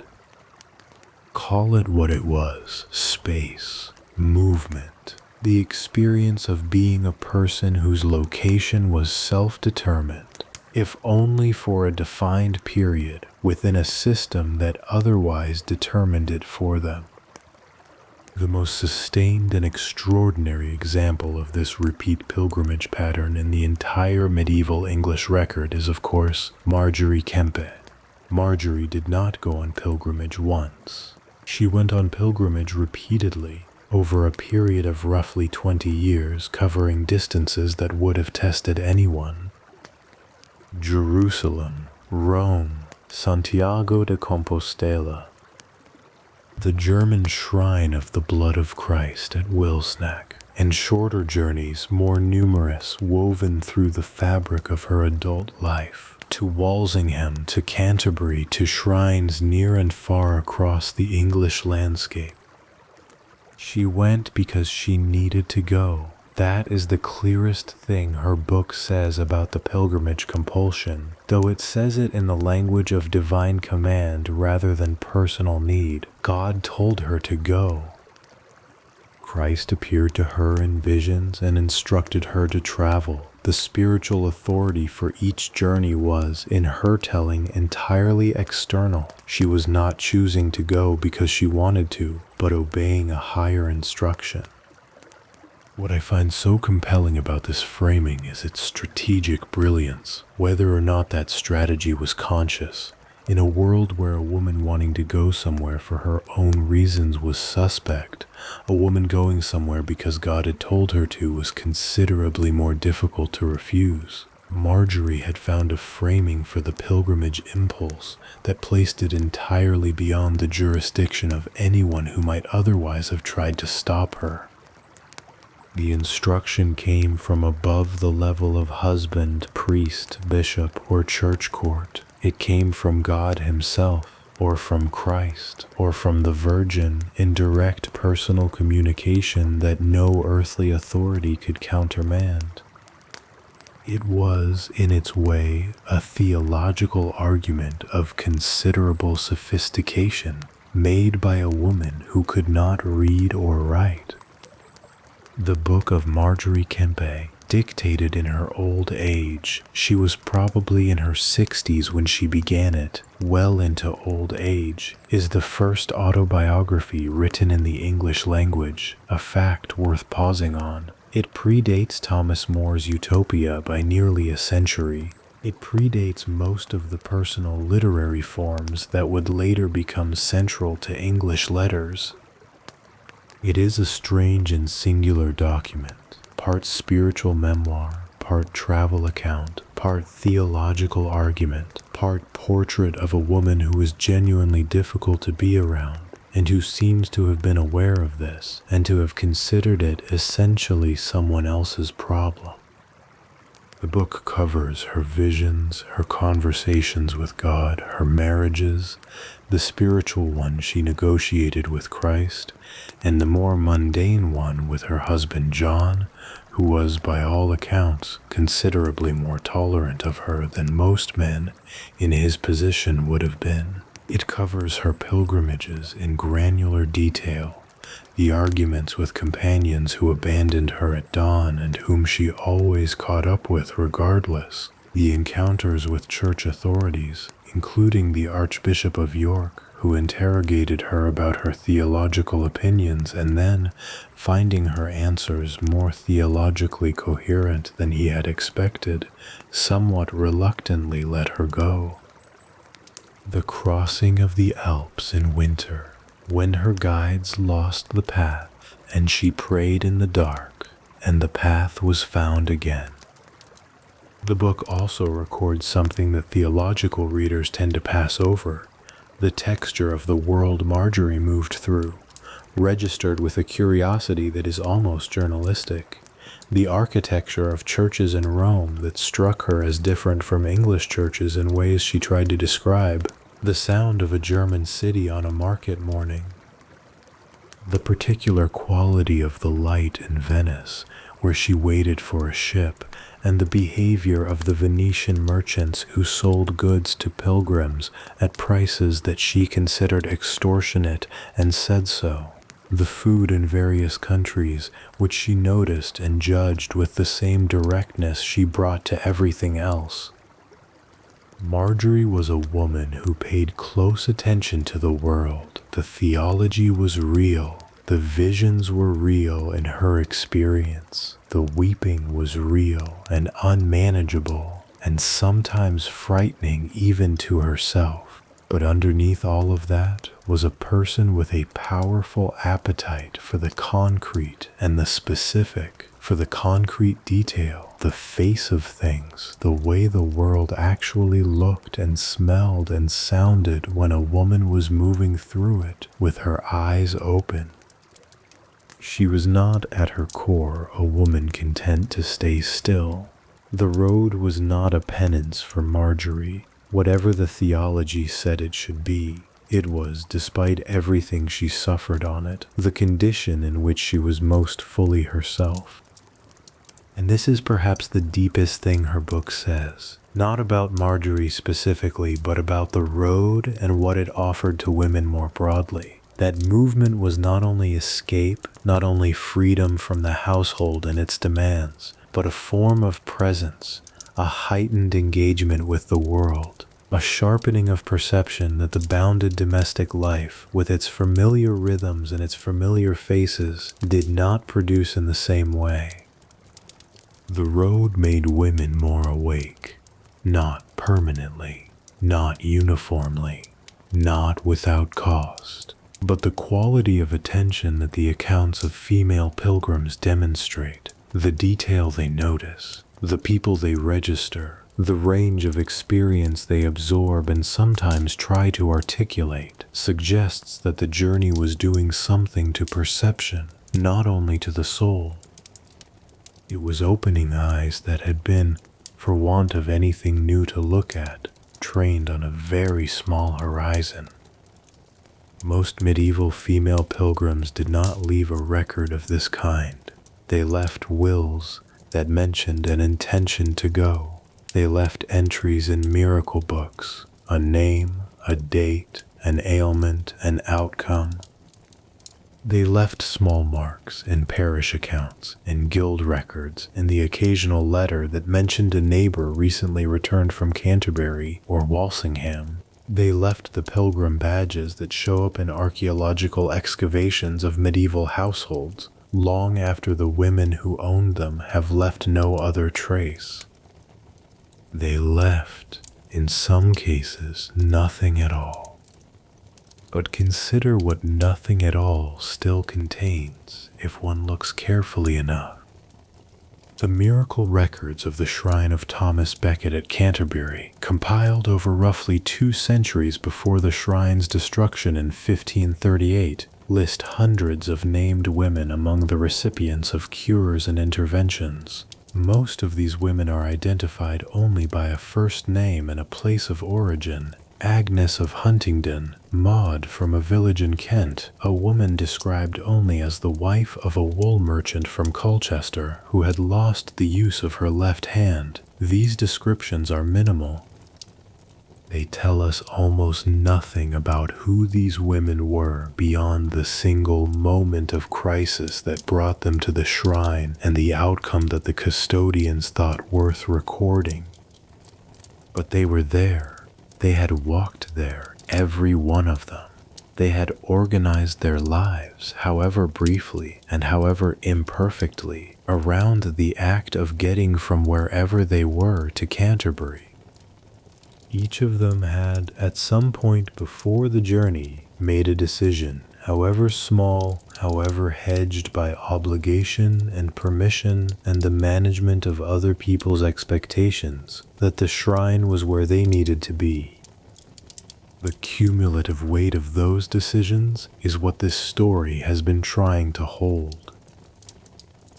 Call it what it was: space, movement, the experience of being a person whose location was self-determined, if only for a defined period within a system that otherwise determined it for them. The most sustained and extraordinary example of this repeat pilgrimage pattern in the entire medieval English record is, of course, Marjorie Kempe. Marjorie did not go on pilgrimage once. She went on pilgrimage repeatedly over a period of roughly 20 years, covering distances that would have tested anyone. Jerusalem, Rome, Santiago de Compostela, the German shrine of the blood of Christ at Wilsnack, and shorter journeys, more numerous, woven through the fabric of her adult life, to Walsingham, to Canterbury, to shrines near and far across the English landscape. She went because she needed to go. That is the clearest thing her book says about the pilgrimage compulsion, though it says it in the language of divine command rather than personal need. God told her to go. Christ appeared to her in visions and instructed her to travel. The spiritual authority for each journey was, in her telling, entirely external. She was not choosing to go because she wanted to, but obeying a higher instruction. What I find so compelling about this framing is its strategic brilliance, whether or not that strategy was conscious. In a world where a woman wanting to go somewhere for her own reasons was suspect, a woman going somewhere because God had told her to was considerably more difficult to refuse. Marjorie had found a framing for the pilgrimage impulse that placed it entirely beyond the jurisdiction of anyone who might otherwise have tried to stop her. The instruction came from above the level of husband, priest, bishop, or church court. It came from God himself, or from Christ, or from the Virgin, in direct personal communication that no earthly authority could countermand. It was, in its way, a theological argument of considerable sophistication, made by a woman who could not read or write. The book of Marjorie Kempe, dictated in her old age, she was probably in her 60s when she began it, well into old age, is the first autobiography written in the English language, a fact worth pausing on. It predates Thomas More's Utopia by nearly a century. It predates most of the personal literary forms that would later become central to English letters. It is a strange and singular document, part spiritual memoir, part travel account, part theological argument, part portrait of a woman who is genuinely difficult to be around, and who seems to have been aware of this, and to have considered it essentially someone else's problem. The book covers her visions, her conversations with God, her marriages, the spiritual one she negotiated with Christ, and the more mundane one with her husband John, who was, by all accounts, considerably more tolerant of her than most men in his position would have been. It covers her pilgrimages in granular detail, the arguments with companions who abandoned her at dawn and whom she always caught up with regardless, the encounters with church authorities, including the Archbishop of York, who interrogated her about her theological opinions and then, finding her answers more theologically coherent than he had expected, somewhat reluctantly let her go. The crossing of the Alps in winter, when her guides lost the path, and she prayed in the dark, and the path was found again. The book also records something that theological readers tend to pass over: the texture of the world Marjorie moved through, registered with a curiosity that is almost journalistic. the architecture of churches in Rome that struck her as different from English churches in ways she tried to describe, the sound of a German city on a market morning, the particular quality of the light in Venice where she waited for a ship, and the behavior of the Venetian merchants who sold goods to pilgrims at prices that she considered extortionate and said so. The food in various countries, which she noticed and judged with the same directness she brought to everything else. Marjorie was a woman who paid close attention to the world. The theology was real. The visions were real in her experience. The weeping was real and unmanageable, and sometimes frightening even to herself. But underneath all of that was a person with a powerful appetite for the concrete and the specific, for the concrete detail, the face of things, the way the world actually looked and smelled and sounded when a woman was moving through it with her eyes open. She was not at her core a woman content to stay still. The road was not a penance for Marjorie. Whatever the theology said it should be, it was, despite everything she suffered on it, the condition in which she was most fully herself. And this is perhaps the deepest thing her book says, not about Marjorie specifically, but about the road and what it offered to women more broadly. That movement was not only escape, not only freedom from the household and its demands, but a form of presence, a heightened engagement with the world, a sharpening of perception that the bounded domestic life, with its familiar rhythms and its familiar faces, did not produce in the same way. The road made women more awake, not permanently, not uniformly, not without cost. But the quality of attention that the accounts of female pilgrims demonstrate, the detail they notice, the people they register, the range of experience they absorb and sometimes try to articulate, suggests that the journey was doing something to perception, not only to the soul. It was opening eyes that had been, for want of anything new to look at, trained on a very small horizon. Most medieval female pilgrims did not leave a record of this kind. They left wills that mentioned an intention to go. They left entries in miracle books, a name, a date, an ailment, an outcome. They left small marks in parish accounts, in guild records, in the occasional letter that mentioned a neighbor recently returned from Canterbury or Walsingham. They left the pilgrim badges that show up in archaeological excavations of medieval households, long after the women who owned them have left no other trace. They left, in some cases, nothing at all. But consider what nothing at all still contains if one looks carefully enough. The miracle records of the shrine of Thomas Becket at Canterbury, compiled over roughly 2 centuries before the shrine's destruction in 1538, list hundreds of named women among the recipients of cures and interventions. Most of these women are identified only by a first name and a place of origin. Agnes of Huntingdon, Maud from a village in Kent, a woman described only as the wife of a wool merchant from Colchester who had lost the use of her left hand. These descriptions are minimal. They tell us almost nothing about who these women were beyond the single moment of crisis that brought them to the shrine and the outcome that the custodians thought worth recording. But they were there. They had walked there, every one of them. They had organized their lives, however briefly and however imperfectly, around the act of getting from wherever they were to Canterbury. Each of them had, at some point before the journey, made a decision, however small, however hedged by obligation and permission and the management of other people's expectations, that the shrine was where they needed to be. The cumulative weight of those decisions is what this story has been trying to hold.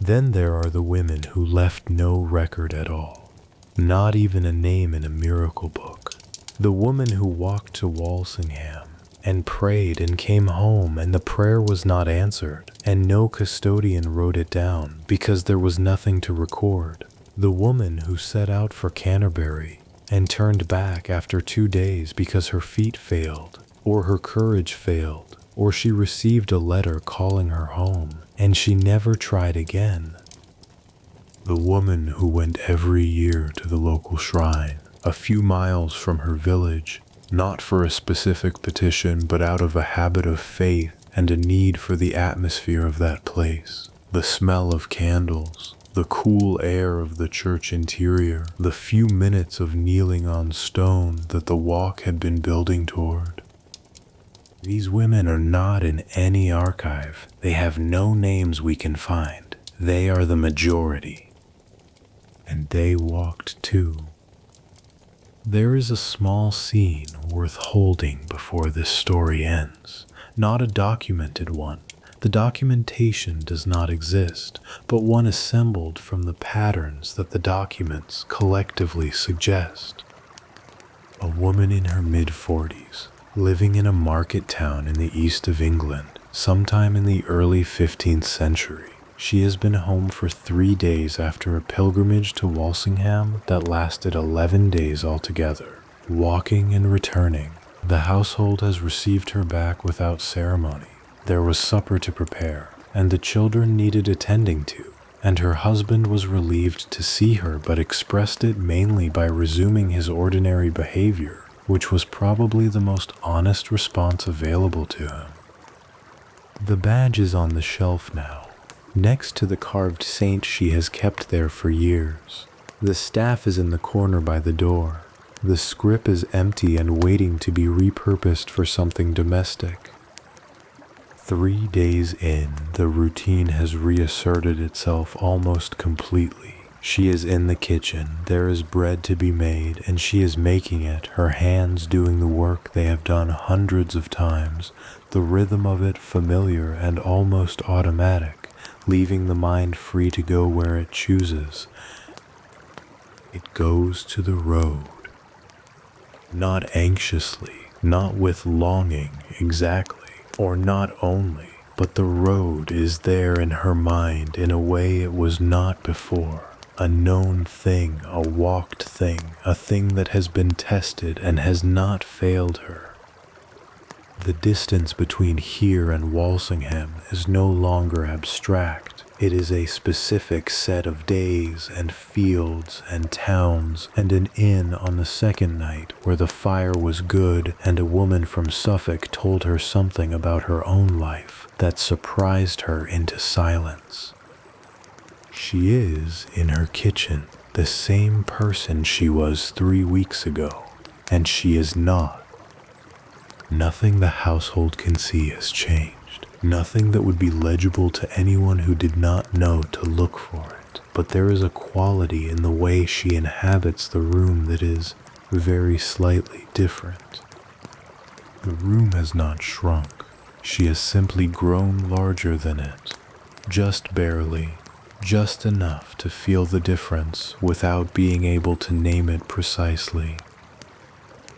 Then there are the women who left no record at all, not even a name in a miracle book. The woman who walked to Walsingham and prayed and came home and the prayer was not answered and no custodian wrote it down because there was nothing to record. The woman who set out for Canterbury and turned back after 2 days because her feet failed, or her courage failed, or she received a letter calling her home and she never tried again. The woman who went every year to the local shrine, a few miles from her village, not for a specific petition but out of a habit of faith and a need for the atmosphere of that place, the smell of candles, the cool air of the church interior, the few minutes of kneeling on stone that the walk had been building toward. These women are not in any archive. They have no names we can find. They are the majority. And they walked too. There is a small scene worth holding before this story ends, not a documented one. The documentation does not exist, but one assembled from the patterns that the documents collectively suggest. A woman in her mid-40s, living in a market town in the east of England, sometime in the early 15th century. She has been home for 3 days after a pilgrimage to Walsingham that lasted 11 days altogether. Walking and returning, the household has received her back without ceremony. There was supper to prepare, and the children needed attending to, and her husband was relieved to see her but expressed it mainly by resuming his ordinary behavior, which was probably the most honest response available to him. The badge is on the shelf now, next to the carved saint she has kept there for years. The staff is in the corner by the door. The scrip is empty and waiting to be repurposed for something domestic. 3 days in, the routine has reasserted itself almost completely. She is in the kitchen, there is bread to be made, and she is making it, her hands doing the work they have done hundreds of times, the rhythm of it familiar and almost automatic, leaving the mind free to go where it chooses. It goes to the road. Not anxiously, not with longing exactly, or not only, but the road is there in her mind in a way it was not before. A known thing, a walked thing, a thing that has been tested and has not failed her. The distance between here and Walsingham is no longer abstract. It is a specific set of days and fields and towns and an inn on the second night where the fire was good and a woman from Suffolk told her something about her own life that surprised her into silence. She is, in her kitchen, the same person she was 3 weeks ago, and she is not. Nothing the household can see has changed. Nothing that would be legible to anyone who did not know to look for it. But there is a quality in the way she inhabits the room that is very slightly different. The room has not shrunk. She has simply grown larger than it. Just barely. Just enough to feel the difference without being able to name it precisely.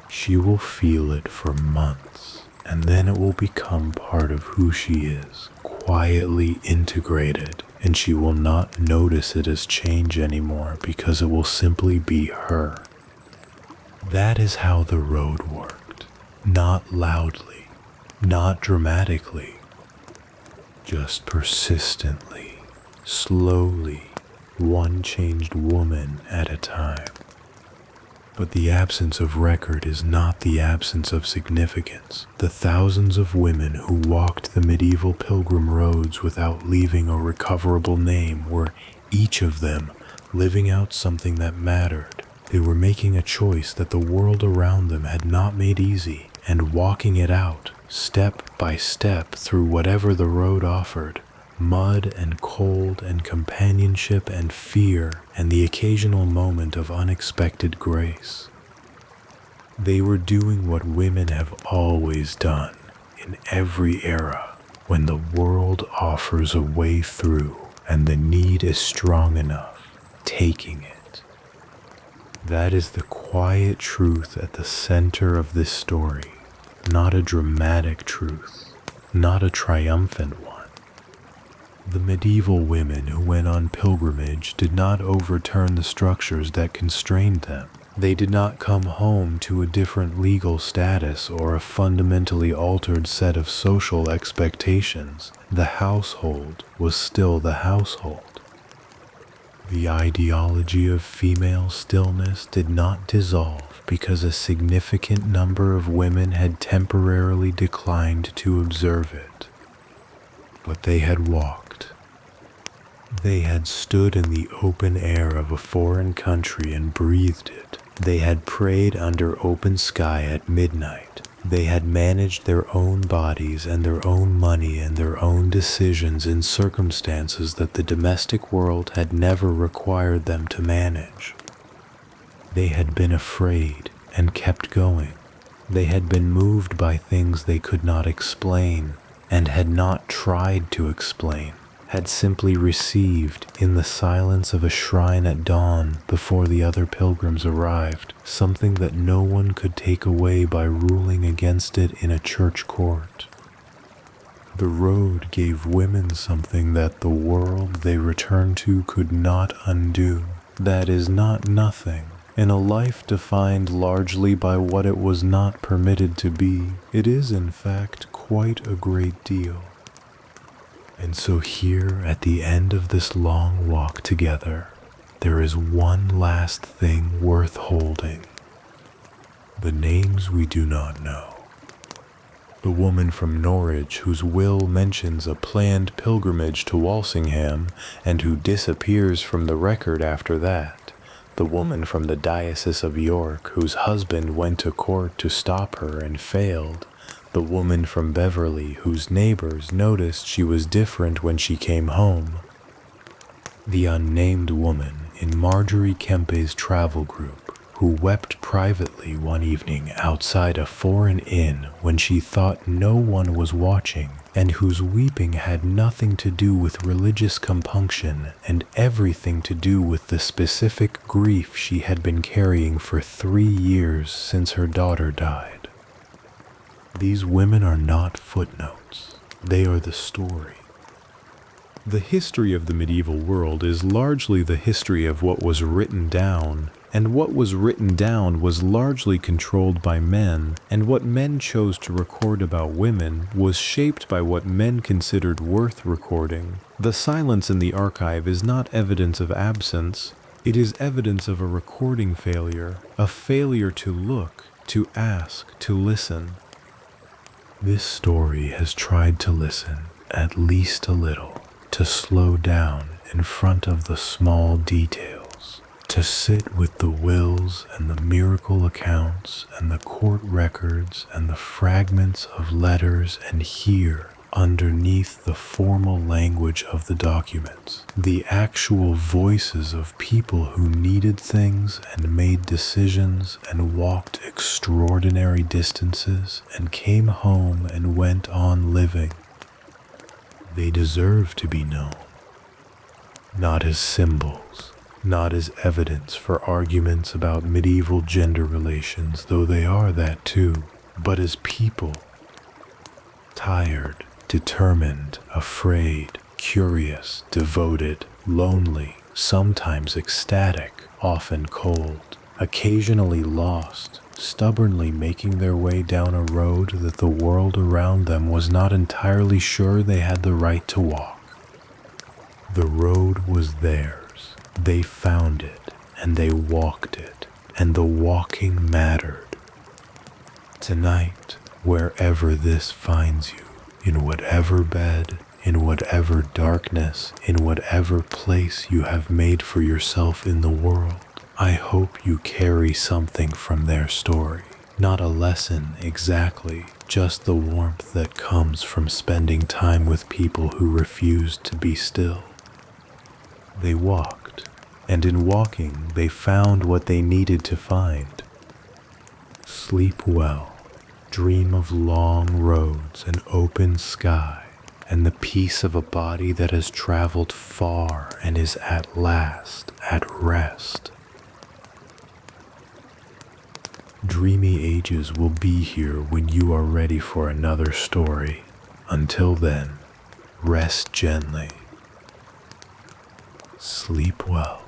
She will feel it for months, and then it will become part of who she is, quietly integrated, and she will not notice it as change anymore because it will simply be her. That is how the road worked. Not loudly, not dramatically, just persistently. Slowly, one changed woman at a time. But the absence of record is not the absence of significance. The thousands of women who walked the medieval pilgrim roads without leaving a recoverable name were, each of them, living out something that mattered. They were making a choice that the world around them had not made easy, and walking it out, step by step through whatever the road offered. Mud and cold and companionship and fear and the occasional moment of unexpected grace. They were doing what women have always done in every era when the world offers a way through and the need is strong enough, taking it. That is the quiet truth at the center of this story, not a dramatic truth, not a triumphant one. The medieval women who went on pilgrimage did not overturn the structures that constrained them. They did not come home to a different legal status or a fundamentally altered set of social expectations. The household was still the household. The ideology of female stillness did not dissolve because a significant number of women had temporarily declined to observe it. But they had walked. They had stood in the open air of a foreign country and breathed it. They had prayed under open sky at midnight. They had managed their own bodies and their own money and their own decisions in circumstances that the domestic world had never required them to manage. They had been afraid and kept going. They had been moved by things they could not explain and had not tried to explain, had simply received in the silence of a shrine at dawn before the other pilgrims arrived, something that no one could take away by ruling against it in a church court. The road gave women something that the world they returned to could not undo. That is not nothing. In a life defined largely by what it was not permitted to be, it is in fact quite a great deal. And so here at the end of this long walk together, there is one last thing worth holding. The names we do not know. The woman from Norwich whose will mentions a planned pilgrimage to Walsingham and who disappears from the record after that. The woman from the Diocese of York whose husband went to court to stop her and failed. The woman from Beverley whose neighbors noticed she was different when she came home. The unnamed woman in Marjorie Kempe's travel group who wept privately one evening outside a foreign inn when she thought no one was watching, and whose weeping had nothing to do with religious compunction and everything to do with the specific grief she had been carrying for 3 years since her daughter died. These women are not footnotes. They are the story. The history of the medieval world is largely the history of what was written down, and what was written down was largely controlled by men, and what men chose to record about women was shaped by what men considered worth recording. The silence in the archive is not evidence of absence. It is evidence of a recording failure, a failure to look, to ask, to listen. This story has tried to listen, at least a little, to slow down in front of the small details, to sit with the wills and the miracle accounts and the court records and the fragments of letters and hear, underneath the formal language of the documents, the actual voices of people who needed things and made decisions and walked extraordinary distances and came home and went on living. They deserve to be known, not as symbols, not as evidence for arguments about medieval gender relations, though they are that too, but as people, tired, determined, afraid, curious, devoted, lonely, sometimes ecstatic, often cold, occasionally lost, stubbornly making their way down a road that the world around them was not entirely sure they had the right to walk. The road was theirs. They found it, and they walked it, and the walking mattered. Tonight, wherever this finds you, in whatever bed, in whatever darkness, in whatever place you have made for yourself in the world, I hope you carry something from their story. Not a lesson exactly, just the warmth that comes from spending time with people who refused to be still. They walked, and in walking they found what they needed to find. Sleep well. Dream of long roads and open sky and the peace of a body that has traveled far and is at last at rest. Dreamy ages will be here when you are ready for another story. Until then, rest gently. Sleep well.